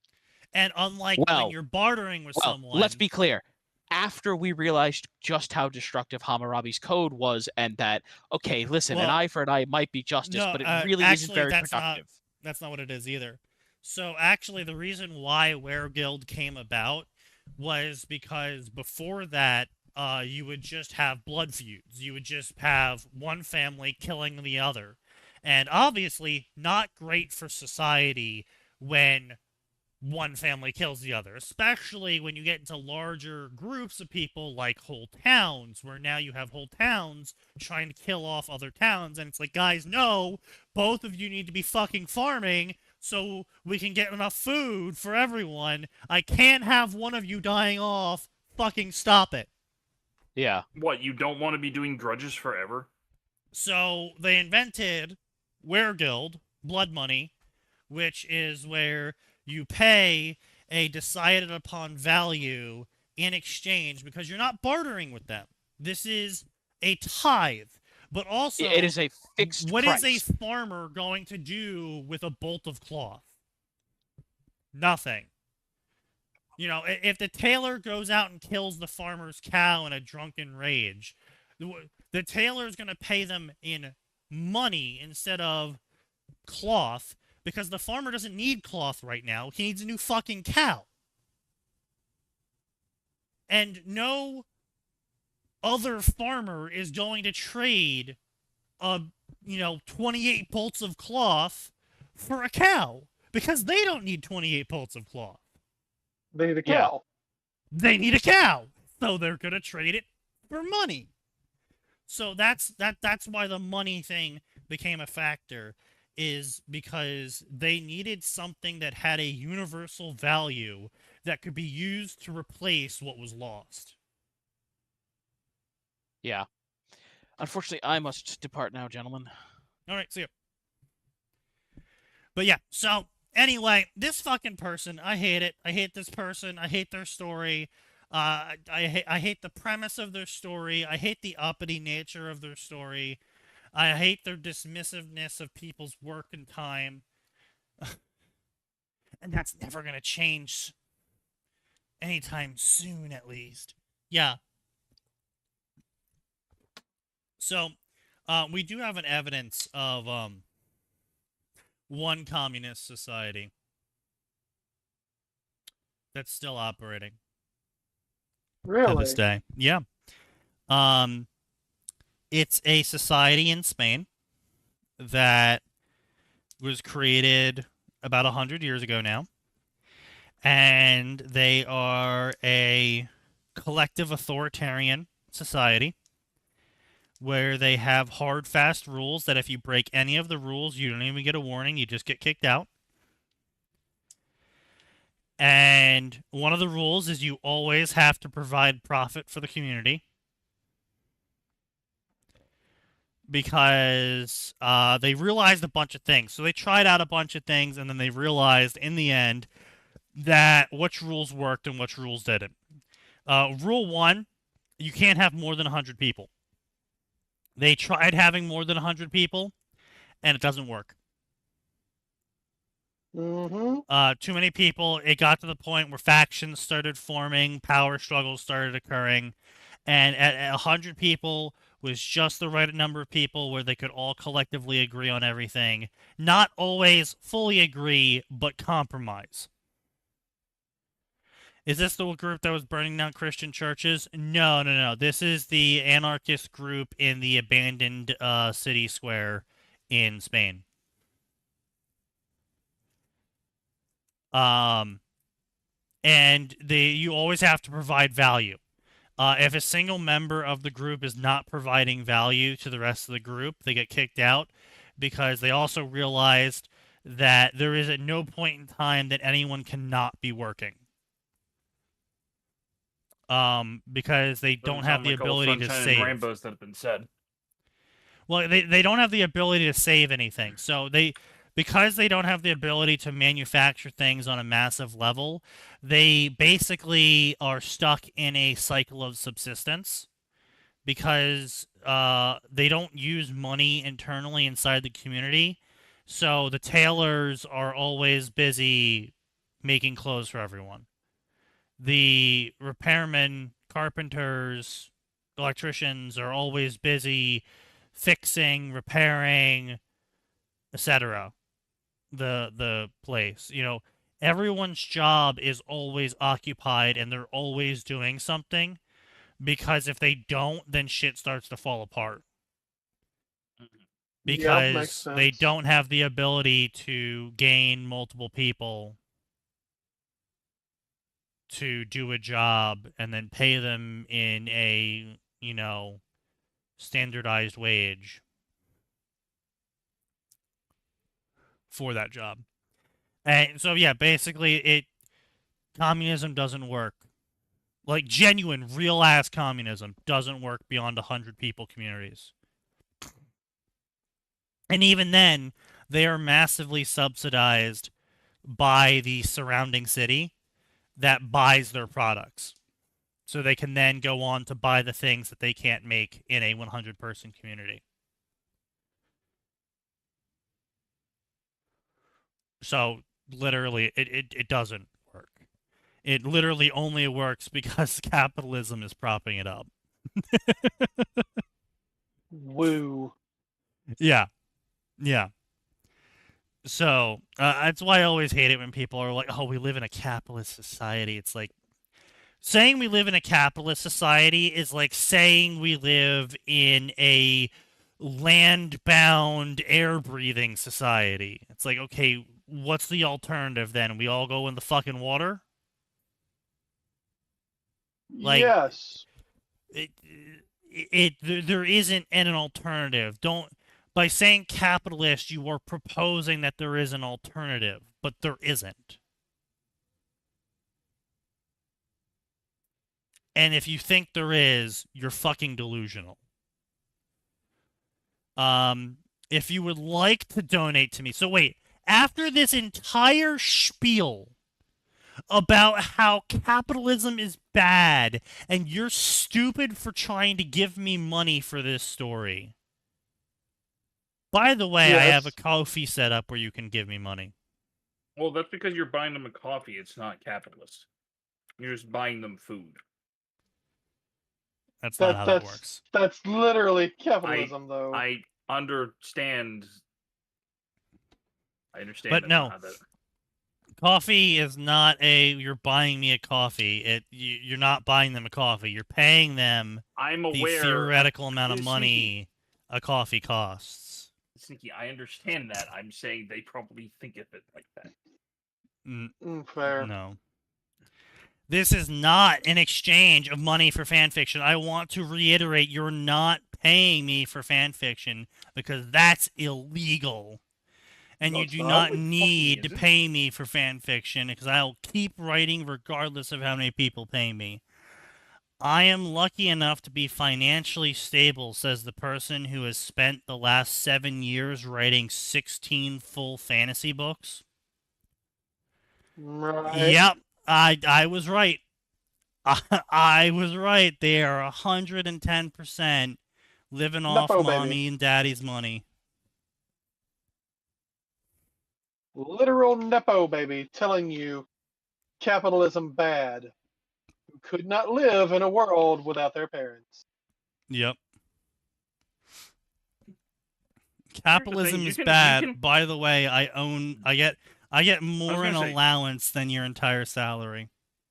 And unlike when you're bartering with someone... let's be clear. After we realized just how destructive Hammurabi's code was and that, okay, listen, an eye for an eye might be justice, but it really isn't very productive. That's not what it is either. So actually, the reason why Guild came about was because before that, you would just have blood feuds. You would just have one family killing the other. And obviously, not great for society when one family kills the other, especially when you get into larger groups of people like whole towns, where now you have whole towns trying to kill off other towns. And it's like, guys, no, both of you need to be fucking farming so we can get enough food for everyone. I can't have one of you dying off. Fucking stop it. Yeah. What, you don't want to be doing grudges forever? So they invented Guild, blood money, which is where you pay a decided upon value in exchange because you're not bartering with them. This is a tithe. But also, It is a fixed what price. is a farmer going to do with a bolt of cloth? Nothing. You know, if the tailor goes out and kills the farmer's cow in a drunken rage, the tailor is going to pay them in money instead of cloth because the farmer doesn't need cloth right now. He needs a new fucking cow. And no other farmer is going to trade 28 bolts of cloth for a cow because they don't need 28 bolts of cloth. They need a Yeah. cow. They need a cow, so they're gonna trade it for money. So that's why the money thing became a factor, is because they needed something that had a universal value that could be used to replace what was lost. Yeah. Unfortunately, I must depart now, gentlemen. All right, see ya. But yeah, so anyway, this fucking person, I hate it. I hate this person. I hate their story. I hate the premise of their story. I hate the uppity nature of their story. I hate their dismissiveness of people's work and time. And that's never going to change anytime soon, at least. Yeah. So, we do have an evidence of one communist society that's still operating to Really? this day. Yeah. It's a society in Spain that was created about 100 years ago now. And they are a collective authoritarian society where they have hard, fast rules that if you break any of the rules, you don't even get a warning, you just get kicked out. And one of the rules is you always have to provide profit for the community. Because they realized a bunch of things. So they tried out a bunch of things, and then they realized in the end that which rules worked and which rules didn't. Rule 1, you can't have more than 100 people. They tried having more than 100 people, and it doesn't work. Mm-hmm. Too many people. It got to the point where factions started forming, power struggles started occurring, and at 100 people was just the right number of people where they could all collectively agree on everything. Not always fully agree, but compromise. Is this the group that was burning down Christian churches? No. This is the anarchist group in the abandoned city square in Spain. And you always have to provide value. If a single member of the group is not providing value to the rest of the group, they get kicked out because they also realized that there is at no point in time that anyone cannot be working. Because they don't have the ability to save. Rainbows that have been said. Well, they don't have the ability to save anything. So because they don't have the ability to manufacture things on a massive level, they basically are stuck in a cycle of subsistence because they don't use money internally inside the community. So the tailors are always busy making clothes for everyone. The repairmen, carpenters, electricians are always busy fixing, repairing, etc. the place. You know, everyone's job is always occupied and they're always doing something, because if they don't, then shit starts to fall apart. Yeah, makes Because they sense. don't have the ability to gain multiple people to do a job and then pay them in a, you know, standardized wage for that job. And so yeah, basically communism doesn't work. Like genuine, real ass communism doesn't work beyond 100 people communities. And even then, they are massively subsidized by the surrounding city that buys their products. So they can then go on to buy the things that they can't make in a 100-person community. So literally, it doesn't work. It literally only works because capitalism is propping it up. Woo. Yeah. Yeah. So that's why I always hate it when people are like, oh, we live in a capitalist society. It's like, saying we live in a capitalist society is like saying we live in a land-bound, air-breathing society. It's like, okay, what's the alternative then? We all go in the fucking water? Like, Yes. there isn't an alternative. By saying capitalist, you are proposing that there is an alternative, but there isn't. And if you think there is, you're fucking delusional. If you would like to donate to me. So wait, after this entire spiel about how capitalism is bad and you're stupid for trying to give me money for this story. By the way, I have a Ko-fi set up where you can give me money. Well, that's because you're buying them a coffee. It's not capitalist. You're just buying them food. That's not how that works. That's literally capitalism, though. I understand. But no, coffee is not you're buying me a coffee. You're not buying them a coffee. You're paying them the theoretical amount of money a coffee costs. Sneaky, I understand that. I'm saying they probably think of it like that. Fair. No. This is not an exchange of money for fanfiction. I want to reiterate, you're not paying me for fanfiction because that's illegal. And you do not need to pay me for fanfiction because I'll keep writing regardless of how many people pay me. I am lucky enough to be financially stable, says the person who has spent the last 7 years writing 16 full fantasy books. Right. Yep. I was right. I was right. They are 110% living off mommy and daddy's money. Literal Nepo baby telling you capitalism bad. Who could not live in a world without their parents. Yep. Capitalism is bad. By the way, I get more in allowance than your entire salary.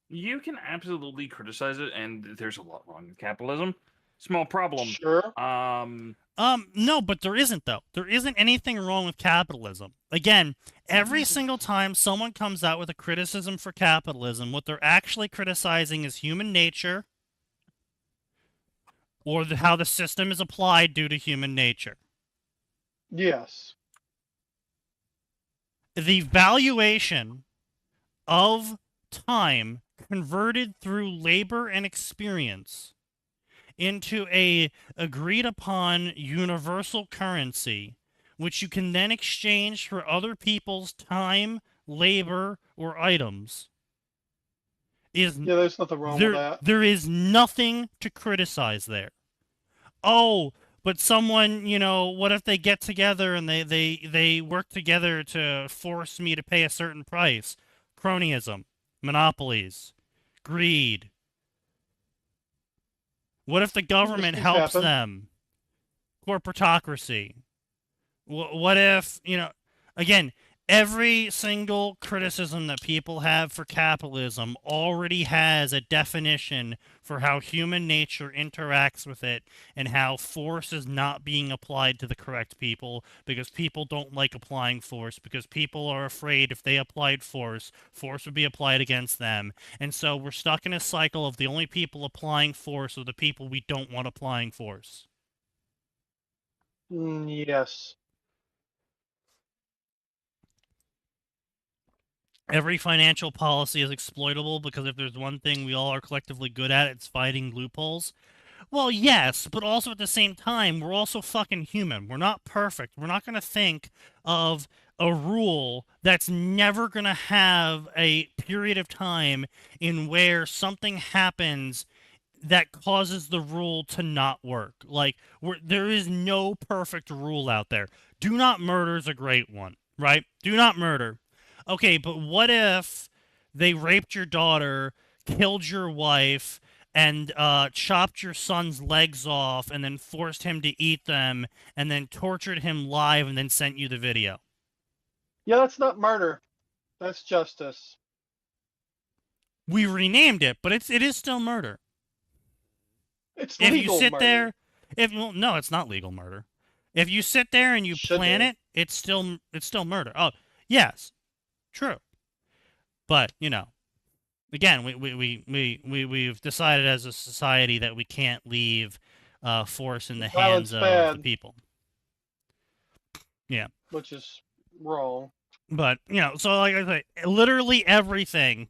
You can absolutely criticize it, and there's a lot wrong with capitalism. Small problem. Sure. No, but there isn't, though. There isn't anything wrong with capitalism. Again, every single time someone comes out with a criticism for capitalism, what they're actually criticizing is human nature or how the system is applied due to human nature. Yes. The valuation of time converted through labor and experience into a agreed upon universal currency, which you can then exchange for other people's time, labor, or items. There's nothing wrong with that. There is nothing to criticize there. Oh, but someone, what if they get together and they work together to force me to pay a certain price? Cronyism, monopolies, greed. What if the government helps them? Corporatocracy. What if, again, Every single criticism that people have for capitalism already has a definition for how human nature interacts with it and how force is not being applied to the correct people because people don't like applying force because people are afraid if they applied force, force would be applied against them. And so we're stuck in a cycle of the only people applying force are the people we don't want applying force. Yes. Every financial policy is exploitable because if there's one thing we all are collectively good at, it's fighting loopholes. Well, yes, but also at the same time, we're also fucking human. We're not perfect. We're not going to think of a rule that's never going to have a period of time in where something happens that causes the rule to not work. Like, there is no perfect rule out there. Do not murder is a great one, right? Do not murder. Okay, but what if they raped your daughter, killed your wife, and chopped your son's legs off, and then forced him to eat them, and then tortured him live, and then sent you the video? Yeah, that's not murder. That's justice. We renamed it, but it is still murder. It's If legal you sit murder. there, well, no, it's not legal murder. If you sit there and you Should plan be. it, it's still murder. Oh, yes, true. But again, we've decided as a society that we can't leave force in the Violence hands of bad. the people. Yeah. Which is wrong. But so like I say, literally everything.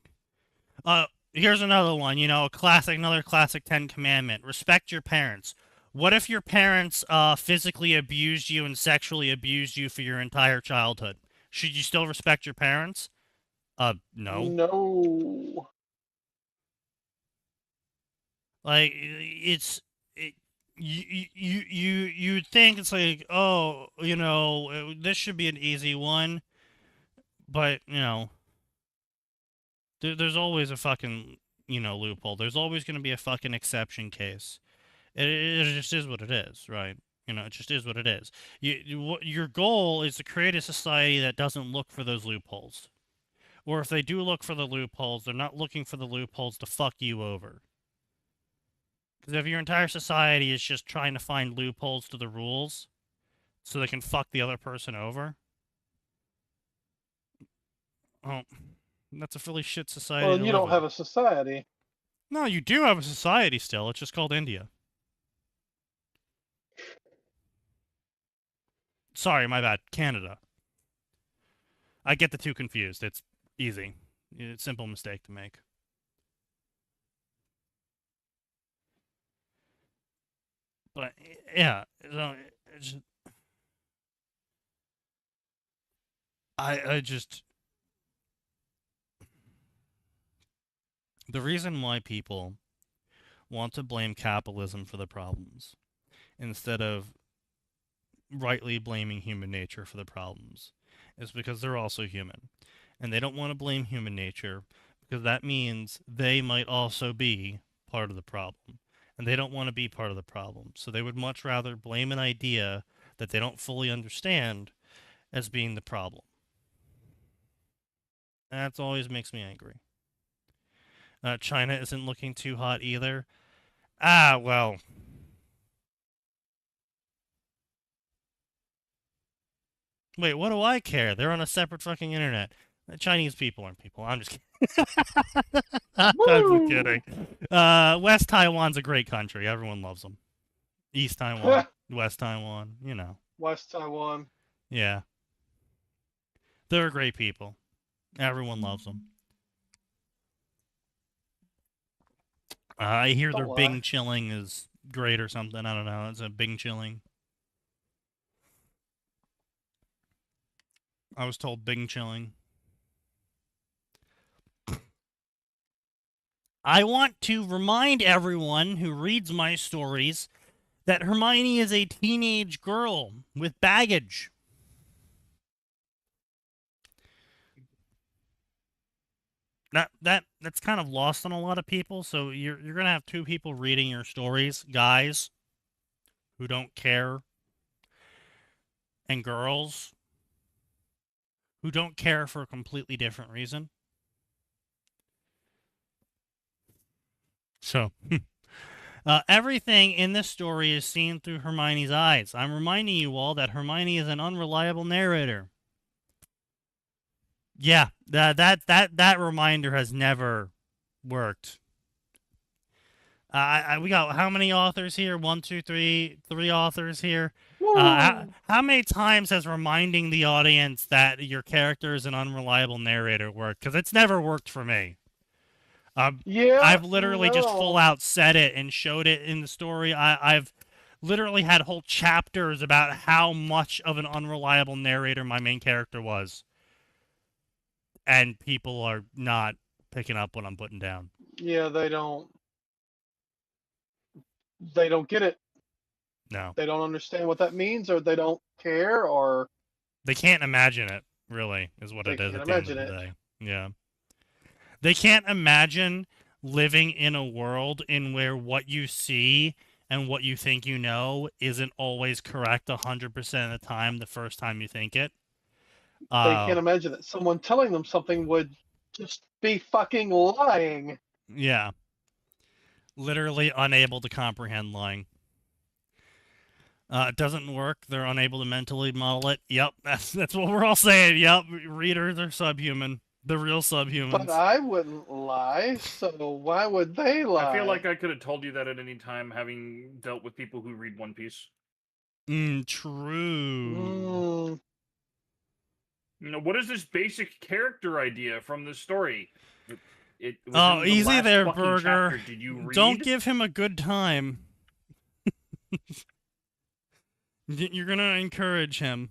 Here's another one. Another classic Ten Commandment: respect your parents. What if your parents physically abused you and sexually abused you for your entire childhood? Should you still respect your parents? No. No. Like you'd think it's like, oh, this should be an easy one, but there's always a fucking loophole. There's always going to be a fucking exception case. It just is what it is, right? It just is what it is. Your goal is to create a society that doesn't look for those loopholes, or if they do look for the loopholes, they're not looking for the loopholes to fuck you over. Because if your entire society is just trying to find loopholes to the rules so they can fuck the other person over, oh, that's a really shit society. Well, to you live don't in. have a society. No, you do have a society still. It's just called India. Sorry, my bad. Canada. I get the two confused. It's easy. It's a simple mistake to make. But yeah, so I just the reason why people want to blame capitalism for the problems instead of rightly blaming human nature for the problems is because they're also human. And they don't want to blame human nature because that means they might also be part of the problem. And they don't want to be part of the problem. So they would much rather blame an idea that they don't fully understand as being the problem. That always makes me angry. China isn't looking too hot either. Well. Wait, what do I care? They're on a separate fucking internet. Chinese people aren't people. I'm just kidding. I'm just kidding. West Taiwan's a great country. Everyone loves them. East Taiwan, West Taiwan, West Taiwan. Yeah. They're great people. Everyone loves them. I hear their Don't lie. Bing chilling is great or something. I don't know. It's a Bing chilling. I was told Bing chilling. I want to remind everyone who reads my stories that Hermione is a teenage girl with baggage. That's kind of lost on a lot of people, so you're going to have two people reading your stories, guys who don't care, and girls who don't care for a completely different reason. So, everything in this story is seen through Hermione's eyes. I'm reminding you all that Hermione is an unreliable narrator. Yeah, that reminder has never worked. We got how many authors here? 1, 2, 3, 3 authors here. How many times has reminding the audience that your character is an unreliable narrator worked? Because it's never worked for me. Yeah, I've literally just full no. out said it and showed it in the story. I've literally had whole chapters about how much of an unreliable narrator my main character was. And people are not picking up what I'm putting down. Yeah, they don't get it. No. They don't understand what that means, or they don't care, or They can't imagine it, really, is what they it is can't at the end of imagine the it. day. Yeah. They can't imagine living in a world in where what you see and what you think you know isn't always correct 100% of the time the first time you think it. They can't imagine that someone telling them something would just be fucking lying. Yeah. Literally unable to comprehend lying. It doesn't work. They're unable to mentally model it. Yep, that's what we're all saying. Yep, readers are subhuman. The real subhumans. But I wouldn't lie, so why would they lie? I feel like I could have told you that at any time, having dealt with people who read One Piece. True. You know, what is this basic character idea from this story? It was Oh, in the easy last there, fucking Burger. chapter. Did you read? Don't give him a good time. You're gonna encourage him.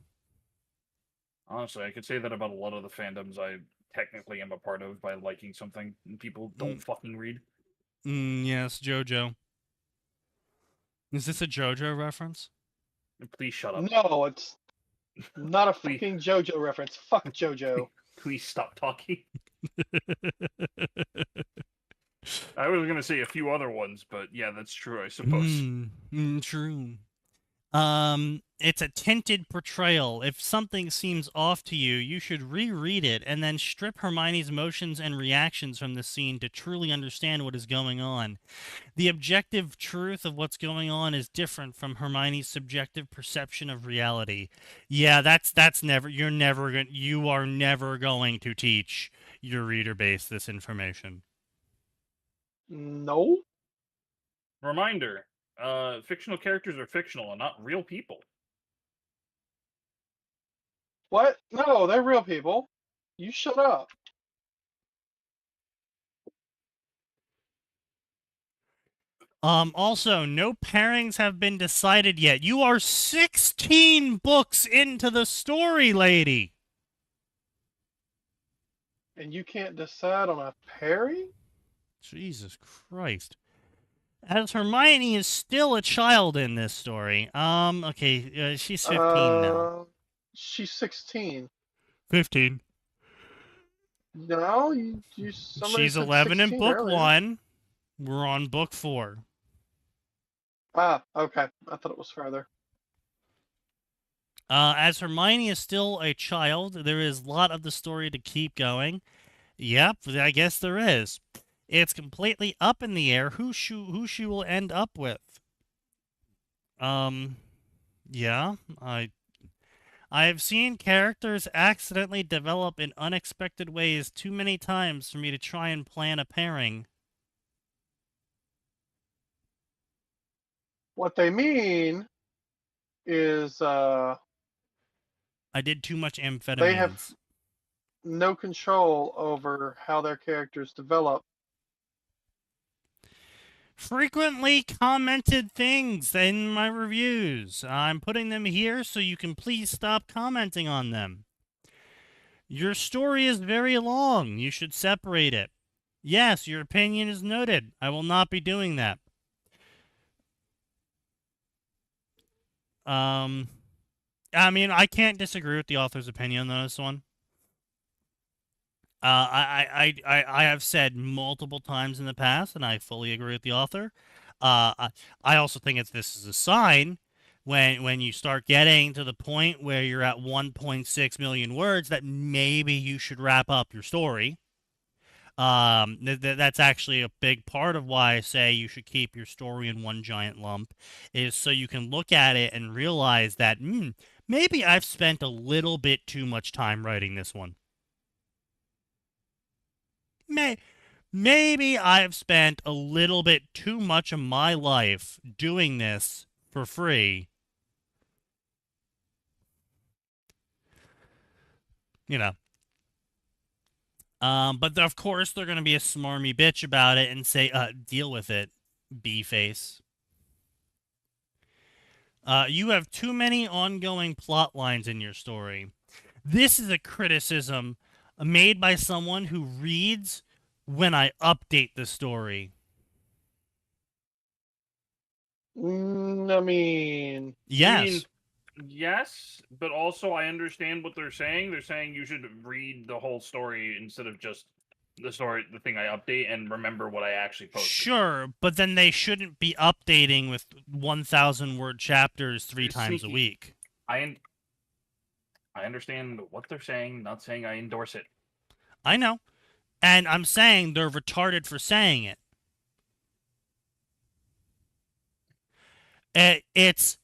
Honestly, I could say that about a lot of the fandoms I technically am a part of by liking something, and people don't fucking read. Yes, JoJo. Is this a JoJo reference? Please shut up. No, it's not a fucking JoJo reference. Fuck JoJo. Please stop talking. I was gonna say a few other ones, but yeah, that's true, I suppose. True. It's a tinted portrayal. If something seems off to you, you should reread it and then strip Hermione's emotions and reactions from the scene to truly understand what is going on. The objective truth of what's going on is different from Hermione's subjective perception of reality. Yeah, you are never going to teach your reader base this information. No. Reminder, fictional characters are fictional and not real people. What? No, they're real people. You shut up. Also, no pairings have been decided yet. You are 16 books into the story, lady. And you can't decide on a pairing? Jesus Christ. As Hermione is still a child in this story. Okay, she's 15 now. She's 16. 15. No, somebody She's said 11 in 16 book earlier. 1. We're on book 4. Ah, okay. I thought it was further. As Hermione is still a child, there is a lot of the story to keep going. Yep, I guess there is. It's completely up in the air who she will end up with. Yeah, I have seen characters accidentally develop in unexpected ways too many times for me to try and plan a pairing. What they mean is I did too much amphetamines. they have no control over how their characters develop. Frequently commented things in my reviews. I'm putting them here so you can please stop commenting on them. Your story is very long. You should separate it. Yes, your opinion is noted. I will not be doing that. I mean, I can't disagree with the author's opinion on this one. I have said multiple times in the past, and I fully agree with the author. I also think this is a sign when you start getting to the point where you're at 1.6 million words, that maybe you should wrap up your story. That's actually a big part of why I say you should keep your story in one giant lump, is so you can look at it and realize that maybe I've spent a little bit too much time writing this one. Maybe I've spent a little bit too much of my life doing this for free. You know. But of course they're going to be a smarmy bitch about it and say, deal with it, B-face. You have too many ongoing plot lines in your story. This is a criticism made by someone who reads when I update the story. I mean, Yes. Yes, but also I understand what they're saying. They're saying you should read the whole story instead of just the thing I update, and remember what I actually posted. Sure, but then they shouldn't be updating with 1,000-word chapters 3 times a week. I understand what they're saying, not saying I endorse it. I know. And I'm saying they're retarded for saying it. It's...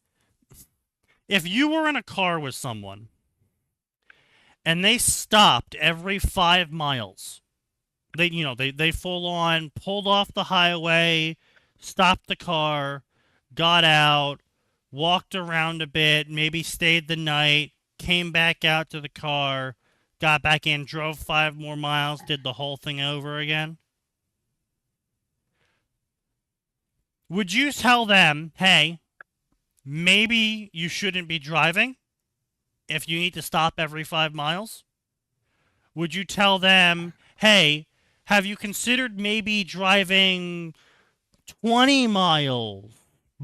If you were in a car with someone and they stopped every 5 miles, they full on pulled off the highway, stopped the car, got out, walked around a bit, maybe stayed the night, came back out to the car, got back in, drove 5 more miles, did the whole thing over again. Would you tell them, hey, maybe you shouldn't be driving if you need to stop every 5 miles? Would you tell them, hey, have you considered maybe driving 20 miles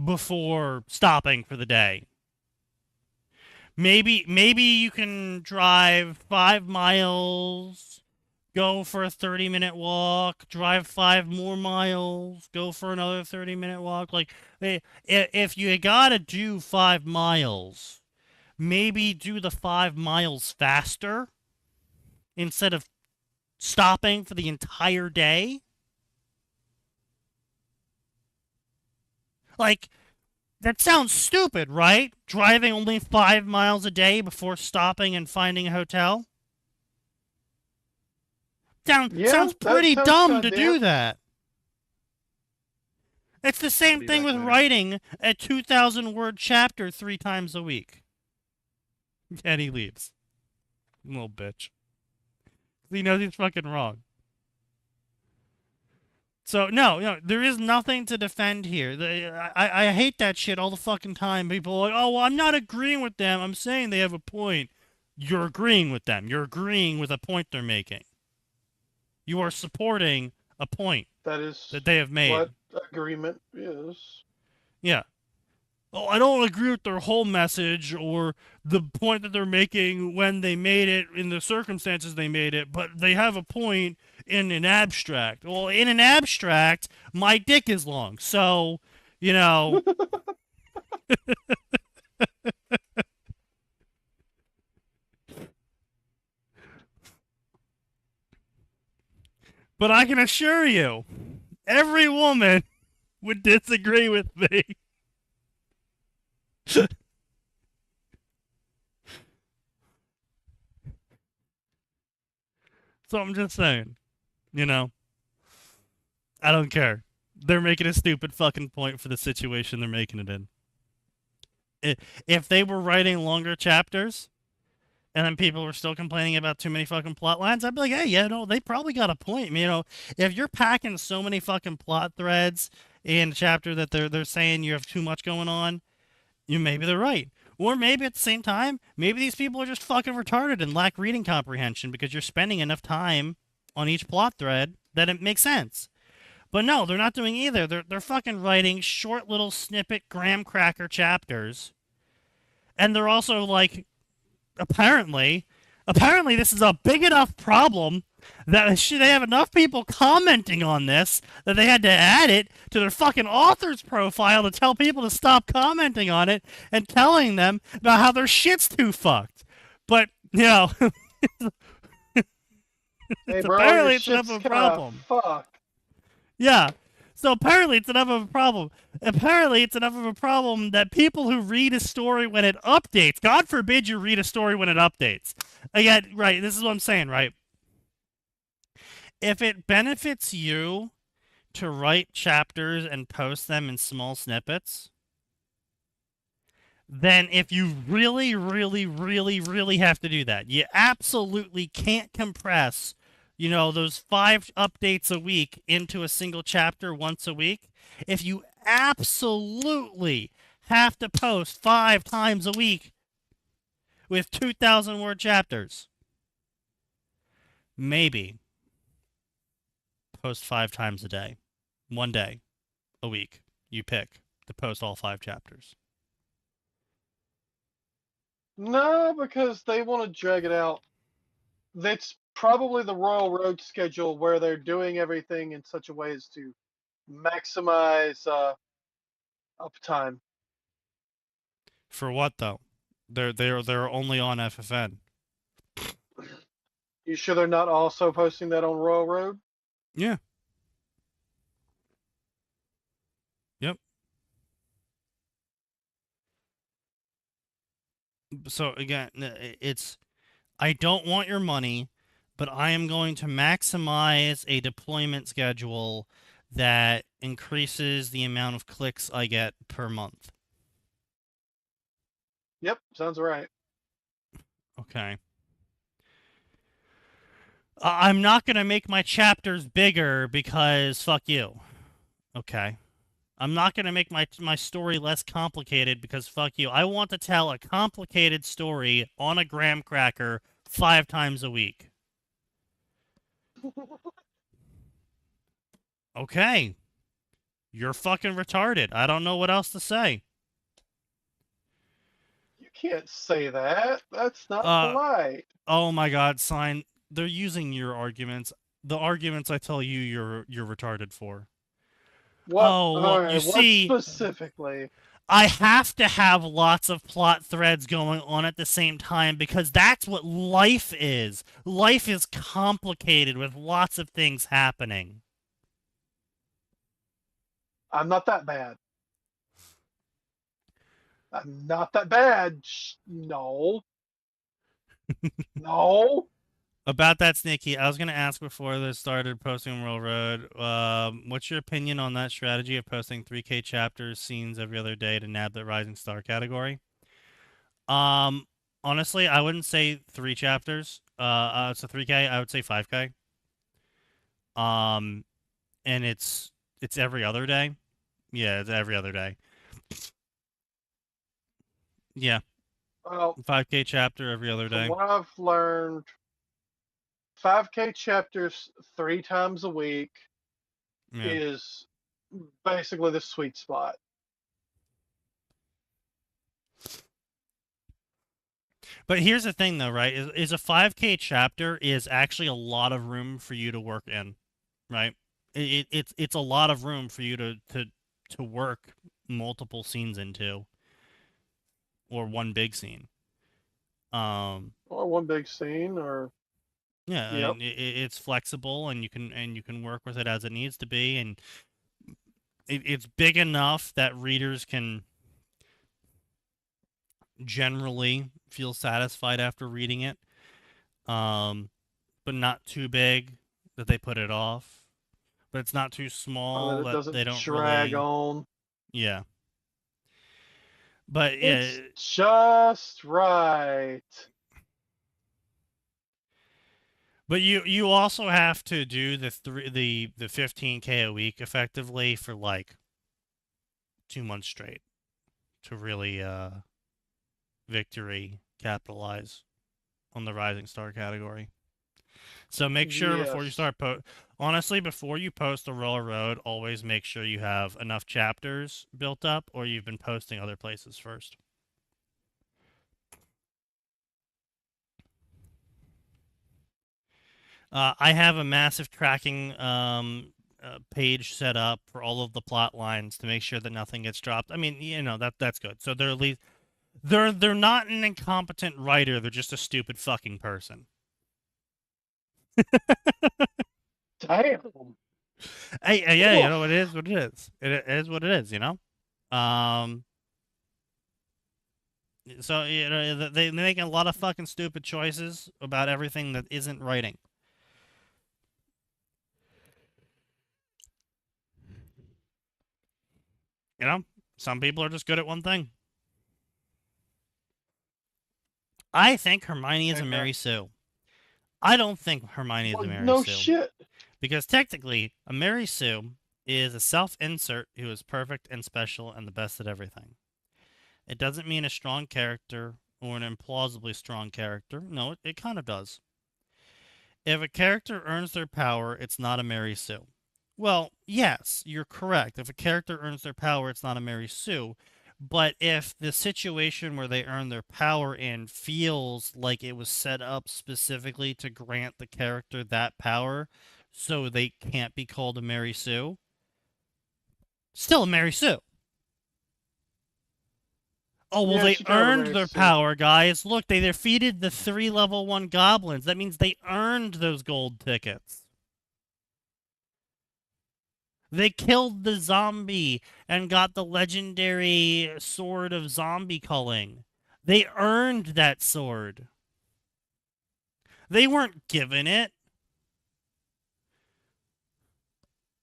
before stopping for the day? Maybe you can drive 5 miles, go for a 30-minute walk, drive 5 more miles, go for another 30-minute walk. Like, if you gotta do 5 miles, maybe do the 5 miles faster instead of stopping for the entire day. Like, that sounds stupid, right? Driving only 5 miles a day before stopping and finding a hotel? Sounds pretty dumb to do that. It's the same thing with writing a 2,000-word chapter 3 times a week. And he leaves. Little bitch. He knows he's fucking wrong. So, no, there is nothing to defend here. I hate that shit all the fucking time. People are like, oh, well, I'm not agreeing with them. I'm saying they have a point. You're agreeing with them. You're agreeing with a point they're making. You are supporting a point that they have made. What agreement is. Yeah. Oh, I don't agree with their whole message or the point that they're making when they made it in the circumstances they made it, but they have a point in an abstract. Well, in an abstract, my dick is long. So, But I can assure you, every woman would disagree with me. So I'm just saying, I don't care. They're making a stupid fucking point for the situation they're making it in. If they were writing longer chapters, and then people were still complaining about too many fucking plot lines, I'd be like, hey, they probably got a point. If you're packing so many fucking plot threads in a chapter that they're saying you have too much going on, maybe they're right. Or maybe at the same time, maybe these people are just fucking retarded and lack reading comprehension because you're spending enough time on each plot thread that it makes sense. But no, they're not doing either. They're fucking writing short little snippet graham cracker chapters. And they're also like, apparently this is a big enough problem They have enough people commenting on this that they had to add it to their fucking author's profile to tell people to stop commenting on it and telling them about how their shit's too fucked. But, you know, Hey, bro, apparently your it's enough shit's of a kinda problem. fucked. Yeah. So apparently it's enough of a problem. Apparently it's enough of a problem that people who read a story when it updates, God forbid you read a story when it updates. Again, right, this is what I'm saying, right? If it benefits you to write chapters and post them in small snippets, then if you really, really, really, really have to do that, you absolutely can't compress, you know, those 5 updates a week into a single chapter once a week. If you absolutely have to post 5 times a week with 2,000 word chapters, maybe post 5 times a day. One day a week you pick to post all 5 chapters. No, because they want to drag it out. That's probably the Royal Road schedule where they're doing everything in such a way as to maximize uptime. For what though? They're only on FFN. You sure they're not also posting that on Royal Road? Yeah. Yep. So again, it's I don't want your money, but I am going to maximize a deployment schedule that increases the amount of clicks I get per month. Yep, sounds right. Okay. I'm not going to make my chapters bigger because fuck you. Okay. I'm not going to make my story less complicated because fuck you. I want to tell a complicated story on a graham cracker 5 times a week. Okay. You're fucking retarded. I don't know what else to say. You can't say that. That's not polite. Oh my god, Sign. They're using your arguments. The arguments I tell you you're retarded for. What? Oh, well, Alright, you what see, specifically? I have to have lots of plot threads going on at the same time because that's what life is. Life is complicated with lots of things happening. I'm not that bad. I'm not that bad. No. No. About that, Sneaky, I was going to ask before they started posting on Railroad, what's your opinion on that strategy of posting 3K chapters, scenes every other day to nab the Rising Star category? Honestly, I wouldn't say 3 chapters. It's a 3K. I would say 5K. And it's every other day. Yeah, it's every other day. Yeah. Well, 5K chapter every other day. from what I've learned, 5K chapters 3 times a week Yeah. is basically the sweet spot. But here's the thing, though, right? Is a 5K chapter is actually a lot of room for you to work in, right? It's a lot of room for you to work multiple scenes into, or one big scene. Or one big scene, or yeah, Yep. I mean, it's flexible, and you can work with it as it needs to be, and it's big enough that readers can generally feel satisfied after reading it, but not too big that they put it off, but it's not too small that it that doesn't they don't drag really. on. Yeah. But yeah, It's just right. but you also have to do the 15K a week effectively for like 2 months straight to really victory capitalize on the Rising Star category. So make sure before you Yes. start honestly, before you post a Roller Road, always make sure you have enough chapters built up, or you've been posting other places first. I have a massive tracking page set up for all of the plot lines to make sure that nothing gets dropped. I mean, that's good. So they're at least they're not an incompetent writer. They're just a stupid fucking person. Damn. Hey, yeah, Oof. you know, it is what it is. It is what it is, you know? So, they make a lot of fucking stupid choices about everything that isn't writing. You know? Some people are just good at one thing. I think Hermione is a Mary Sue. I don't think Hermione is a Mary No Sue. shit. Because technically, a Mary Sue is a self-insert who is perfect and special and the best at everything. It doesn't mean a strong character or an implausibly strong character. No, it kind of does. If a character earns their power, it's not a Mary Sue. Well, yes, you're correct. If a character earns their power, it's not a Mary Sue. But if the situation where they earn their power in feels like it was set up specifically to grant the character that power, so they can't be called a Mary Sue, still a Mary Sue. Oh, well, Yeah, they she got a earned Mary their Sue. power, guys. Look, they defeated the 3 level 1 goblins. That means they earned those gold tickets. They killed the zombie and got the legendary sword of zombie culling. They earned that sword. They weren't given it.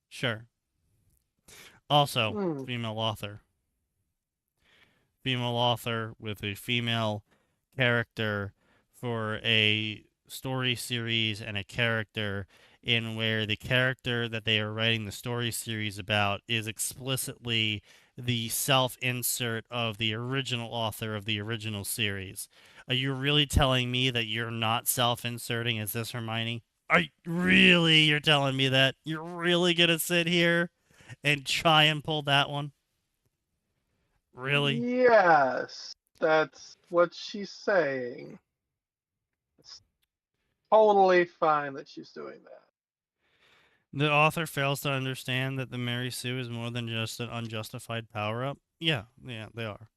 Sure. Also, female author. Female author with a female character for a story series and a character in where the character that they are writing the story series about is explicitly the self-insert of the original author of the original series. Are you really telling me that you're not self-inserting as this Hermione? You're telling me that? You're really gonna sit here and try and pull that one? Really? Yes, that's what she's saying. It's totally fine that she's doing that. The author fails to understand that the Mary Sue is more than just an unjustified power-up? Yeah, they are.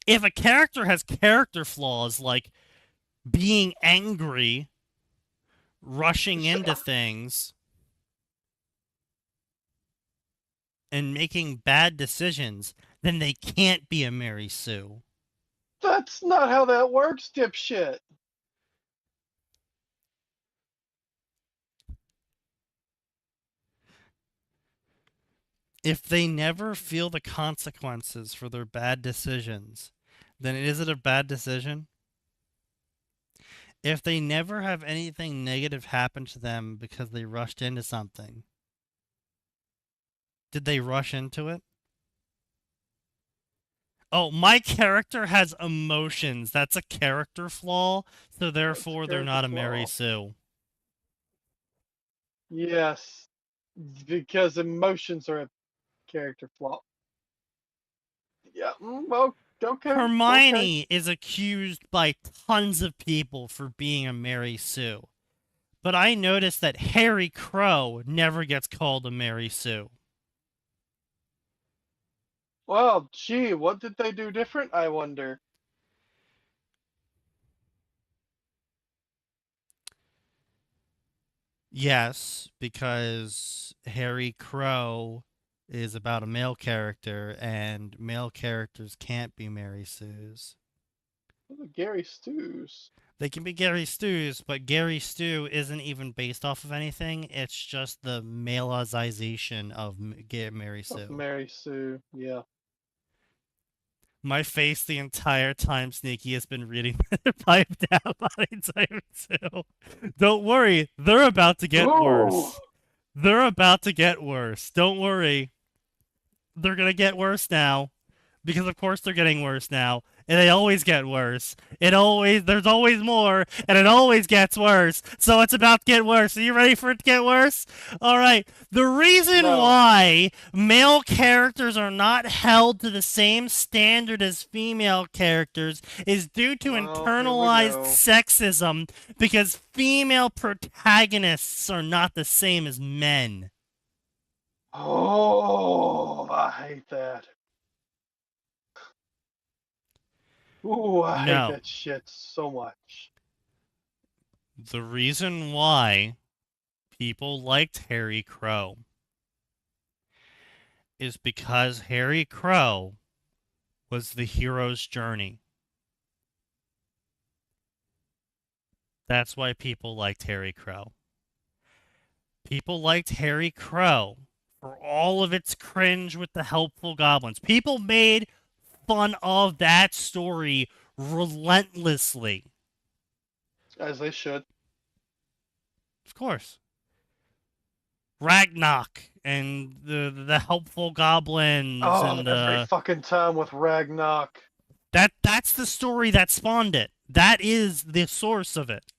If a character has character flaws like being angry, rushing into things, and making bad decisions, then they can't be a Mary Sue. That's not how that works, dipshit. If they never feel the consequences for their bad decisions, then is it a bad decision? If they never have anything negative happen to them because they rushed into something, did they rush into it? Oh, my character has emotions. That's a character flaw, so therefore they're not a Mary Sue. Yes, because emotions are a character flaw. Yeah, well, okay. Hermione is accused by tons of people for being a Mary Sue. But I noticed that Harry Crow never gets called a Mary Sue. Well, gee, what did they do different, I wonder? Yes, because Harry Crow is about a male character, and male characters can't be Mary Sues. Gary Stews. They can be Gary Stews, but Gary Stew isn't even based off of anything. It's just the maleization of Mary Sue. Mary Sue, yeah. My face the entire time Sneaky has been reading their pipe down my time too. Don't worry, they're about to get worse. They're about to get worse. Don't worry. They're gonna get worse now. Because of course they're getting worse now. and they always get worse. There's always more, and it always gets worse. So it's about to get worse. Are you ready for it to get worse? All right. The reason No. why male characters are not held to the same standard as female characters is due to Well, here we internalized go. sexism, because female protagonists are not the same as men. Oh, I hate that. Ooh, I No. hate that shit so much. The reason why people liked Harry Crow is because Harry Crow was the hero's journey. That's why people liked Harry Crow. People liked Harry Crow for all of its cringe with the helpful goblins. People made fun of that story relentlessly. As they should. Of course. Ragnock and the helpful goblins Oh, and every fucking time with Ragnock. that's the story that spawned it. That is the source of it.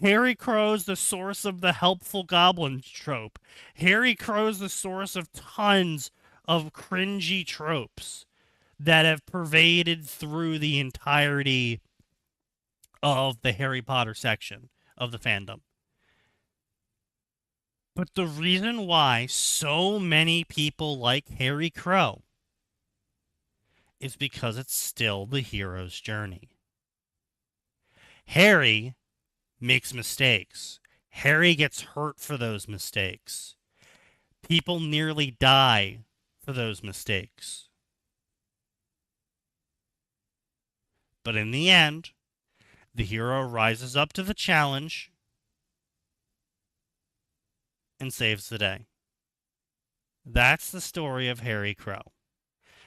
Harry Crow's the source of the helpful goblin trope. Harry Crow's the source of tons of cringy tropes that have pervaded through the entirety of the Harry Potter section of the fandom. But the reason why so many people like Harry Crow is because it's still the hero's journey. Harry makes mistakes. Harry gets hurt for those mistakes. People nearly die for those mistakes. But in the end, the hero rises up to the challenge and saves the day. That's the story of Harry Crow.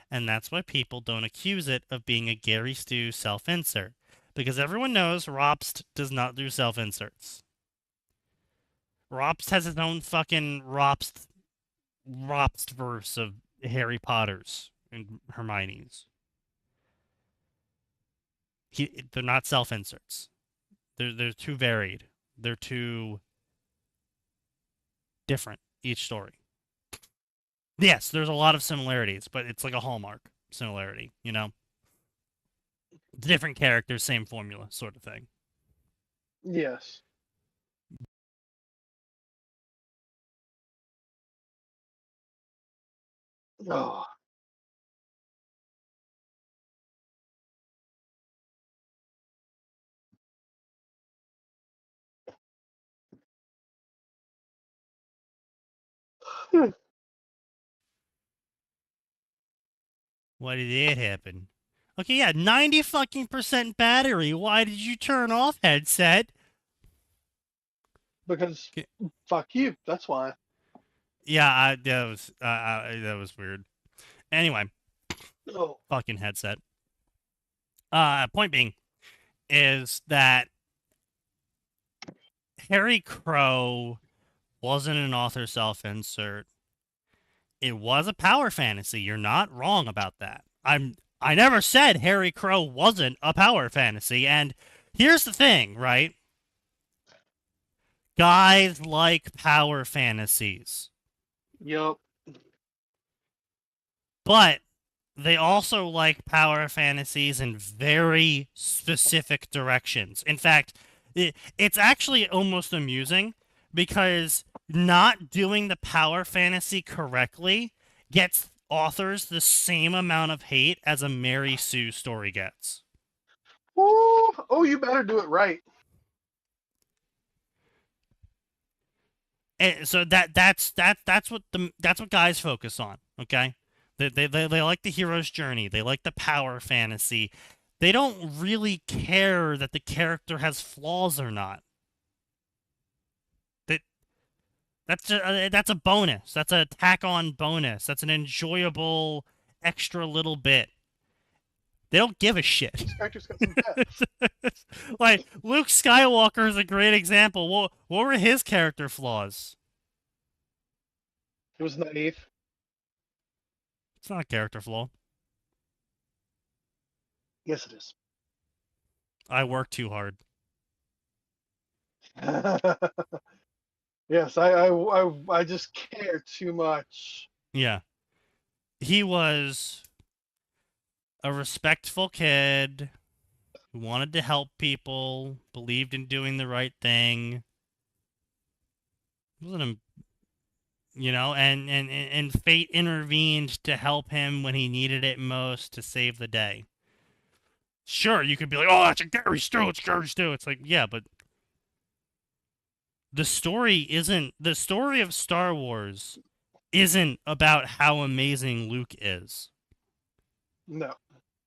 And that's why people don't accuse it of being a Gary Stu self-insert. Because everyone knows Ropst does not do self-inserts. Ropst has his own fucking Ropst verse of Harry Potter's and Hermione's. They're not self-inserts. They're too varied. They're too different, each story. Yes, there's a lot of similarities, but it's like a Hallmark similarity, you know? Different characters, same formula, sort of thing. Yes. Oh. Why did that happen? Okay, yeah, 90 fucking % battery. Why did you turn off headset? Because fuck you. That's why. Yeah, that was weird. Anyway, Oh. fucking headset. Point being is that Harry Crow wasn't an author self-insert. It was a power fantasy. You're not wrong about that. I never said Harry Crow wasn't a power fantasy. And here's the thing, right? Guys like power fantasies. Yup. But they also like power fantasies in very specific directions. In fact, it's actually almost amusing because not doing the power fantasy correctly gets authors the same amount of hate as a Mary Sue story gets. Ooh. Oh, you better do it right. And so that's what guys focus on, okay? They like the hero's journey. They like the power fantasy. They don't really care that the character has flaws or not. That's a bonus. That's a tack-on bonus. That's an enjoyable extra little bit. They don't give a shit. This character's got some depth. Like, Luke Skywalker is a great example. What were his character flaws? He was naive. It's not a character flaw. Yes, it is. I work too hard. Yes, I just care too much. Yeah. He was a respectful kid who wanted to help people, believed in doing the right thing. Wasn't a, and fate intervened to help him when he needed it most to save the day. Sure, you could be like, oh, that's a Gary Stu, it's Gary Stu. It's like, yeah, but the story of Star Wars isn't about how amazing Luke is. No.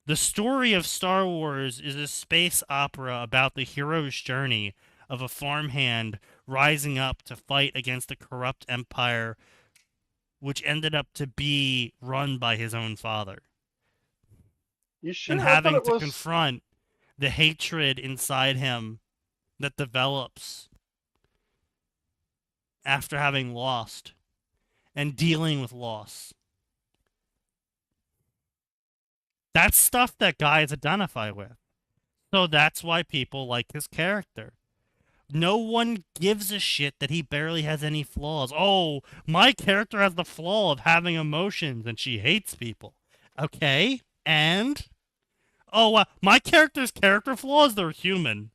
The story of Star Wars is a space opera about the hero's journey of a farmhand rising up to fight against a corrupt empire which ended up to be run by his own father. You sure? And I thought having it to was... confront the hatred inside him that develops after having lost and dealing with loss. That's stuff that guys identify with. So that's why people like his character. No one gives a shit that he barely has any flaws. Oh, my character has the flaw of having emotions and she hates people. Okay, and? Oh, my character's character flaws, they're human.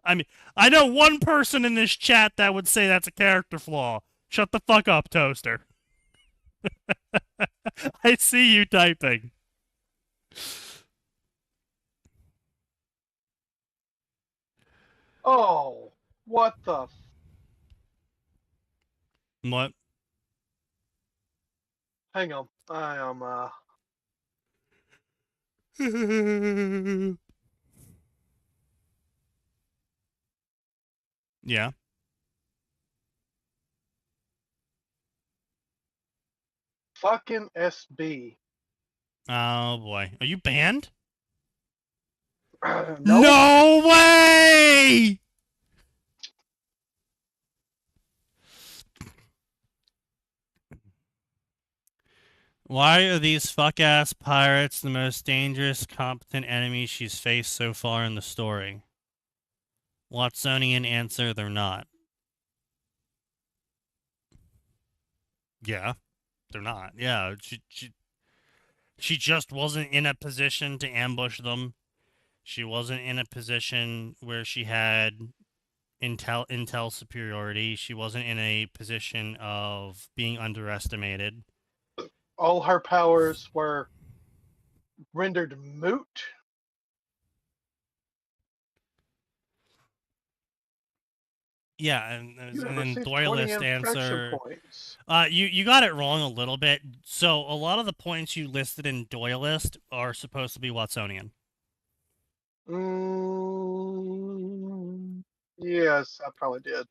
I mean, I know one person in this chat that would say that's a character flaw. Shut the fuck up, Toaster. I see you typing. Oh, what the... What? Hang on. I am, Yeah. fucking SB. Oh, boy. Are you banned? No. No way! Why are these fuck-ass pirates the most dangerous, competent enemies she's faced so far in the story? Watsonian answer, they're not. Yeah, they're not. Yeah, she just wasn't in a position to ambush them. She wasn't in a position where she had intel superiority. She wasn't in a position of being underestimated. All her powers were rendered moot. Yeah, and You have then received 20 Doylist infraction answer. points. You got it wrong a little bit. So a lot of the points you listed in Doylist are supposed to be Watsonian. Yes, I probably did.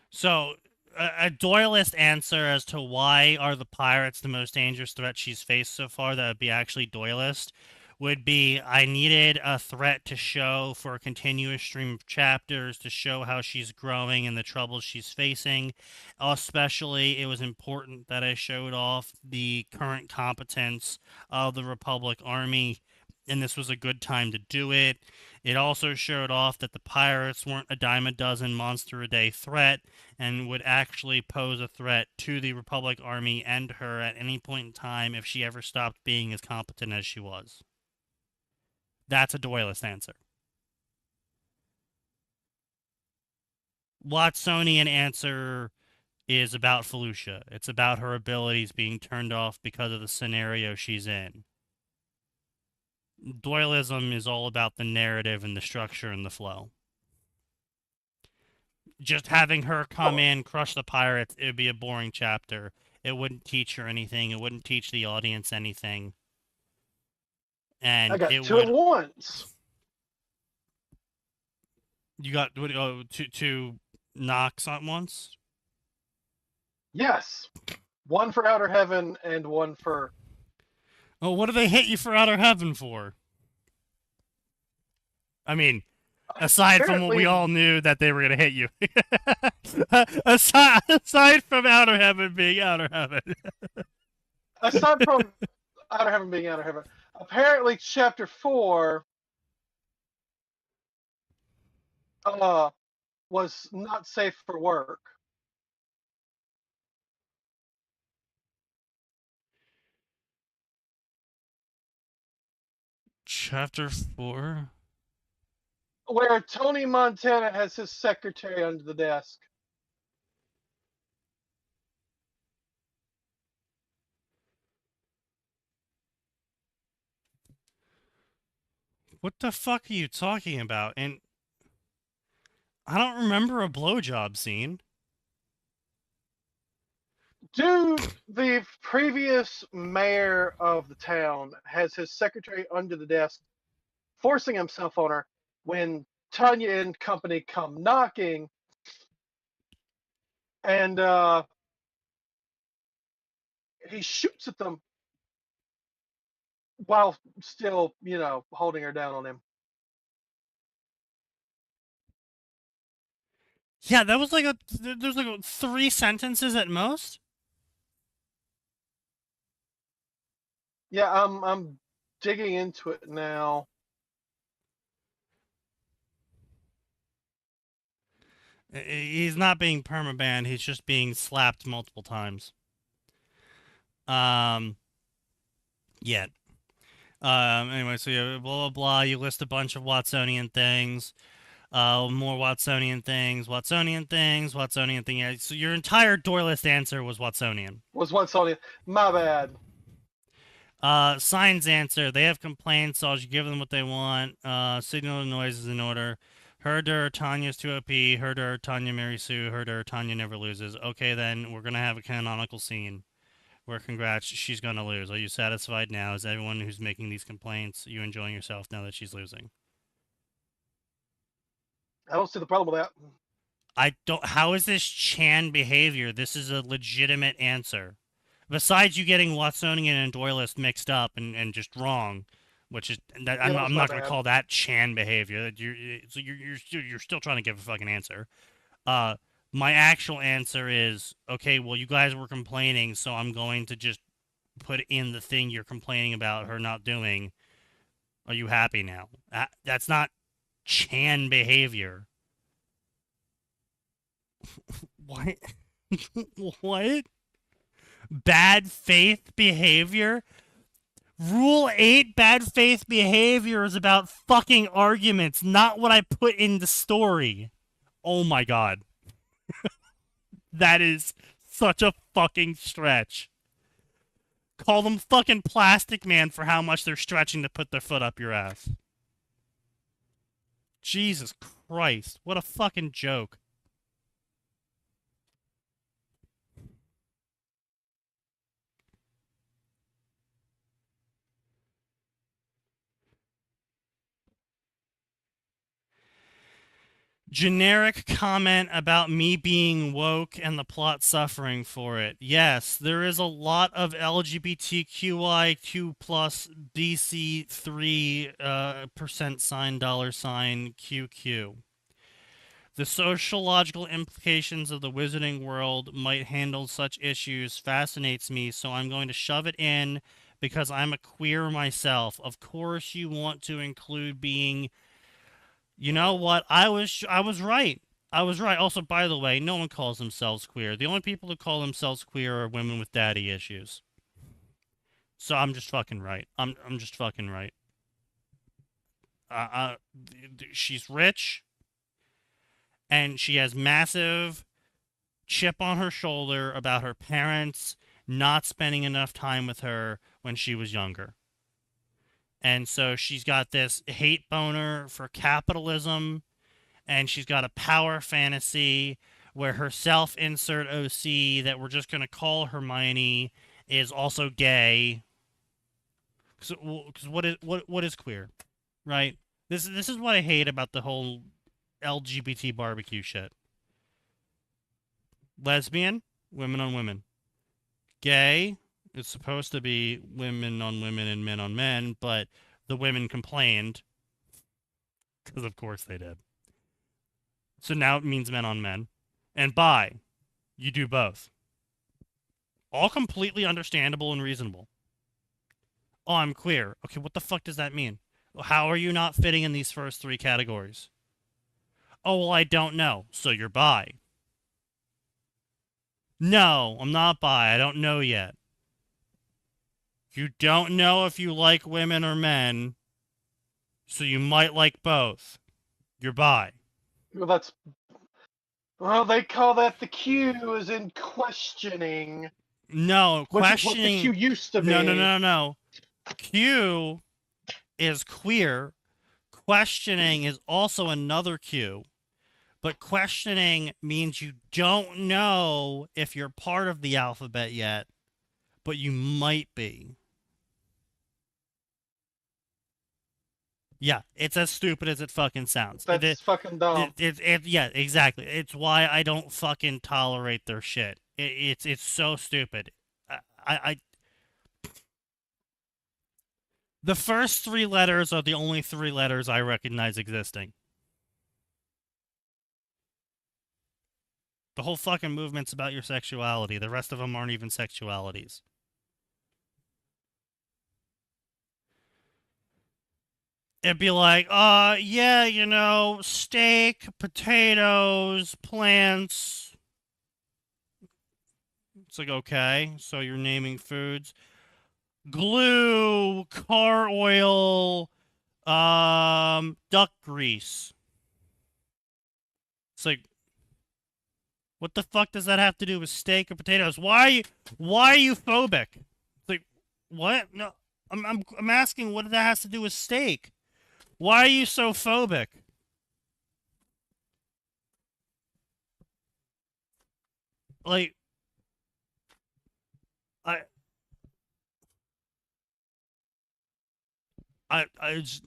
So a Doylist answer as to why are the pirates the most dangerous threat she's faced so far, that would be actually Doylist, would be I needed a threat to show for a continuous stream of chapters to show how she's growing and the troubles she's facing. Especially, it was important that I showed off the current competence of the Republic Army, and this was a good time to do it. It also showed off that the pirates weren't a dime a dozen monster a day threat and would actually pose a threat to the Republic Army and her at any point in time if she ever stopped being as competent as she was. That's a Doylist answer. Watsonian answer is about Felucia. It's about her abilities being turned off because of the scenario she's in. Doylism is all about the narrative and the structure and the flow. Just having her come in, crush the pirates, it would be a boring chapter. It wouldn't teach her anything. It wouldn't teach the audience anything. And I got it two would... at once. You got two knocks at once? Yes. One for Outer Heaven and one for... Oh, what do they hit you for Outer Heaven for? I mean, aside from what we all knew that they were going to hit you. aside from Outer Heaven being Outer Heaven. Aside from Outer Heaven being Outer Heaven, apparently chapter 4 was not safe for work. Chapter 4? Where Tony Montana has his secretary under the desk. What the fuck are you talking about? And I don't remember a blowjob scene. Dude, the previous mayor of the town has his secretary under the desk, forcing himself on her when Tanya and company come knocking, and he shoots at them while still, holding her down on him. Yeah, that was there's like 3 sentences at most. Yeah, I'm digging into it now. He's not being permabanned, he's just being slapped multiple times. Yet. Anyway, so yeah, blah, blah, blah. You list a bunch of Watsonian things. More Watsonian things, Watsonian things, Watsonian thing. Yeah, so your entire door list answer was Watsonian. Was Watsonian. My bad. Signs answer. They have complaints, so I'll just give them what they want. Signal and noise is in order. Herder, Tanya's 2 OP. Herder, Tanya, Mary Sue. Herder, Tanya never loses. Okay, then we're gonna have a canonical scene where congrats, she's gonna lose. Are you satisfied now? Is everyone who's making these complaints, you enjoying yourself now that she's losing? I don't see the problem with that. I don't. How is this Chan behavior? This is a legitimate answer. Besides you getting Watsonian and Doylist mixed up and just wrong, which is that I'm not going to call that Chan behavior. You're still trying to give a fucking answer. My actual answer is okay. Well, you guys were complaining, so I'm going to just put in the thing you're complaining about her not doing. Are you happy now? That's not Chan behavior. What? What? Bad faith behavior? Rule 8 bad faith behavior is about fucking arguments, not what I put in the story. Oh my god. That is such a fucking stretch. Call them fucking Plastic Man for how much they're stretching to put their foot up your ass. Jesus Christ. What a fucking joke. Generic comment about me being woke and the plot suffering for it. Yes, there is a lot of LGBTQIQ plus DC3 $sign QQ. The sociological implications of the wizarding world might handle such issues fascinates me, so I'm going to shove it in because I'm a queer myself. Of course you want to include being... You know what? I was right. I was right. Also, by the way, no one calls themselves queer. The only people who call themselves queer are women with daddy issues. So I'm just fucking right. I'm just fucking right. She's rich, and she has massive chip on her shoulder about her parents not spending enough time with her when she was younger. And so she's got this hate boner for capitalism, and she's got a power fantasy where her self-insert OC that we're just going to call Hermione is also gay. Because what is queer, right? This is what I hate about the whole LGBT barbecue shit. Lesbian, women on women. Gay, it's supposed to be women on women and men on men, but the women complained. Because of course they did. So now it means men on men. And bi, you do both. All completely understandable and reasonable. Oh, I'm queer. Okay, what the fuck does that mean? How are you not fitting in these first 3 categories? Oh, well, I don't know. So you're bi. No, I'm not bi. I don't know yet. You don't know if you like women or men, so you might like both. You're bi. Well, they call that the Q, as in questioning. No, Which is what the questioning. Q used to be. No. Q is queer. Questioning is also another Q. But questioning means you don't know if you're part of the alphabet yet, but you might be. Yeah, it's as stupid as it fucking sounds. That's fucking dumb. Yeah, exactly. It's why I don't fucking tolerate their shit. It's so stupid. The first 3 letters are the only 3 letters I recognize existing. The whole fucking movement's about your sexuality. The rest of them aren't even sexualities. It'd be like, yeah, you know, steak, potatoes, plants. It's like, okay, so you're naming foods. Glue, car oil, duck grease. It's like, what the fuck does that have to do with steak or potatoes? Why are you phobic? It's like, what? No, I'm asking what that has to do with steak. Why are you so phobic? Like, I just,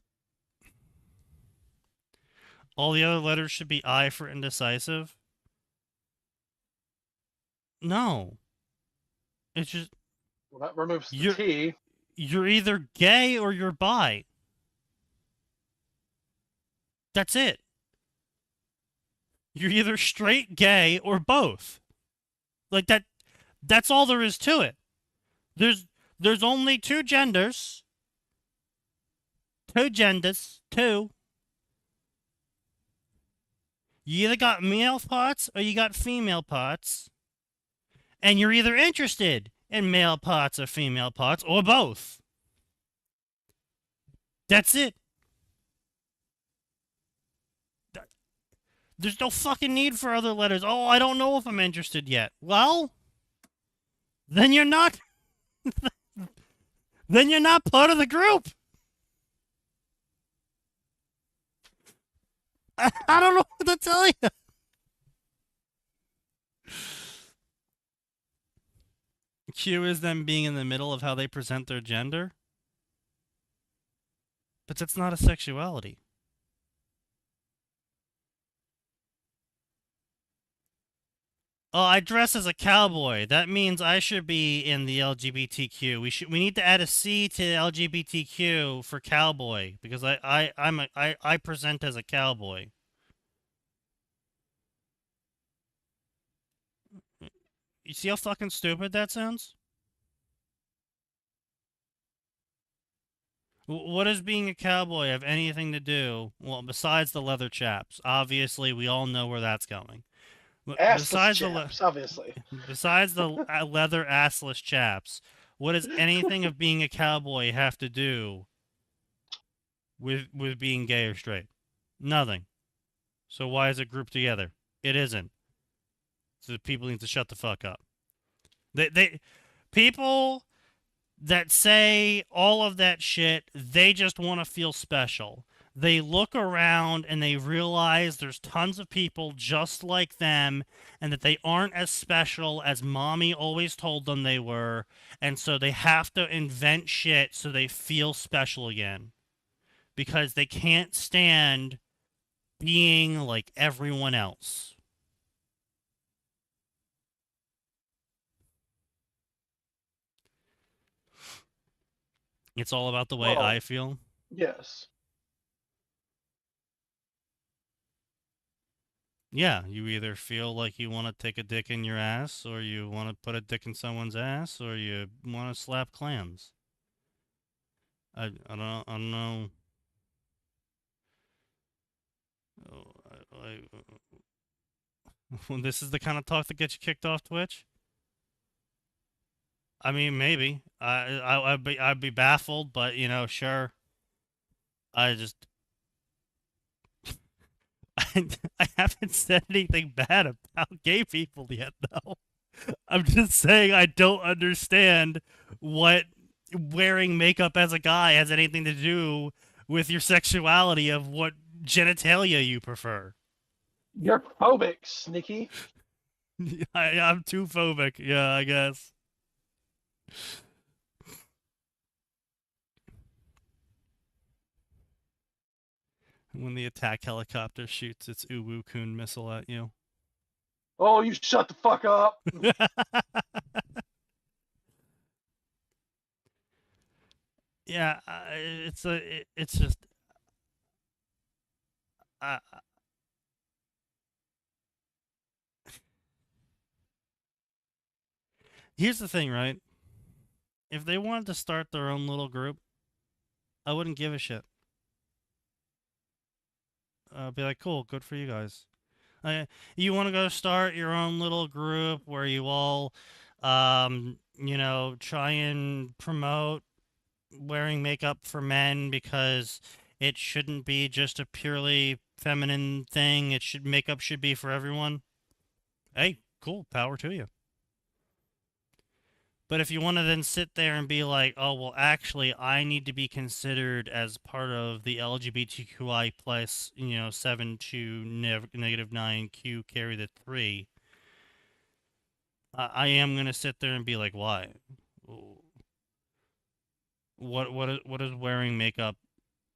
all the other letters should be I for indecisive. No. It's just, Well, that removes the T. you're either gay or you're bi. That's it. You're either straight, gay, or both. Like that's all there is to it. There's only 2 genders. 2 genders. 2. You either got male parts or you got female parts. And you're either interested in male parts or female parts or both. That's it. There's no fucking need for other letters. Oh, I don't know if I'm interested yet. Well, then you're not. Then you're not part of the group. I don't know what to tell you. Q is them being in the middle of how they present their gender. But that's not a sexuality. Oh, I dress as a cowboy. That means I should be in the LGBTQ. We need to add a C to LGBTQ for cowboy because I present as a cowboy. You see how fucking stupid that sounds? What does being a cowboy have anything to do? Well, besides the leather chaps. Obviously, we all know where that's going. Assless chaps, obviously. Besides the leather assless chaps, what does anything of being a cowboy have to do with being gay or straight? Nothing. So why is it grouped together? It isn't. So people need to shut the fuck up. People that say all of that shit, they just want to feel special. They look around and they realize there's tons of people just like them and that they aren't as special as mommy always told them they were, and so they have to invent shit so they feel special again because they can't stand being like everyone else. It's all about the way I feel. Yes. Yeah, you either feel like you want to take a dick in your ass, or you want to put a dick in someone's ass, or you want to slap clams. I don't know. Oh, when this is the kind of talk that gets you kicked off Twitch. I mean, maybe. I'd be baffled, but you know, sure. I just I haven't said anything bad about gay people yet, though. I'm just saying I don't understand what wearing makeup as a guy has anything to do with your sexuality of what genitalia you prefer. You're phobic, Sneaky. I'm too phobic. Yeah, I guess. When the attack helicopter shoots its Uwu-kun missile at you. Oh, you shut the fuck up. Yeah, it's just here's the thing, right? If they wanted to start their own little group, I wouldn't give a shit. I'd be like, cool, good for you guys. You want to go start your own little group where you all, you know, try and promote wearing makeup for men because it shouldn't be just a purely feminine thing. Makeup should be for everyone. Hey, cool, power to you. But if you want to then sit there and be like, oh, well, actually, I need to be considered as part of the LGBTQI plus, you know, 7 to negative 9 Q carry the 3, I am going to sit there and be like, why? What is wearing makeup?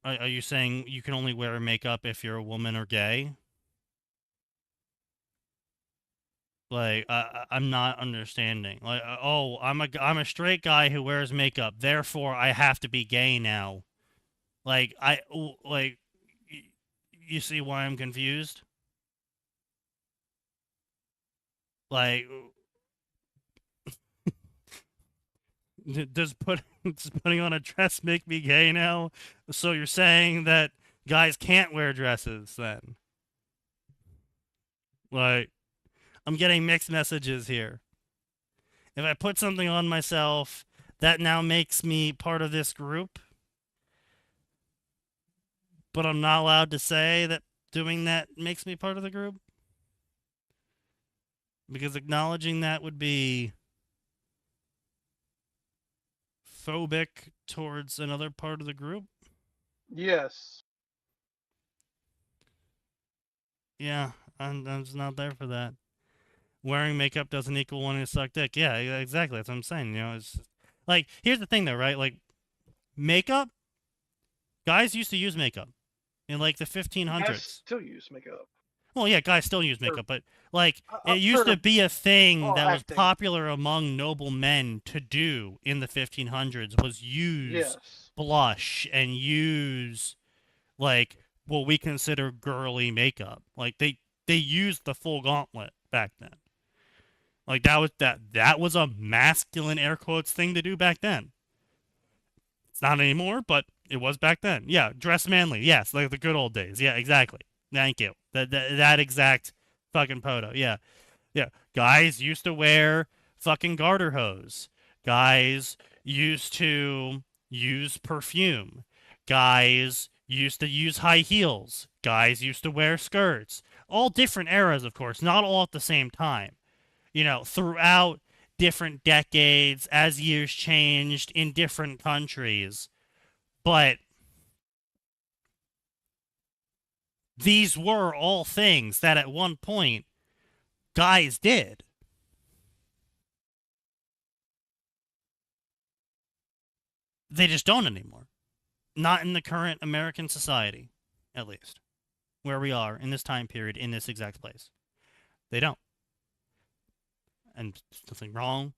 Are you saying you can only wear makeup if you're a woman or gay? Like, I'm not understanding. Like, oh, I'm a straight guy who wears makeup, therefore I have to be gay now. Like, you see why I'm confused? Like, does putting on a dress make me gay now? So you're saying that guys can't wear dresses then? Like, I'm getting mixed messages here. If I put something on myself, that now makes me part of this group. But I'm not allowed to say that doing that makes me part of the group. Because acknowledging that would be phobic towards another part of the group. Yes. Yeah, I'm just not there for that. Wearing makeup doesn't equal wanting to suck dick. Yeah, exactly. That's what I'm saying. You know, it's like, here's the thing though, right? Like, makeup, guys used to use makeup in like the 1500s. I still use makeup. Well, yeah, guys still use makeup, but like it for used to be a thing all that was acting. popular among noble men to do in the 1500s was use Yes. blush and use like what we consider girly makeup. Like they used the full gauntlet back then. Like that was a masculine air quotes thing to do back then. It's not anymore, but it was back then. Yeah, dress manly. Yes, like the good old days. Yeah, exactly. Thank you. That exact fucking photo. Yeah. Yeah. Guys used to wear fucking garter hose. Guys used to use perfume. Guys used to use high heels. Guys used to wear skirts. All different eras, of course, not all at the same time. You know, throughout different decades, as years changed in different countries. But these were all things that at one point guys did. They just don't anymore. Not in the current American society, at least. Where we are in this time period, in this exact place. They don't. And there's nothing wrong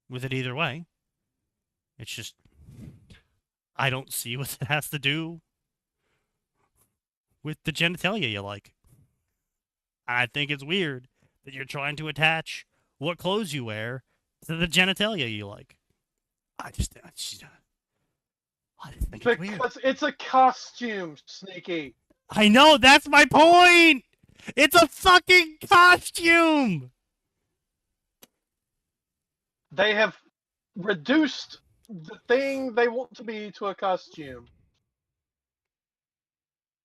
with it either way. It's just, I don't see what it has to do with the genitalia you like. I think it's weird that you're trying to attach what clothes you wear to the genitalia you like. I just think it's weird. Because it's a costume, Sneaky. I know, that's my point! It's a fucking costume! They have reduced the thing they want to be to a costume.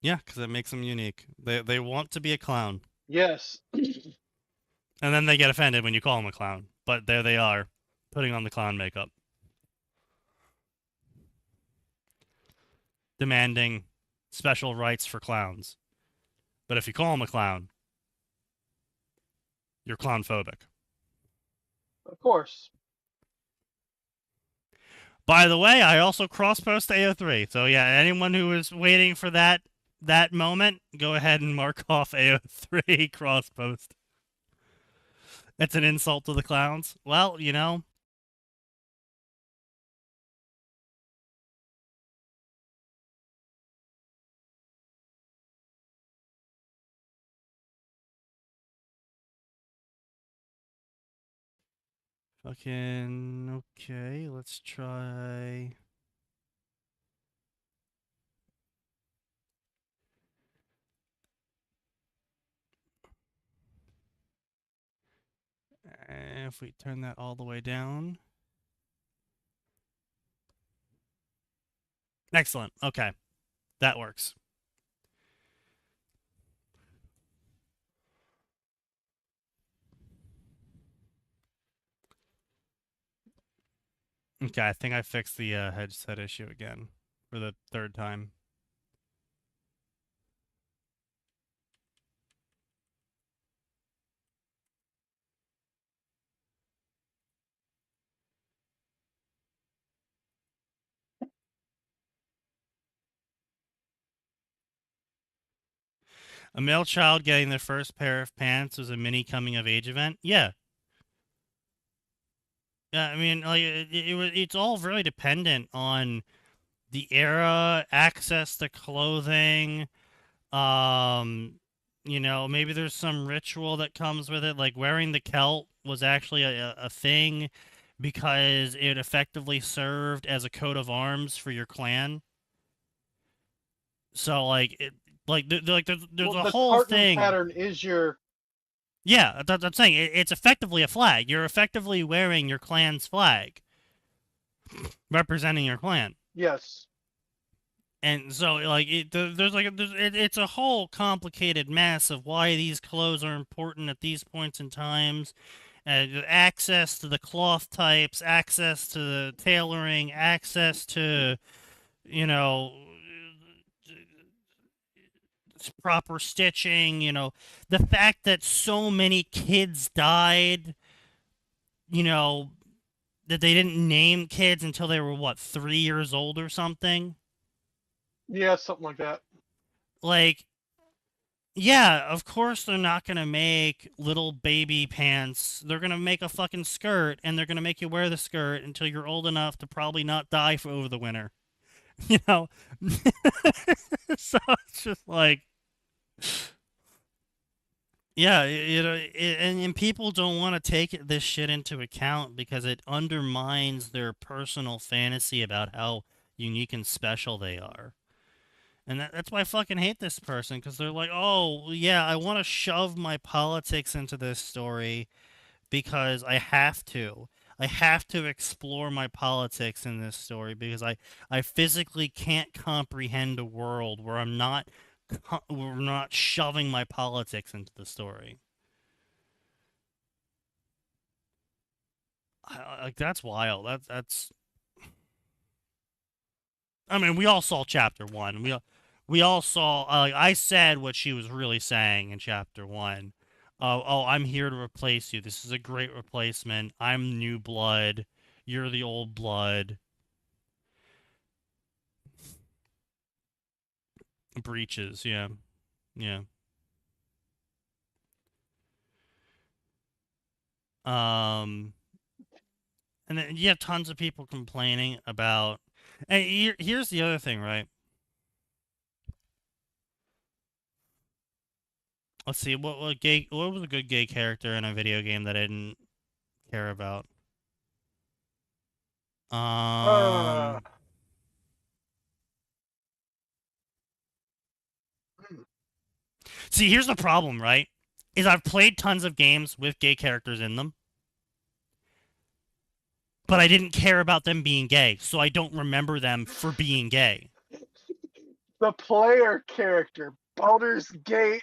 Yeah, because it makes them unique. They want to be a clown. Yes. And then they get offended when you call them a clown. But there they are, putting on the clown makeup. Demanding special rights for clowns. But if you call them a clown, you're clownphobic. Of course. By the way, I also cross-post AO3. So yeah, anyone who is waiting for that moment, go ahead and mark off AO3 cross-post. It's an insult to the clowns. Well, you know. Fucking okay, let's try. If we turn that all the way down. Excellent. Okay. That works. Okay, I think I fixed the headset issue again for the third time. A male child getting their first pair of pants was a mini coming-of-age event? Yeah. Yeah, I mean, like, it's all very dependent on the era, access to clothing, you know, maybe there's some ritual that comes with it, like wearing the kilt was actually a thing because it effectively served as a coat of arms for your clan. So, like, there's Well, a the whole tartan thing. pattern is your. Yeah, I'm saying it's effectively a flag. You're effectively wearing your clan's flag, representing your clan. Yes. And so, like, it's a whole complicated mess of why these clothes are important at these points in times. Access to the cloth types, access to the tailoring, access to, you know, proper stitching, you know, the fact that so many kids died, you know, that they didn't name kids until they were, what, 3 years old or something? Yeah, something like that. Like, yeah, of course they're not going to make little baby pants. They're going to make a fucking skirt, and they're going to make you wear the skirt until you're old enough to probably not die over the winter. You know? So it's just like... Yeah, you know, and people don't want to take this shit into account because it undermines their personal fantasy about how unique and special they are. And that's why I fucking hate this person, because they're like, oh, yeah, I want to shove my politics into this story because I have to. I have to explore my politics in this story because I physically can't comprehend a world where we're not shoving my politics into the story. Like, that's wild. That's. I mean, we all saw chapter 1. We all saw. I said what she was really saying in chapter 1. Oh, I'm here to replace you. This is a great replacement. I'm new blood. You're the old blood. Breaches, yeah. Yeah. And then you have tons of people complaining about... And here's the other thing, right? Let's see, what was a good gay character in a video game that I didn't care about? See, here's the problem, right? Is I've played tons of games with gay characters in them, but I didn't care about them being gay, so I don't remember them for being gay. The player character, Baldur's Gate.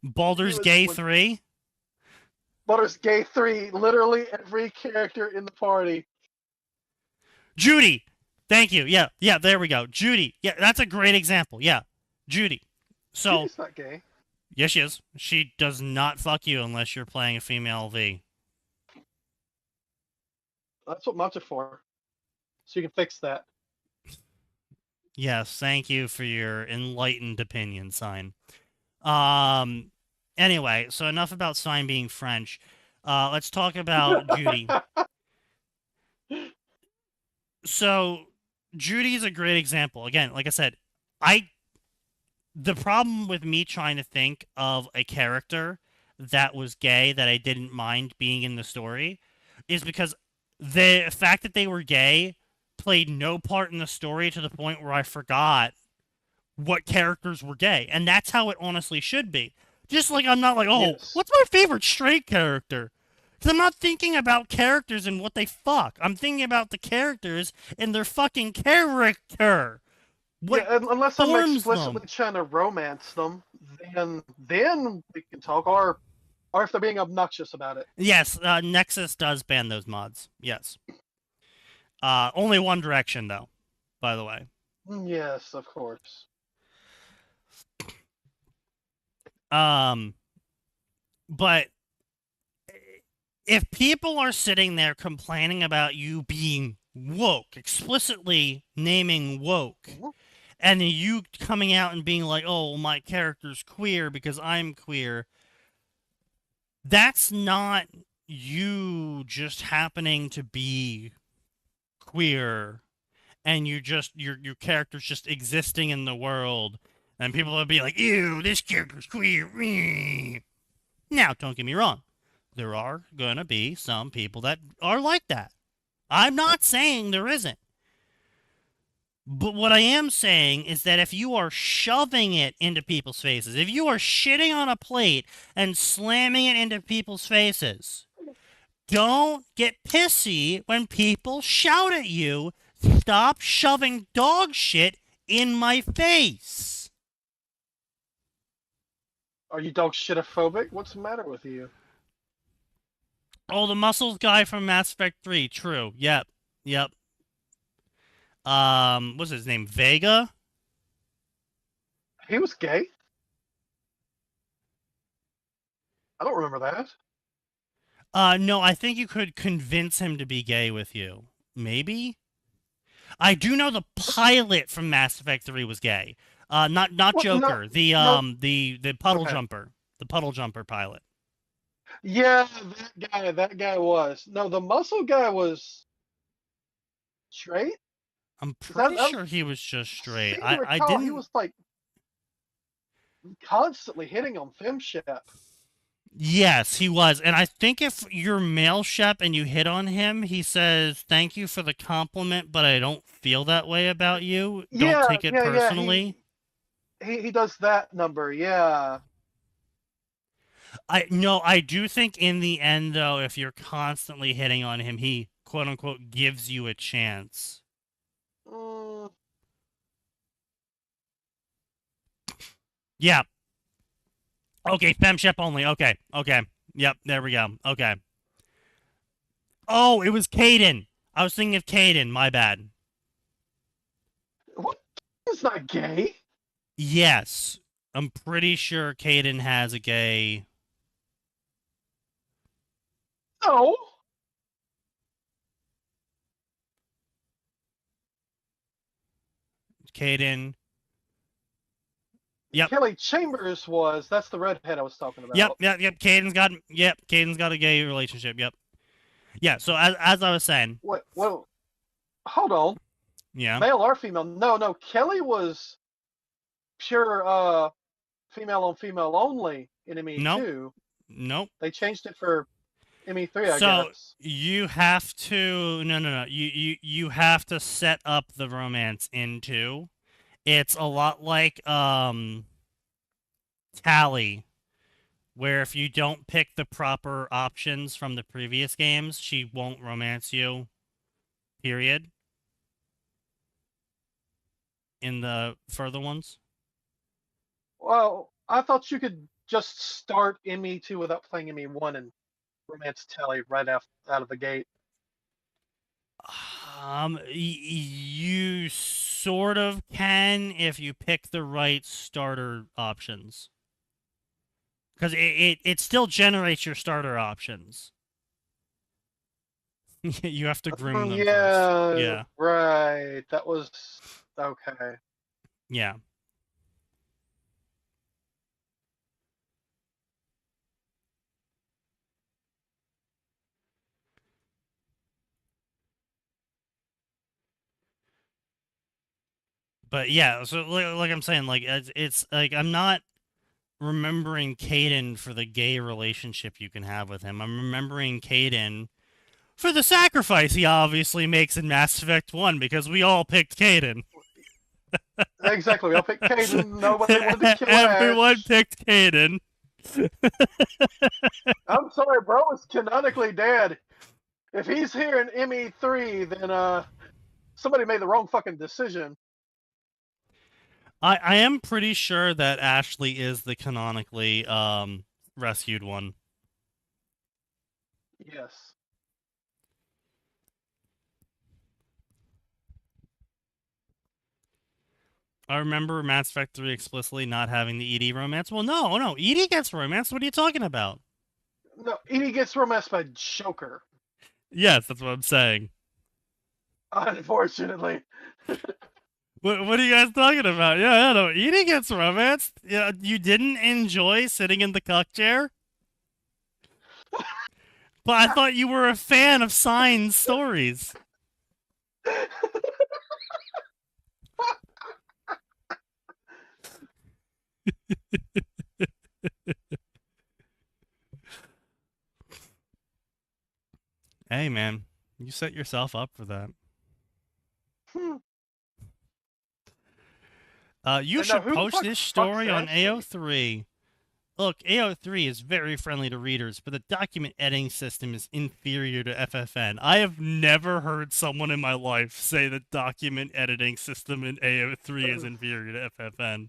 Baldur's was- Gate was- 3? Baldur's Gate 3, literally every character in the party. Judy! Thank you. Yeah, there we go. Judy. Yeah, that's a great example. Yeah, Judy. So, She's not gay. yes, she is. She does not fuck you unless you're playing a female V. That's what mods are for. So you can fix that. Yes, thank you for your enlightened opinion, Sign. Anyway, so enough about Sign being French. Let's talk about Judy. So, Judy's a great example. Again, like I said, the problem with me trying to think of a character that was gay that I didn't mind being in the story is because the fact that they were gay played no part in the story to the point where I forgot what characters were gay. And that's how it honestly should be. Just like I'm not like, oh, Yes. what's my favorite straight character? Because I'm not thinking about characters and what they fuck. I'm thinking about the characters and their fucking character. What Yeah, unless I'm forms explicitly them? trying to romance them, then we can talk. Or if they're being obnoxious about it. Yes, Nexus does ban those mods. Yes. Only One Direction, though, by the way. Yes, of course. But if people are sitting there complaining about you being woke, explicitly naming woke, Mhm. and then you coming out and being like, oh, my character's queer because I'm queer, that's not you just happening to be queer and your character's just existing in the world, and people will be like, ew, this character's queer. Now, don't get me wrong. There are gonna be some people that are like that. I'm not saying there isn't. But what I am saying is that if you are shoving it into people's faces, if you are shitting on a plate and slamming it into people's faces, don't get pissy when people shout at you, stop shoving dog shit in my face. Are you dog shitophobic? What's the matter with you? Oh, the muscles guy from Mass Effect 3. True. Yep. What's his name? Vega? He was gay. I don't remember that. No, I think you could convince him to be gay with you. Maybe? I do know the pilot from Mass Effect 3 was gay. Not Well, Joker. no. The puddle Okay. jumper. The puddle jumper pilot. Yeah, that guy was. No, the muscle guy was straight. I'm that- pretty that- sure he was just straight. Seem to I recall didn't. He was like constantly hitting on femshep. Yes, he was. And I think if you're male Shep and you hit on him, he says, thank you for the compliment, but I don't feel that way about you. Yeah, Don't take it yeah, personally. He does that number. Yeah. I do think in the end, though, if you're constantly hitting on him, he, quote unquote, gives you a chance. Yeah. Okay, femshep only. Okay. Yep, there we go. Okay. Oh, it was Caden. I was thinking of Caden. My bad. What? He's not gay. Yes. I'm pretty sure Caden has a gay... No. Caden... Yep. Kelly Chambers was. That's the redhead I was talking about. Yep. Caden's got a gay relationship. Yep. Yeah. So as I was saying, What? Hold on. yeah. Male or female? No. Kelly was pure female on female only in ME2. Nope. They changed it for ME3, I So guess. you have to no. You have to set up the romance into. It's a lot like tally, where if you don't pick the proper options from the previous games, she won't romance you. Period. In the further ones. Well, I thought you could just start ME2 without playing ME1 and romance Tally right out of the gate. You sort of can if you pick the right starter options. Because it still generates your starter options. You have to groom them first. Yeah. Right. That was okay. Yeah. But yeah, so like I'm saying, like it's like I'm not remembering Caden for the gay relationship you can have with him. I'm remembering Caden for the sacrifice he obviously makes in Mass Effect 1 because we all picked Caden. Exactly. We all picked Caden. Nobody wanted to kill Everyone Ash. picked Caden. I'm sorry, bro. It's canonically dead. If he's here in ME3, then somebody made the wrong fucking decision. I am pretty sure that Ashley is the canonically rescued one. Yes. I remember Mass Effect 3 explicitly not having the ED romance. Well, no, ED gets romance. What are you talking about? No, Edie gets romanced by Joker. Yes, that's what I'm saying. Unfortunately. What are you guys talking about? Yeah, no, Edie gets romanced. Yeah, you didn't enjoy sitting in the cuck chair? But I thought you were a fan of Sign's stories. Hey, man, you set yourself up for that. You should post this story on AO3. Look, AO3 is very friendly to readers, but the document editing system is inferior to FFN. I have never heard someone in my life say the document editing system in AO3 is inferior to FFN.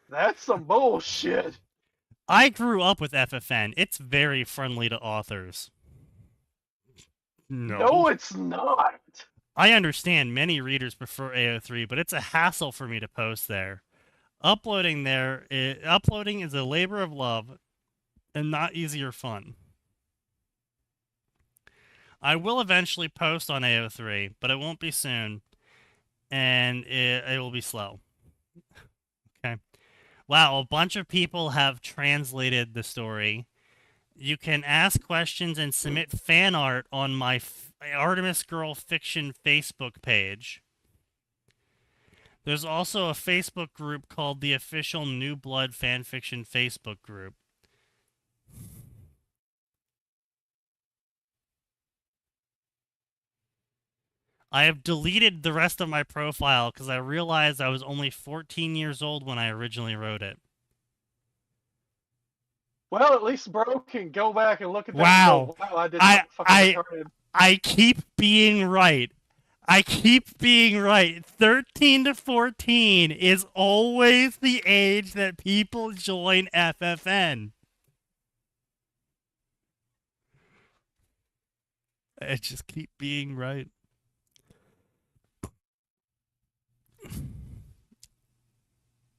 That's some bullshit. I grew up with FFN. It's very friendly to authors. No, it's not. I understand many readers prefer AO3, but it's a hassle for me to post there. Uploading is a labor of love and not easy or fun. I will eventually post on AO3, but it won't be soon, and it will be slow. Okay. Wow, a bunch of people have translated the story. You can ask questions and submit fan art on my Artemis Girl Fiction Facebook page. There's also a Facebook group called the Official New Blood Fanfiction Facebook group. I have deleted the rest of my profile because I realized I was only 14 years old when I originally wrote it. Well, at least bro can go back and look at that. Wow. And go, wow, I did something fucking retarded. I keep being right. 13 to 14 is always the age that people join FFN. I just keep being right.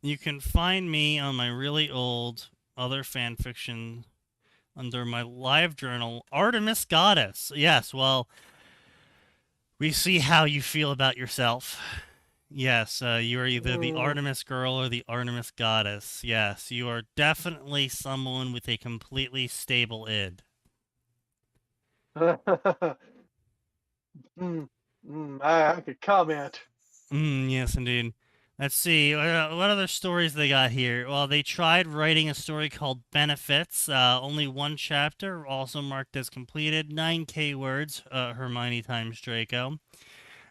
You can find me on my really old other fanfiction under my live journal, Artemis Goddess. Yes, well, we see how you feel about yourself. Yes, you are either the Artemis girl or the Artemis goddess. Yes, you are definitely someone with a completely stable id. I could comment. Yes, indeed. Let's see, what other stories they got here? Well, they tried writing a story called Benefits. Only one chapter, also marked as completed. 9K words, Hermione times Draco.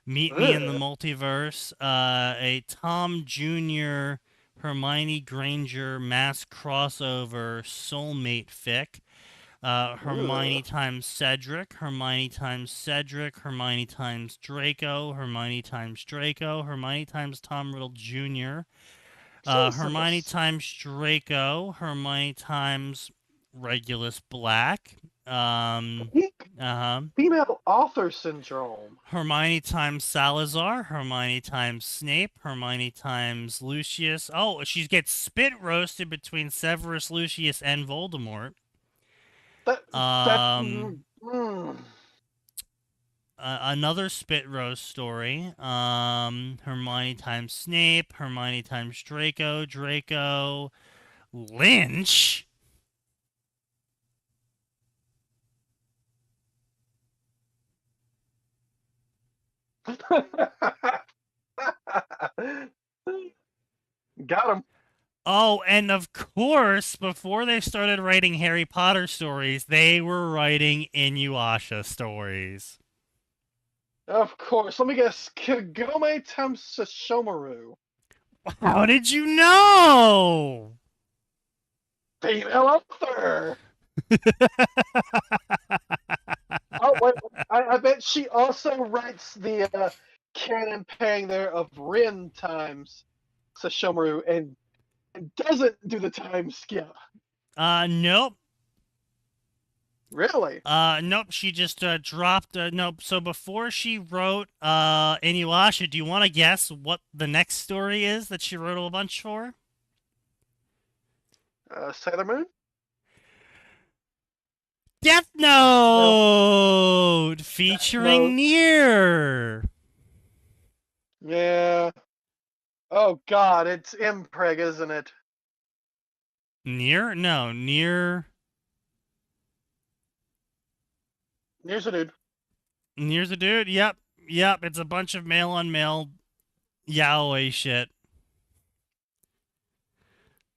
Meet Me in the Multiverse. A Tom Jr. Hermione Granger mass crossover soulmate fic. Hermione Ugh. times Cedric, Hermione times Cedric, Hermione times Draco, Hermione times Draco, Hermione times Tom Riddle Jr., Hermione Jesus. times Draco, Hermione times Regulus Black, Peak uh-huh. female author syndrome. Hermione times Salazar, Hermione times Snape, Hermione times Lucius. Oh, she gets spit roasted between Severus Lucius and Voldemort. That Another spit roast story. Hermione times Snape, Hermione times Draco, Draco, Lynch. Got him. Oh, and of course, before they started writing Harry Potter stories, they were writing Inuyasha stories. Of course. Let me guess. Kagome times Sashomaru. How did you know? Female author. Oh, wait. I bet she also writes the canon pairing there of Rin times Sashomaru and doesn't do the time skip. Nope. Really? Nope. She just dropped. Nope. So before she wrote Inuyasha, do you want to guess what the next story is that she wrote a bunch for? Sailor Moon? Death Note featuring No. Nier. Yeah. Oh God, it's Impreg, isn't it? Nier? No, Nier. Here's a dude. Nier's a dude. Yep. It's a bunch of male on male yaoi shit.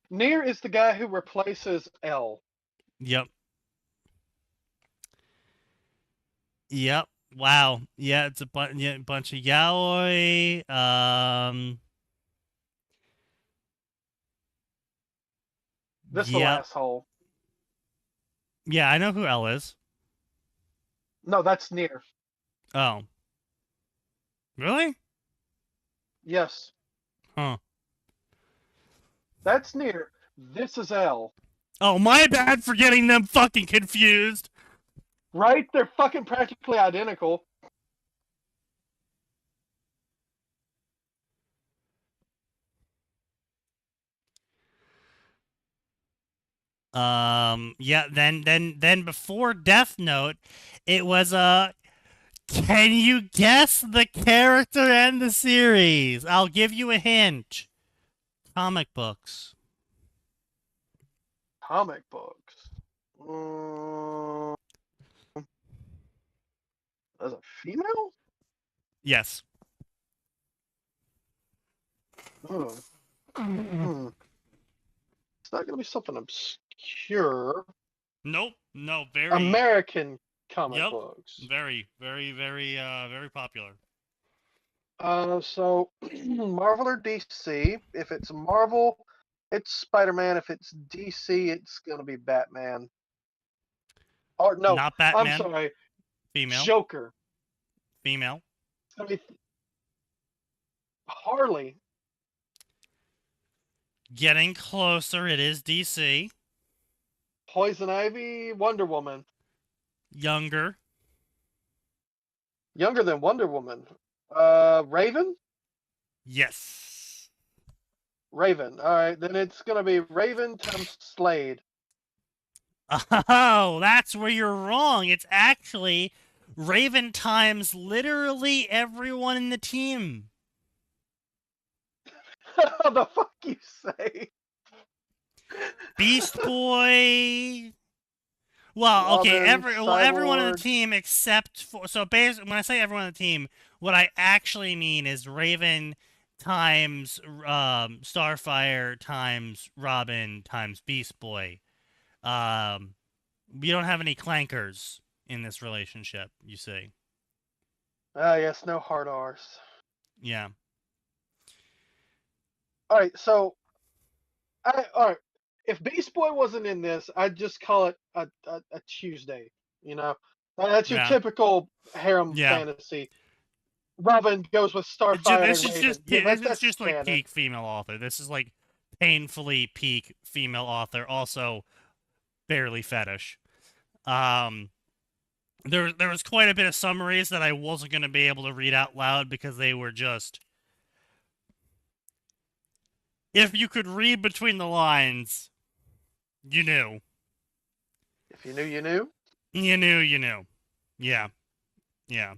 Nier is the guy who replaces L. Yep. Wow. Yeah, it's a bunch of yaoi. This little asshole. Yeah, I know who L is. No, that's Nier. Oh. Really? Yes. Huh. That's Nier. This is L. Oh, my bad for getting them fucking confused. Right? They're fucking practically identical. Yeah, then before Death Note, it was can you guess the character and the series? I'll give you a hint. Comic books. Comic books. As a female? Yes. Hmm. It's not gonna be something obscure. Nope. No, very American comic Yep. books. Very popular. So Marvel or DC? If it's Marvel, it's Spider-Man. If it's DC, it's gonna be Batman. Or no, Not Batman. I'm sorry, Female. Joker. Female. It's gonna be Harley. Getting closer. It is DC. Poison Ivy, Wonder Woman. Younger. Younger than Wonder Woman. Raven? Yes. Raven. Alright, then it's gonna be Raven times Slade. Oh, that's where you're wrong. It's actually Raven times literally everyone in the team. How the fuck you say? Beast Boy. Well, okay, Robin, everyone on the Cyborg. team except for basically when I say everyone on the team, what I actually mean is Raven times Starfire times Robin times Beast Boy. We don't have any clankers in this relationship, you see. Yes, no hard R's. Yeah. Alright, so All right. If Beast Boy wasn't in this, I'd just call it a Tuesday. You know, that's your Yeah. typical harem Yeah. fantasy. Robin goes with Starfire This and is Raven. just Yeah, this is that's just like canon. peak female author. This is like painfully peak female author. Also, barely fetish. There was quite a bit of summaries that I wasn't going to be able to read out loud because they were just. If you could read between the lines, you knew. If you knew, you knew. You knew. You knew. Yeah. Yeah.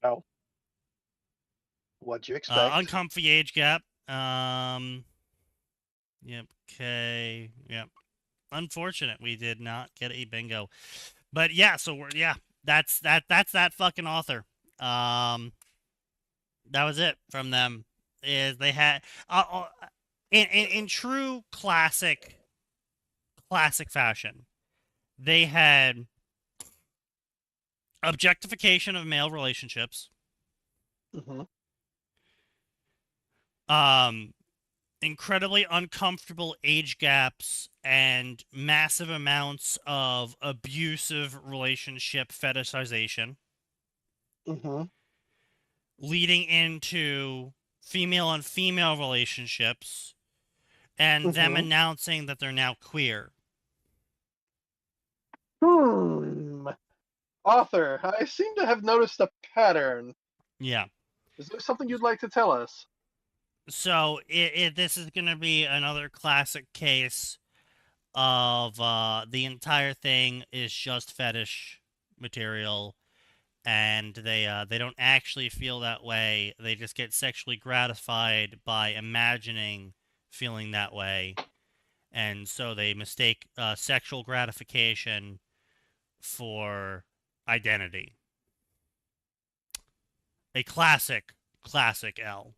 Well, what'd you expect? Uncomfy age gap. Yep. Okay. Yep. Unfortunate, we did not get a bingo. But yeah, so that's that fucking author. That was it from them. Is they had in true classic fashion, they had objectification of male relationships. Mm-hmm. Incredibly uncomfortable age gaps and massive amounts of abusive relationship fetishization. Mm-hmm. Leading into female on female relationships and them announcing that they're now queer. Author, I seem to have noticed a pattern. Yeah. Is there something you'd like to tell us? So this is going to be another classic case of the entire thing is just fetish material, and they don't actually feel that way. They just get sexually gratified by imagining feeling that way, and so they mistake sexual gratification for identity. A classic L.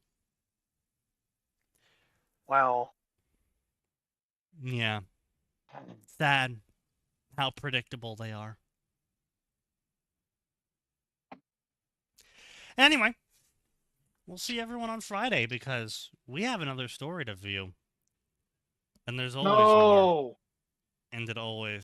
Wow. Yeah. Sad how predictable they are. Anyway, we'll see everyone on Friday because we have another story to view. And there's always more. No. And it always